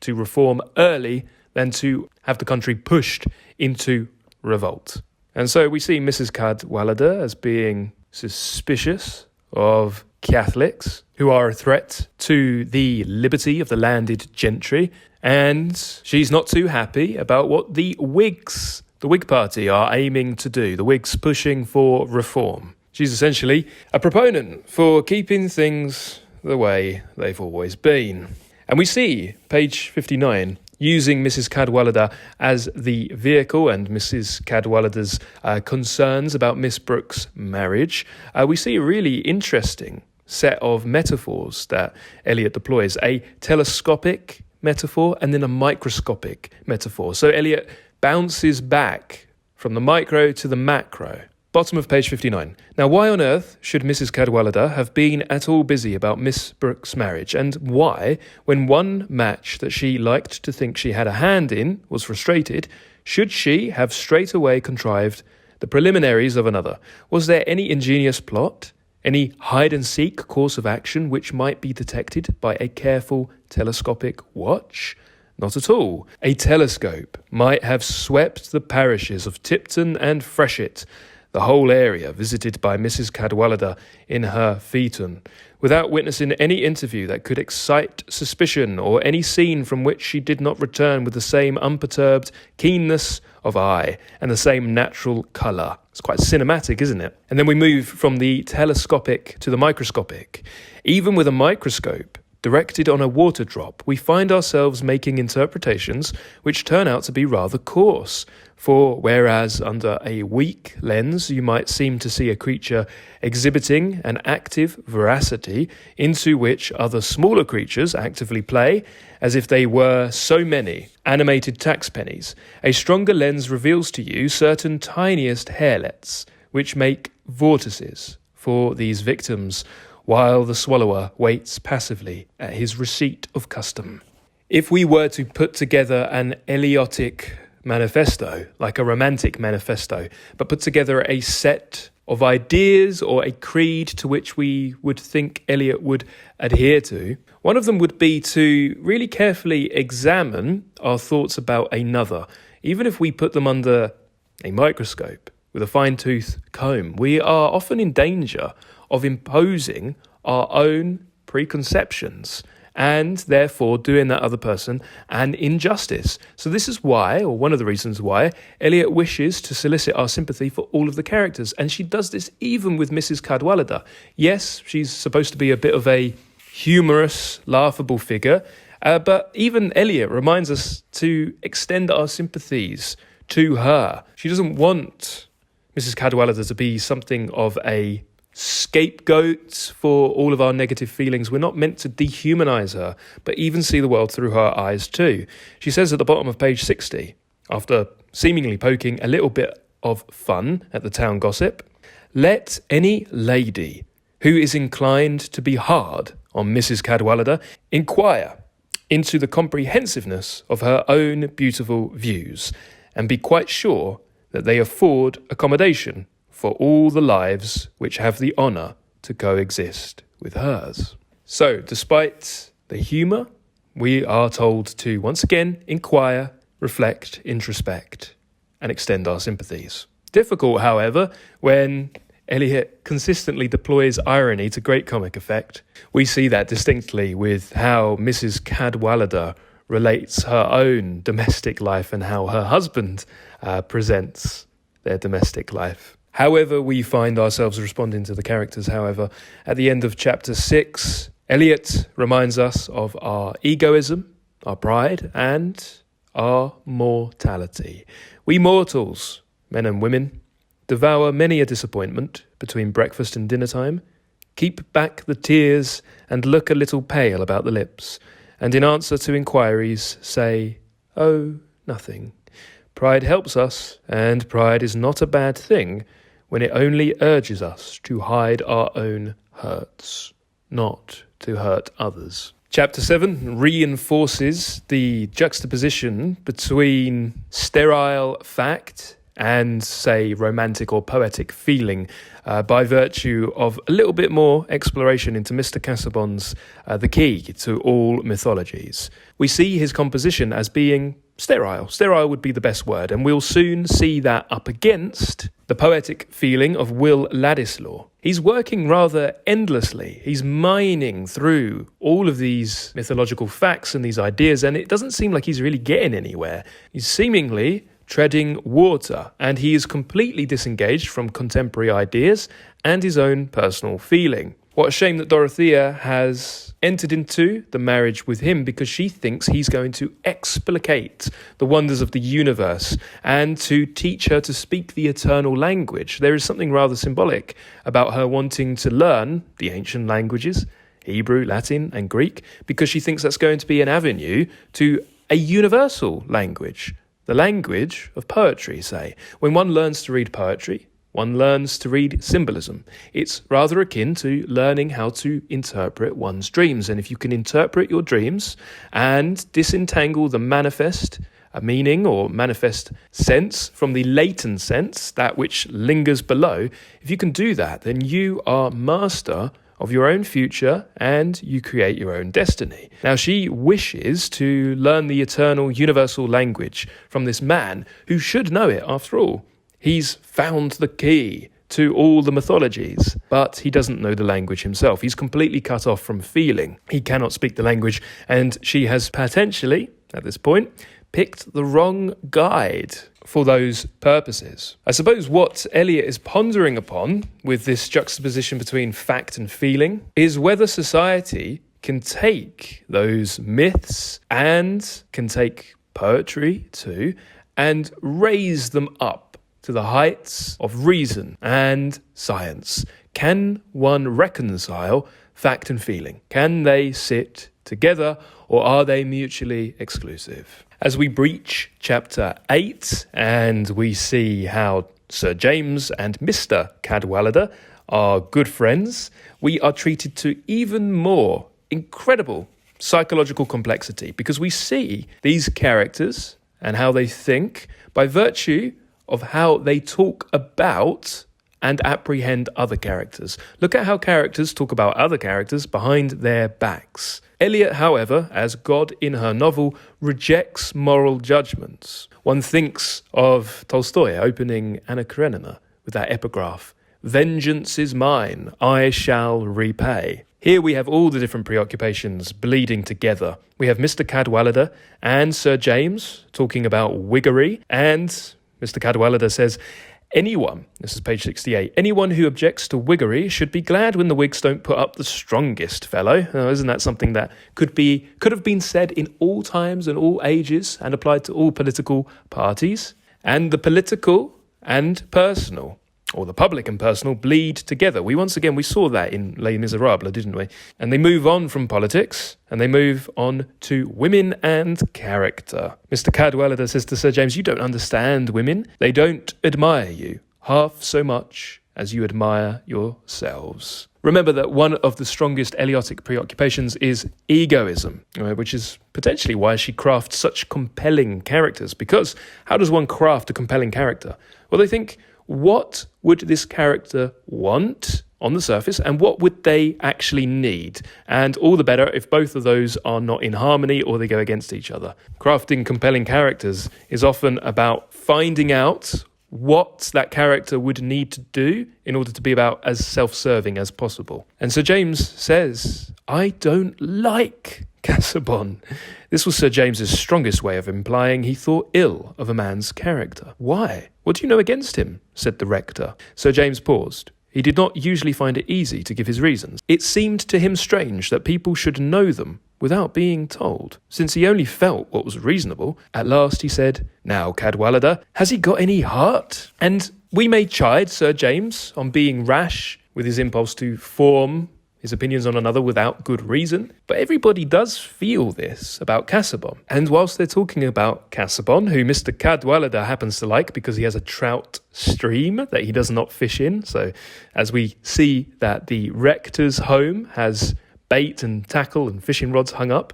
to reform early than to have the country pushed into revolt. And so we see Mrs. Cadwallader as being suspicious of Catholics who are a threat to the liberty of the landed gentry, and she's not too happy about what the Whigs the Whig Party are aiming to do, the Whigs pushing for reform. She's essentially a proponent for keeping things the way they've always been. And we see, page 59, using Mrs Cadwallader as the vehicle and Mrs Cadwallader's concerns about Miss Brooke's marriage, we see a really interesting set of metaphors that Eliot deploys, a telescopic metaphor and then a microscopic metaphor. So Eliot bounces back from the micro to the macro. Bottom of page 59. Now, why on earth should Mrs Cadwallader have been at all busy about Miss Brooke's marriage? And why, when one match that she liked to think she had a hand in was frustrated, should she have straight away contrived the preliminaries of another? Was there any ingenious plot, any hide-and-seek course of action which might be detected by a careful telescopic watch? Not at all. A telescope might have swept the parishes of Tipton and Freshitt, the whole area visited by Mrs Cadwallader in her phaeton, without witnessing any interview that could excite suspicion or any scene from which she did not return with the same unperturbed keenness of eye and the same natural colour. It's quite cinematic, isn't it? And then we move from the telescopic to the microscopic. Even with a microscope directed on a water drop, we find ourselves making interpretations which turn out to be rather coarse. For whereas under a weak lens you might seem to see a creature exhibiting an active veracity into which other smaller creatures actively play, as if they were so many animated tax pennies, a stronger lens reveals to you certain tiniest hairlets which make vortices for these victims, while the swallower waits passively at his receipt of custom. If we were to put together an Eliotic manifesto, like a romantic manifesto, but put together a set of ideas or a creed to which we would think Eliot would adhere to, one of them would be to really carefully examine our thoughts about another. Even if we put them under a microscope with a fine-tooth comb, we are often in danger of imposing our own preconceptions and therefore doing that other person an injustice. So this is why, or one of the reasons why, Eliot wishes to solicit our sympathy for all of the characters. And she does this even with Mrs Cadwallader. Yes, she's supposed to be a bit of a humorous, laughable figure, but even Eliot reminds us to extend our sympathies to her. She doesn't want Mrs Cadwallader to be something of a scapegoat for all of our negative feelings. We're not meant to dehumanise her, but even see the world through her eyes too. She says at the bottom of page 60, after seemingly poking a little bit of fun at the town gossip, "Let any lady who is inclined to be hard on Mrs Cadwallader inquire into the comprehensiveness of her own beautiful views, and be quite sure that they afford accommodation for all the lives which have the honour to coexist with hers." So, despite the humour, we are told to once again inquire, reflect, introspect, and extend our sympathies. Difficult, however, when Eliot consistently deploys irony to great comic effect. We see that distinctly with how Mrs Cadwallader relates her own domestic life and how her husband presents their domestic life. However, we find ourselves responding to the characters, however, at the end of chapter 6, Eliot reminds us of our egoism, our pride, and our mortality. We mortals, men and women, devour many a disappointment between breakfast and dinner time, keep back the tears and look a little pale about the lips, and in answer to inquiries say, "Oh, nothing." Pride helps us, and pride is not a bad thing when it only urges us to hide our own hurts, not to hurt others. Chapter 7 reinforces the juxtaposition between sterile fact and, say, romantic or poetic feeling by virtue of a little bit more exploration into Mr Casaubon's The Key to All Mythologies. We see his composition as being sterile. Sterile would be the best word, and we'll soon see that up against the poetic feeling of Will Ladislaw. He's working rather endlessly. He's mining through all of these mythological facts and these ideas, and it doesn't seem like he's really getting anywhere. He's seemingly treading water, and he is completely disengaged from contemporary ideas and his own personal feeling. What a shame that Dorothea has entered into the marriage with him, because she thinks he's going to explicate the wonders of the universe and to teach her to speak the eternal language. There is something rather symbolic about her wanting to learn the ancient languages, Hebrew, Latin and Greek, because she thinks that's going to be an avenue to a universal language, the language of poetry, say. When one learns to read poetry, one learns to read symbolism. It's rather akin to learning how to interpret one's dreams. And if you can interpret your dreams and disentangle the manifest meaning or manifest sense from the latent sense, that which lingers below, if you can do that, then you are master of your own future and you create your own destiny. Now, she wishes to learn the eternal universal language from this man who should know it after all. He's found the key to all the mythologies, but he doesn't know the language himself. He's completely cut off from feeling. He cannot speak the language, and she has potentially, at this point, picked the wrong guide for those purposes. I suppose what Eliot is pondering upon with this juxtaposition between fact and feeling is whether society can take those myths and can take poetry too and raise them up to the heights of reason and science. Can one reconcile fact and feeling? Can they sit together, or are they mutually exclusive? As we breach chapter 8 and we see how Sir James and Mr Cadwallader are good friends, we are treated to even more incredible psychological complexity, because we see these characters and how they think by virtue of how they talk about and apprehend other characters. Look at how characters talk about other characters behind their backs. Eliot, however, as God in her novel, rejects moral judgments. One thinks of Tolstoy opening Anna Karenina with that epigraph, "Vengeance is mine, I shall repay." Here we have all the different preoccupations bleeding together. We have Mr Cadwallader and Sir James talking about Whiggery, and Mr Cadwallader says, anyone, this is page 68, anyone who objects to Whiggery should be glad when the Whigs don't put up the strongest fellow. Isn't that something that could have been said in all times and all ages and applied to all political parties? And the political and personal, or the public and personal, bleed together. We saw that in Les Miserables, didn't we? And they move on from politics, and they move on to women and character. Mr Cadwallader says to Sir James, "You don't understand women. They don't admire you half so much as you admire yourselves." Remember that one of the strongest Eliotic preoccupations is egoism, which is potentially why she crafts such compelling characters. Because how does one craft a compelling character? Well, they think, what would this character want on the surface, and what would they actually need? And all the better if both of those are not in harmony or they go against each other. Crafting compelling characters is often about finding out what that character would need to do in order to be about as self-serving as possible. And Sir James says, "I don't like Casaubon." This was Sir James's strongest way of implying he thought ill of a man's character. "Why? What do you know against him?" said the rector. Sir James paused. He did not usually find it easy to give his reasons. It seemed to him strange that people should know them without being told, since he only felt what was reasonable. At last he said, "Now, Cadwallader, has he got any heart?" And we may chide Sir James on being rash with his impulse to form his opinions on another without good reason, but everybody does feel this about Casaubon. And whilst they're talking about Casaubon, who Mr Cadwallader happens to like because he has a trout stream that he does not fish in, so as we see that the rector's home has bait and tackle and fishing rods hung up,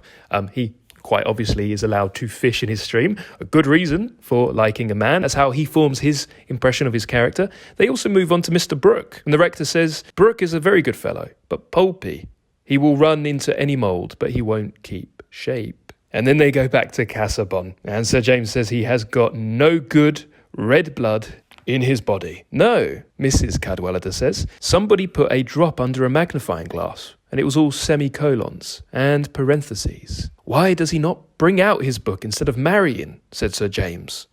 he quite obviously is allowed to fish in his stream. A good reason for liking a man. That's how he forms his impression of his character. They also move on to Mr Brooke, and the rector says, "Brooke is a very good fellow, but pulpy. He will run into any mould, but he won't keep shape." And then they go back to Casaubon, and Sir James says he has got no good red blood in his body. "No," Mrs Cadwallader says, "somebody put a drop under a magnifying glass, and it was all semicolons and parentheses. Why does he not bring out his book instead of marrying?" said Sir James.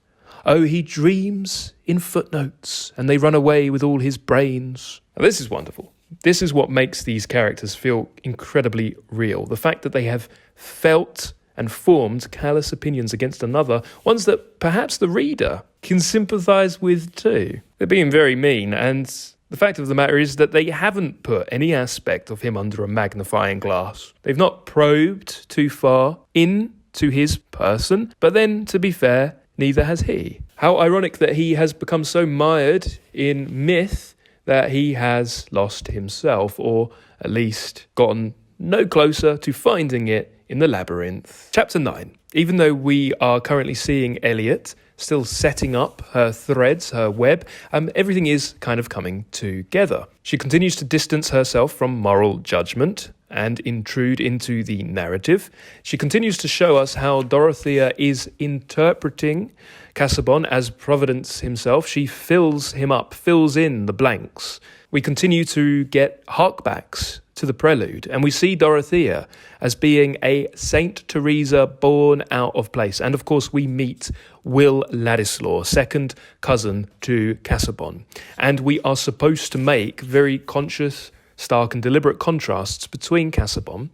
Oh, he dreams in footnotes, and they run away with all his brains. Now, this is wonderful. This is what makes these characters feel incredibly real. The fact that they have felt and formed callous opinions against another, ones that perhaps the reader can sympathise with too. They're being very mean, and the fact of the matter is that they haven't put any aspect of him under a magnifying glass. They've not probed too far into his person, but then, to be fair, neither has he. How ironic that he has become so mired in myth that he has lost himself, or at least gotten no closer to finding it in the labyrinth. Chapter 9. Even though we are currently seeing Eliot still setting up her threads, her web, everything is kind of coming together. She continues to distance herself from moral judgment and intrude into the narrative. She continues to show us how Dorothea is interpreting Casaubon as Providence himself. She fills him up, fills in the blanks. We continue to get harkbacks to the prelude, and we see Dorothea as being a Saint Teresa born out of place. And of course we meet Will Ladislaw, second cousin to Casaubon. And we are supposed to make very conscious, stark and deliberate contrasts between Casaubon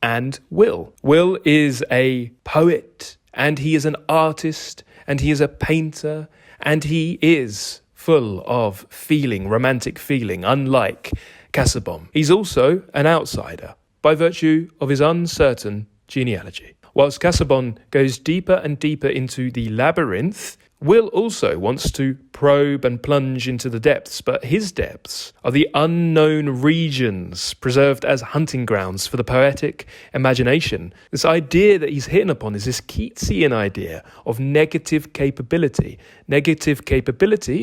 and Will. Will is a poet, and he is an artist, and he is a painter, and he is full of feeling, romantic feeling, unlike Casaubon. He's also an outsider by virtue of his uncertain genealogy. Whilst Casaubon goes deeper and deeper into the labyrinth, Will also wants to probe and plunge into the depths, but his depths are the unknown regions preserved as hunting grounds for the poetic imagination. This idea that he's hitting upon is this Keatsian idea of negative capability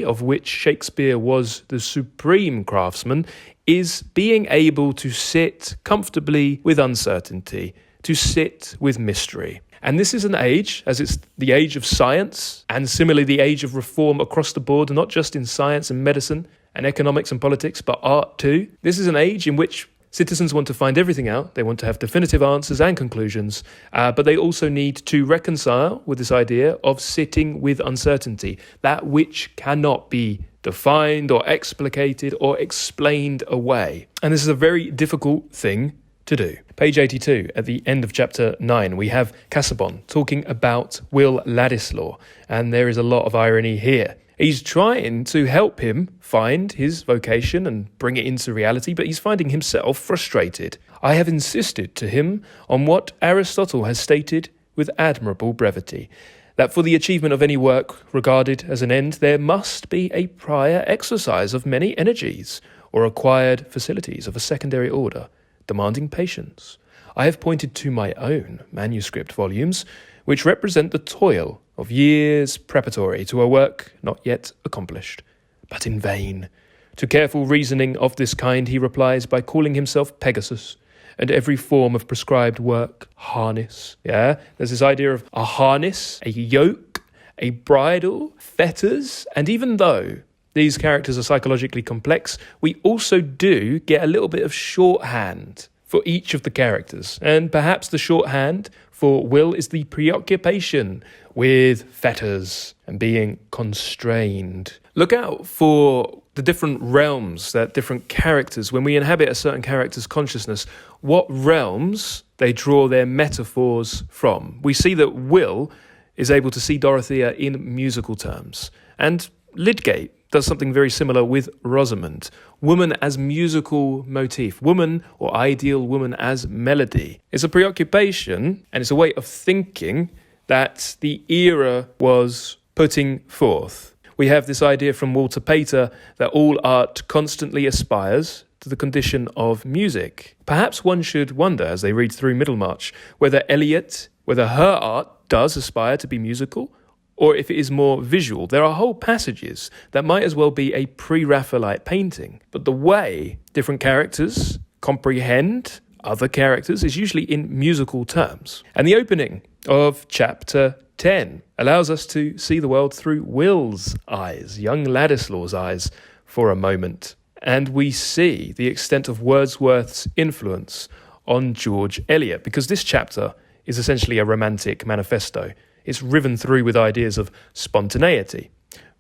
of which Shakespeare was the supreme craftsman, is being able to sit comfortably with uncertainty, to sit with mystery. And this is an age, as it's the age of science, and similarly the age of reform across the board, not just in science and medicine and economics and politics, but art too. This is an age in which citizens want to find everything out. They want to have definitive answers and conclusions, but they also need to reconcile with this idea of sitting with uncertainty, that which cannot be defined or explicated or explained away. And this is a very difficult thing to do. Page 82, at the end of chapter 9, we have Casaubon talking about Will Ladislaw, and there is a lot of irony here. He's trying to help him find his vocation and bring it into reality, but he's finding himself frustrated. I have insisted to him on what Aristotle has stated with admirable brevity, that for the achievement of any work regarded as an end, there must be a prior exercise of many energies, or acquired facilities of a secondary order, demanding patience. I have pointed to my own manuscript volumes, which represent the toil of years preparatory to a work not yet accomplished, but in vain. To careful reasoning of this kind he replies by calling himself Pegasus, and every form of prescribed work harness. Yeah, there's this idea of a harness, a yoke, a bridle, fetters, and even though these characters are psychologically complex, we also do get a little bit of shorthand for each of the characters. And perhaps the shorthand for Will is the preoccupation with fetters and being constrained. Look out for the different realms that different characters, when we inhabit a certain character's consciousness, what realms they draw their metaphors from. We see that Will is able to see Dorothea in musical terms, and Lydgate does something very similar with Rosamond. Woman as musical motif. Woman, or ideal woman, as melody. It's a preoccupation, and it's a way of thinking that the era was putting forth. We have this idea from Walter Pater that all art constantly aspires to the condition of music. Perhaps one should wonder, as they read through Middlemarch, whether her art does aspire to be musical, or if it is more visual. There are whole passages that might as well be a pre-Raphaelite painting. But the way different characters comprehend other characters is usually in musical terms. And the opening of chapter 10 allows us to see the world through Will's eyes, young Ladislaw's eyes, for a moment. And we see the extent of Wordsworth's influence on George Eliot, because this chapter is essentially a romantic manifesto. it's riven through with ideas of spontaneity,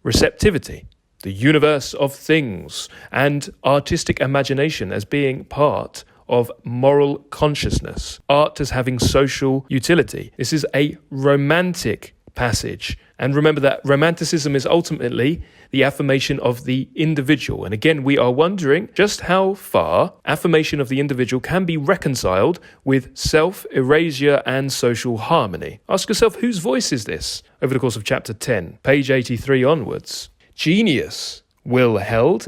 receptivity, the universe of things, and artistic imagination as being part of moral consciousness, art as having social utility. This is a romantic passage. And remember that romanticism is ultimately the affirmation of the individual. And again, we are wondering just how far affirmation of the individual can be reconciled with self-erasure and social harmony. Ask yourself, whose voice is this? Over the course of chapter 10, page 83 onwards. Genius, Will held,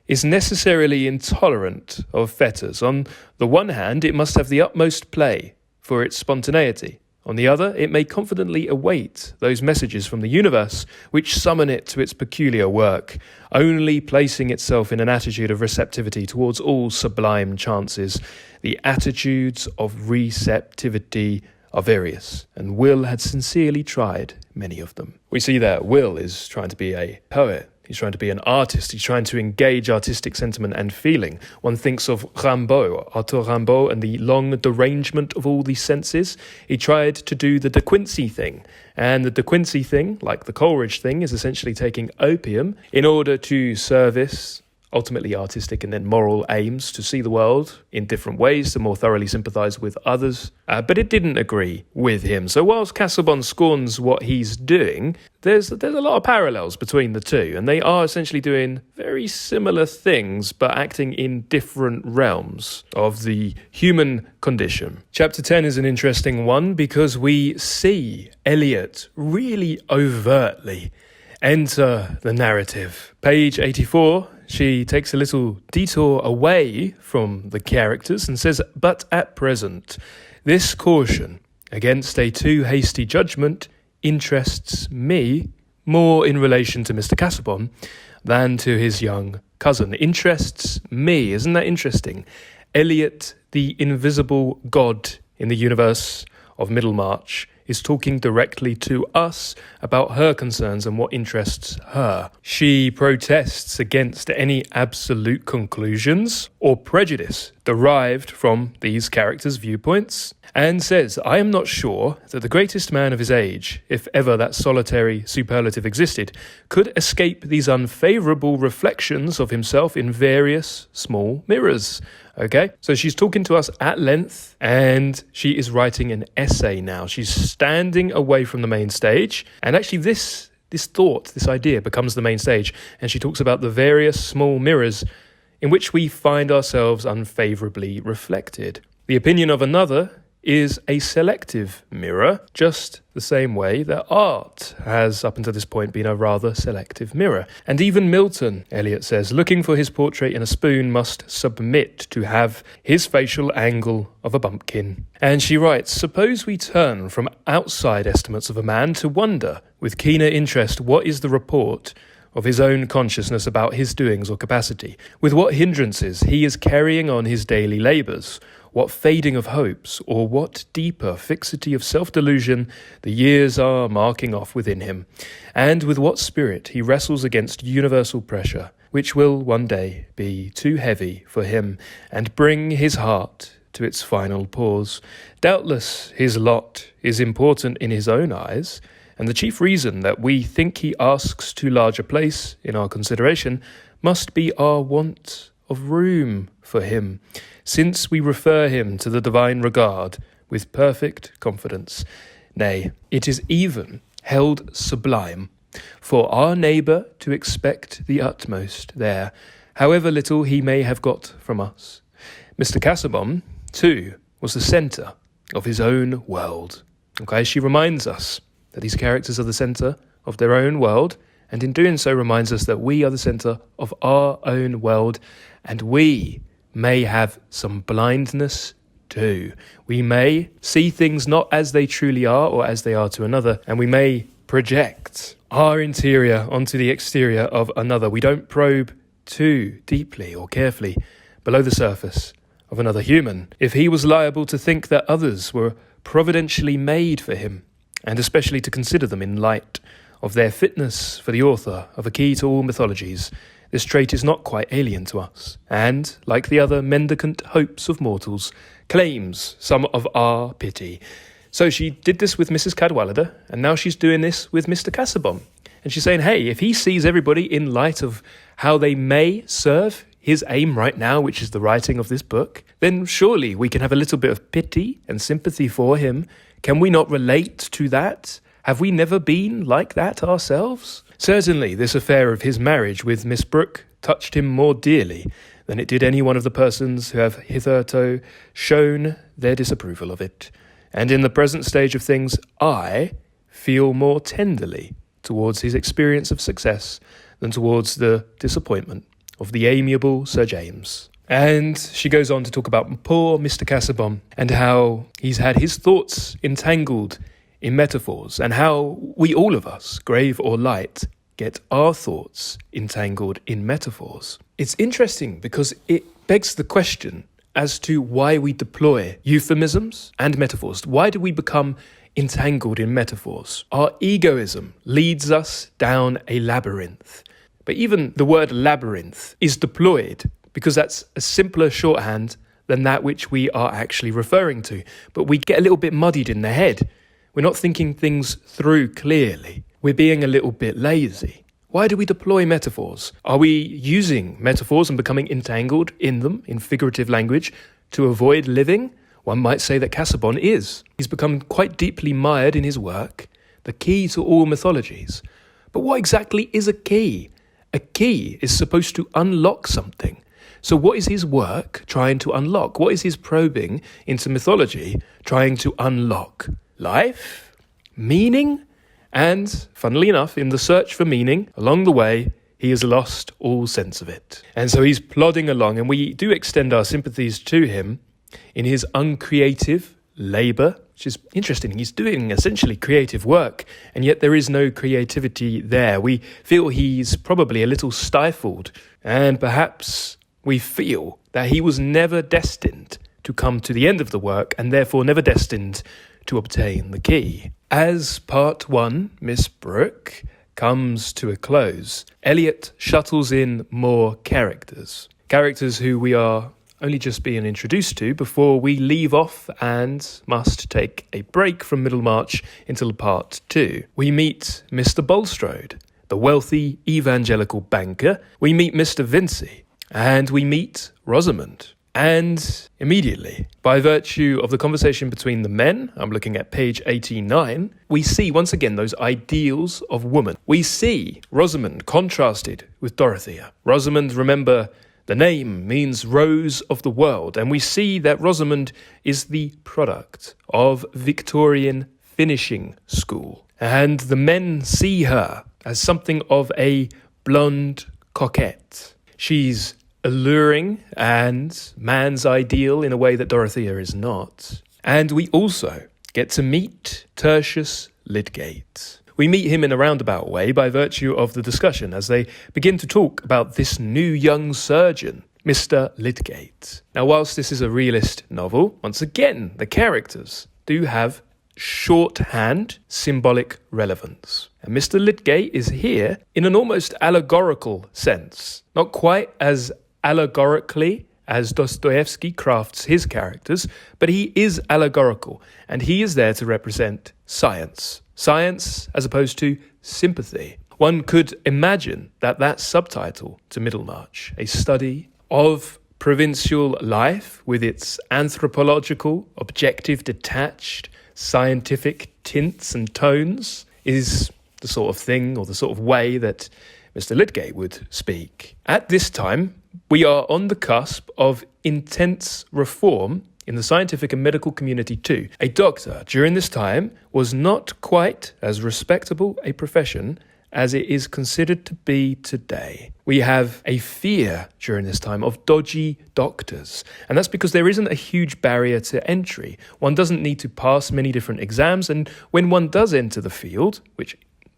is necessarily intolerant of fetters. On the one hand, it must have the utmost play for its spontaneity. On the other, it may confidently await those messages from the universe which summon it to its peculiar work, only placing itself in an attitude of receptivity towards all sublime chances. The attitudes of receptivity are various, and Will had sincerely tried many of them. We see that Will is trying to be a poet. He's trying to be an artist. He's trying to engage artistic sentiment and feeling. One thinks of Rimbaud, Arthur Rimbaud, and the long derangement of all these senses. He tried to do the De Quincey thing. And the De Quincey thing, like the Coleridge thing, is essentially taking opium in order to service ultimately artistic and then moral aims, to see the world in different ways, to more thoroughly sympathise with others. But it didn't agree with him. So whilst Casaubon scorns what he's doing, there's a lot of parallels between the two, and they are essentially doing very similar things, but acting in different realms of the human condition. Chapter 10 is an interesting one because we see Eliot really overtly enter the narrative. Page 84, she takes a little detour away from the characters and says, "But at present, this caution against a too hasty judgment interests me more in relation to Mr. Casaubon than to his young cousin." Interests me, isn't that interesting? Eliot, the invisible god in the universe of Middlemarch, is talking directly to us about her concerns and what interests her. She protests against any absolute conclusions or prejudice derived from these characters' viewpoints and says, "I am not sure that the greatest man of his age, if ever that solitary superlative existed, could escape these unfavourable reflections of himself in various small mirrors." Okay, so she's talking to us at length and she is writing an essay now. She's standing away from the main stage, and actually this thought, this idea becomes the main stage, and she talks about the various small mirrors in which we find ourselves unfavourably reflected. The opinion of another is a selective mirror, just the same way that art has up until this point been a rather selective mirror. And even Milton, Eliot says, looking for his portrait in a spoon must submit to have his facial angle of a bumpkin. And she writes, "Suppose we turn from outside estimates of a man to wonder with keener interest what is the report of his own consciousness about his doings or capacity, with what hindrances he is carrying on his daily labours, what fading of hopes, or what deeper fixity of self-delusion the years are marking off within him, and with what spirit he wrestles against universal pressure, which will one day be too heavy for him, and bring his heart to its final pause. Doubtless his lot is important in his own eyes, and the chief reason that we think he asks too large a place in our consideration must be our want of room for him, since we refer him to the divine regard with perfect confidence. Nay, it is even held sublime for our neighbour to expect the utmost there, however little he may have got from us. Mr. Casaubon, too, was the centre of his own world. Okay, she reminds us that these characters are the centre of their own world, and in doing so reminds us that we are the centre of our own world, and we may have some blindness too. We may see things not as they truly are or as they are to another, and we may project our interior onto the exterior of another. We don't probe too deeply or carefully below the surface of another human. If he was liable to think that others were providentially made for him, and especially to consider them in light of their fitness for the author of a key to all mythologies, this trait is not quite alien to us, and, like the other mendicant hopes of mortals, claims some of our pity. So she did this with Mrs. Cadwallader, and now she's doing this with Mr. Casaubon. And she's saying, hey, if he sees everybody in light of how they may serve his aim right now, which is the writing of this book, then surely we can have a little bit of pity and sympathy for him. Can we not relate to that? Have we never been like that ourselves? Certainly, this affair of his marriage with Miss Brooke touched him more dearly than it did any one of the persons who have hitherto shown their disapproval of it. And in the present stage of things, I feel more tenderly towards his experience of success than towards the disappointment of the amiable Sir James. And she goes on to talk about poor Mr. Casaubon and how he's had his thoughts entangled in metaphors, and how we all of us, grave or light, get our thoughts entangled in metaphors. It's interesting because it begs the question as to why we deploy euphemisms and metaphors. Why do we become entangled in metaphors? Our egoism leads us down a labyrinth. But even the word labyrinth is deployed because that's a simpler shorthand than that which we are actually referring to. But we get a little bit muddied in the head. We're not thinking things through clearly. We're being a little bit lazy. Why do we deploy metaphors? Are we using metaphors and becoming entangled in them, in figurative language, to avoid living? One might say that Casaubon is. He's become quite deeply mired in his work, the key to all mythologies. But what exactly is a key? A key is supposed to unlock something. So what is his work trying to unlock? What is his probing into mythology trying to unlock? Life? Meaning? And, funnily enough, in the search for meaning, along the way, he has lost all sense of it. And so he's plodding along, and we do extend our sympathies to him in his uncreative labour, which is interesting. He's doing essentially creative work, and yet there is no creativity there. We feel he's probably a little stifled, and perhaps we feel that he was never destined to come to the end of the work, and therefore never destined to obtain the key. As part one, Miss Brooke, comes to a close, Eliot shuttles in more characters. Characters who we are only just being introduced to before we leave off and must take a break from Middlemarch until part two. We meet Mr Bulstrode, the wealthy evangelical banker. We meet Mr Vincy, and we meet Rosamond. And immediately, by virtue of the conversation between the men, I'm looking at page 89, we see once again those ideals of woman. We see Rosamond contrasted with Dorothea. Rosamond, remember, the name means rose of the world, and we see that Rosamond is the product of Victorian finishing school. And the men see her as something of a blonde coquette. She's alluring and man's ideal in a way that Dorothea is not. And we also get to meet Tertius Lydgate. We meet him in a roundabout way by virtue of the discussion as they begin to talk about this new young surgeon, Mr Lydgate. Now, whilst this is a realist novel, once again, the characters do have shorthand symbolic relevance. And Mr Lydgate is here in an almost allegorical sense, not quite as allegorically as Dostoevsky crafts his characters, but he is allegorical, and he is there to represent science. Science as opposed to sympathy. One could imagine that subtitle to Middlemarch, a study of provincial life with its anthropological, objective, detached, scientific tints and tones, is the sort of thing or the sort of way that Mr Lydgate would speak. At this time, we are on the cusp of intense reform in the scientific and medical community too. A doctor during this time was not quite as respectable a profession as it is considered to be today. We have a fear during this time of dodgy doctors, and that's because there isn't a huge barrier to entry. One doesn't need to pass many different exams, and when one does enter the field, which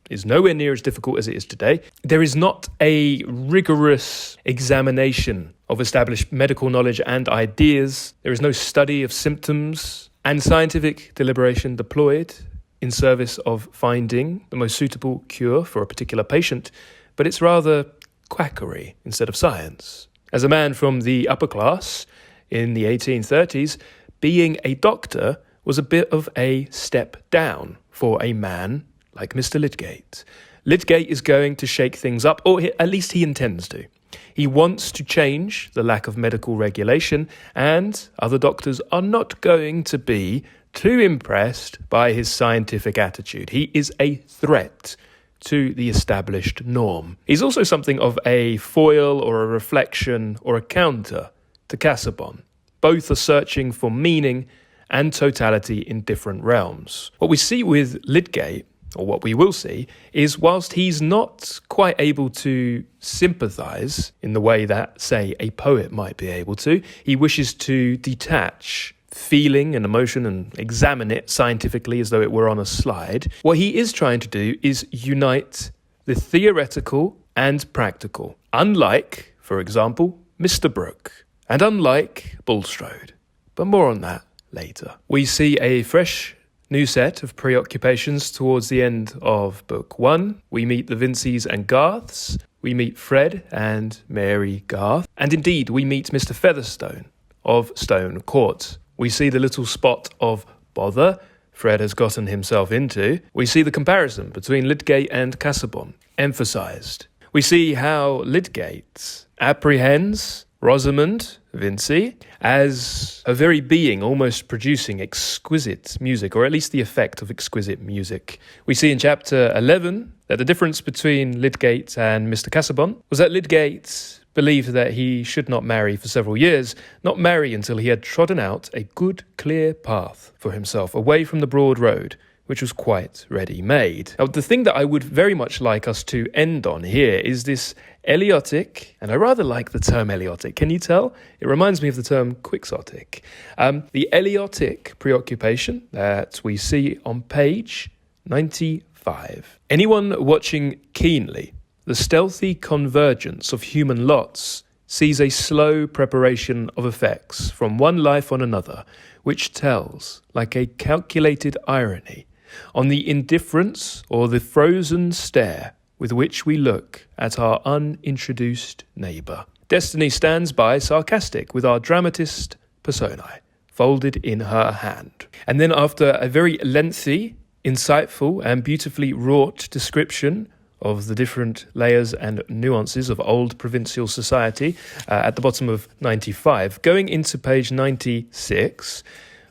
is nowhere near as difficult as it is today, there is not a rigorous examination of established medical knowledge and ideas. There is no study of symptoms and scientific deliberation deployed in service of finding the most suitable cure for a particular patient, but it's rather quackery instead of science. As a man from the upper class in the 1830s, being a doctor was a bit of a step down for a man like Mr. Lydgate. Lydgate is going to shake things up, or at least he intends to. He wants to change the lack of medical regulation, and other doctors are not going to be too impressed by his scientific attitude. He is a threat to the established norm. He's also something of a foil or a reflection or a counter to Casaubon. Both are searching for meaning and totality in different realms. What we see with Lydgate, or what we will see, is whilst he's not quite able to sympathise in the way that, say, a poet might be able to, he wishes to detach feeling and emotion and examine it scientifically as though it were on a slide. What he is trying to do is unite the theoretical and practical, unlike, for example, Mr Brooke, and unlike Bulstrode. But more on that later. We see a fresh new set of preoccupations towards the end of Book 1. We meet the Vincys and Garths. We meet Fred and Mary Garth. And indeed, we meet Mr Featherstone of Stone Court. We see the little spot of bother Fred has gotten himself into. We see the comparison between Lydgate and Casaubon emphasised. We see how Lydgate apprehends Rosamond, Vincy, as a very being almost producing exquisite music, or at least the effect of exquisite music. We see in chapter 11 that the difference between Lydgate and Mr Casaubon was that Lydgate believed that he should not marry for several years, not marry until he had trodden out a good, clear path for himself away from the broad road, which was quite ready-made. Now, the thing that I would very much like us to end on here is this Eliotic, and I rather like the term Eliotic, can you tell? It reminds me of the term Quixotic. The Eliotic preoccupation that we see on page 95. Anyone watching keenly the stealthy convergence of human lots sees a slow preparation of effects from one life on another, which tells, like a calculated irony, on the indifference or the frozen stare with which we look at our unintroduced neighbour. Destiny stands by sarcastic with our dramatist personae, folded in her hand. And then after a very lengthy, insightful and beautifully wrought description of the different layers and nuances of old provincial society at the bottom of 95, going into page 96,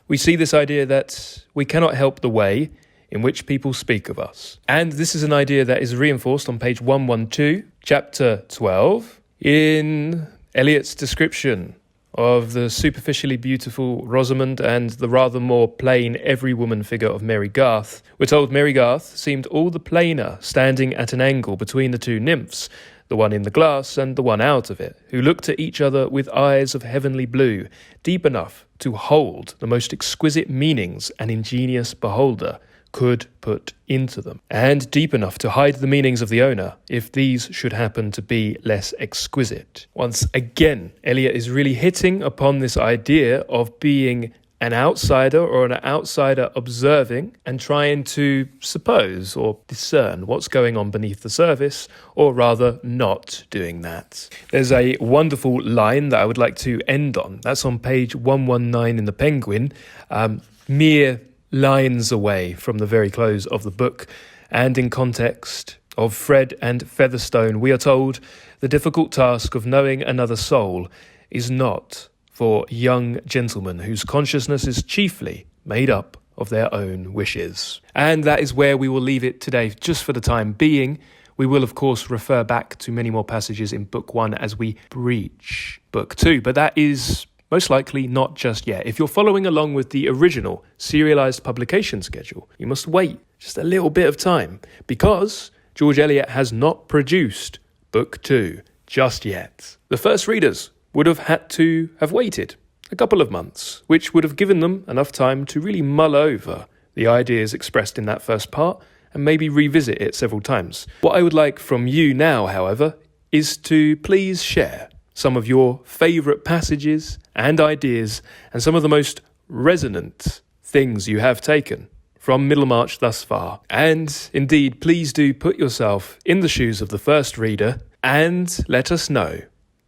we see this idea that we cannot help the way in which people speak of us. And this is an idea that is reinforced on page 112, chapter 12, in Eliot's description of the superficially beautiful Rosamond and the rather more plain every woman figure of Mary Garth. We're told Mary Garth seemed all the plainer standing at an angle between the two nymphs, the one in the glass and the one out of it, who looked at each other with eyes of heavenly blue, deep enough to hold the most exquisite meanings an ingenious beholder could put into them, and deep enough to hide the meanings of the owner if these should happen to be less exquisite. Once again, Eliot is really hitting upon this idea of being an outsider or an outsider observing and trying to suppose or discern what's going on beneath the surface, or rather not doing that. There's a wonderful line that I would like to end on. That's on page 119 in the Penguin, mere lines away from the very close of the book, and in context of Fred and Featherstone, we are told the difficult task of knowing another soul is not for young gentlemen whose consciousness is chiefly made up of their own wishes. And that is where we will leave it today, just for the time being. We will, of course, refer back to many more passages in Book 1 as we breach Book 2, but that is most likely not just yet. If you're following along with the original serialised publication schedule, you must wait just a little bit of time, because George Eliot has not produced Book 2 just yet. The first readers would have had to have waited a couple of months, which would have given them enough time to really mull over the ideas expressed in that first part and maybe revisit it several times. What I would like from you now, however, is to please share some of your favourite passages and ideas and some of the most resonant things you have taken from Middlemarch thus far. And indeed, please do put yourself in the shoes of the first reader and let us know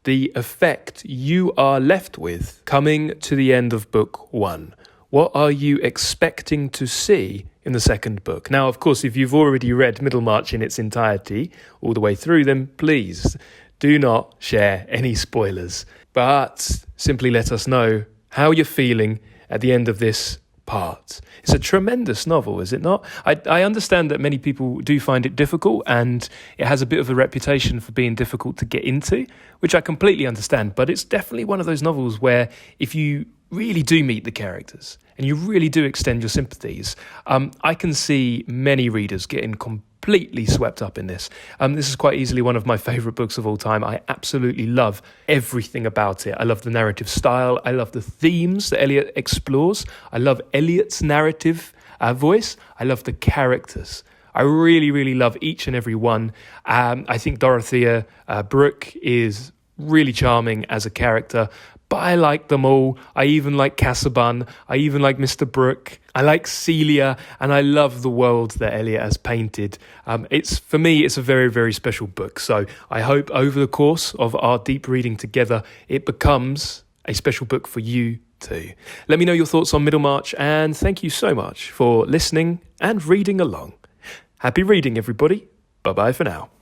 the effect you are left with coming to the end of Book 1. What are you expecting to see in the second book? Now, of course, if you've already read Middlemarch in its entirety, all the way through, then please do not share any spoilers. But simply let us know how you're feeling at the end of this part. It's a tremendous novel, is it not? I understand that many people do find it difficult, and it has a bit of a reputation for being difficult to get into, which I completely understand. But it's definitely one of those novels where if you really do meet the characters and you really do extend your sympathies, I can see many readers getting completely swept up in this. This is quite easily one of my favourite books of all time. I absolutely love everything about it. I love the narrative style. I love the themes that Eliot explores. I love Eliot's narrative voice. I love the characters. I really, really love each and every one. I think Dorothea Brooke is really charming as a character, but I like them all. I even like Casaubon. I even like Mr Brooke. I like Celia, and I love the world that Eliot has painted. For me, it's a very, very special book. So I hope over the course of our deep reading together, it becomes a special book for you too. Let me know your thoughts on Middlemarch, and thank you so much for listening and reading along. Happy reading, everybody. Bye-bye for now.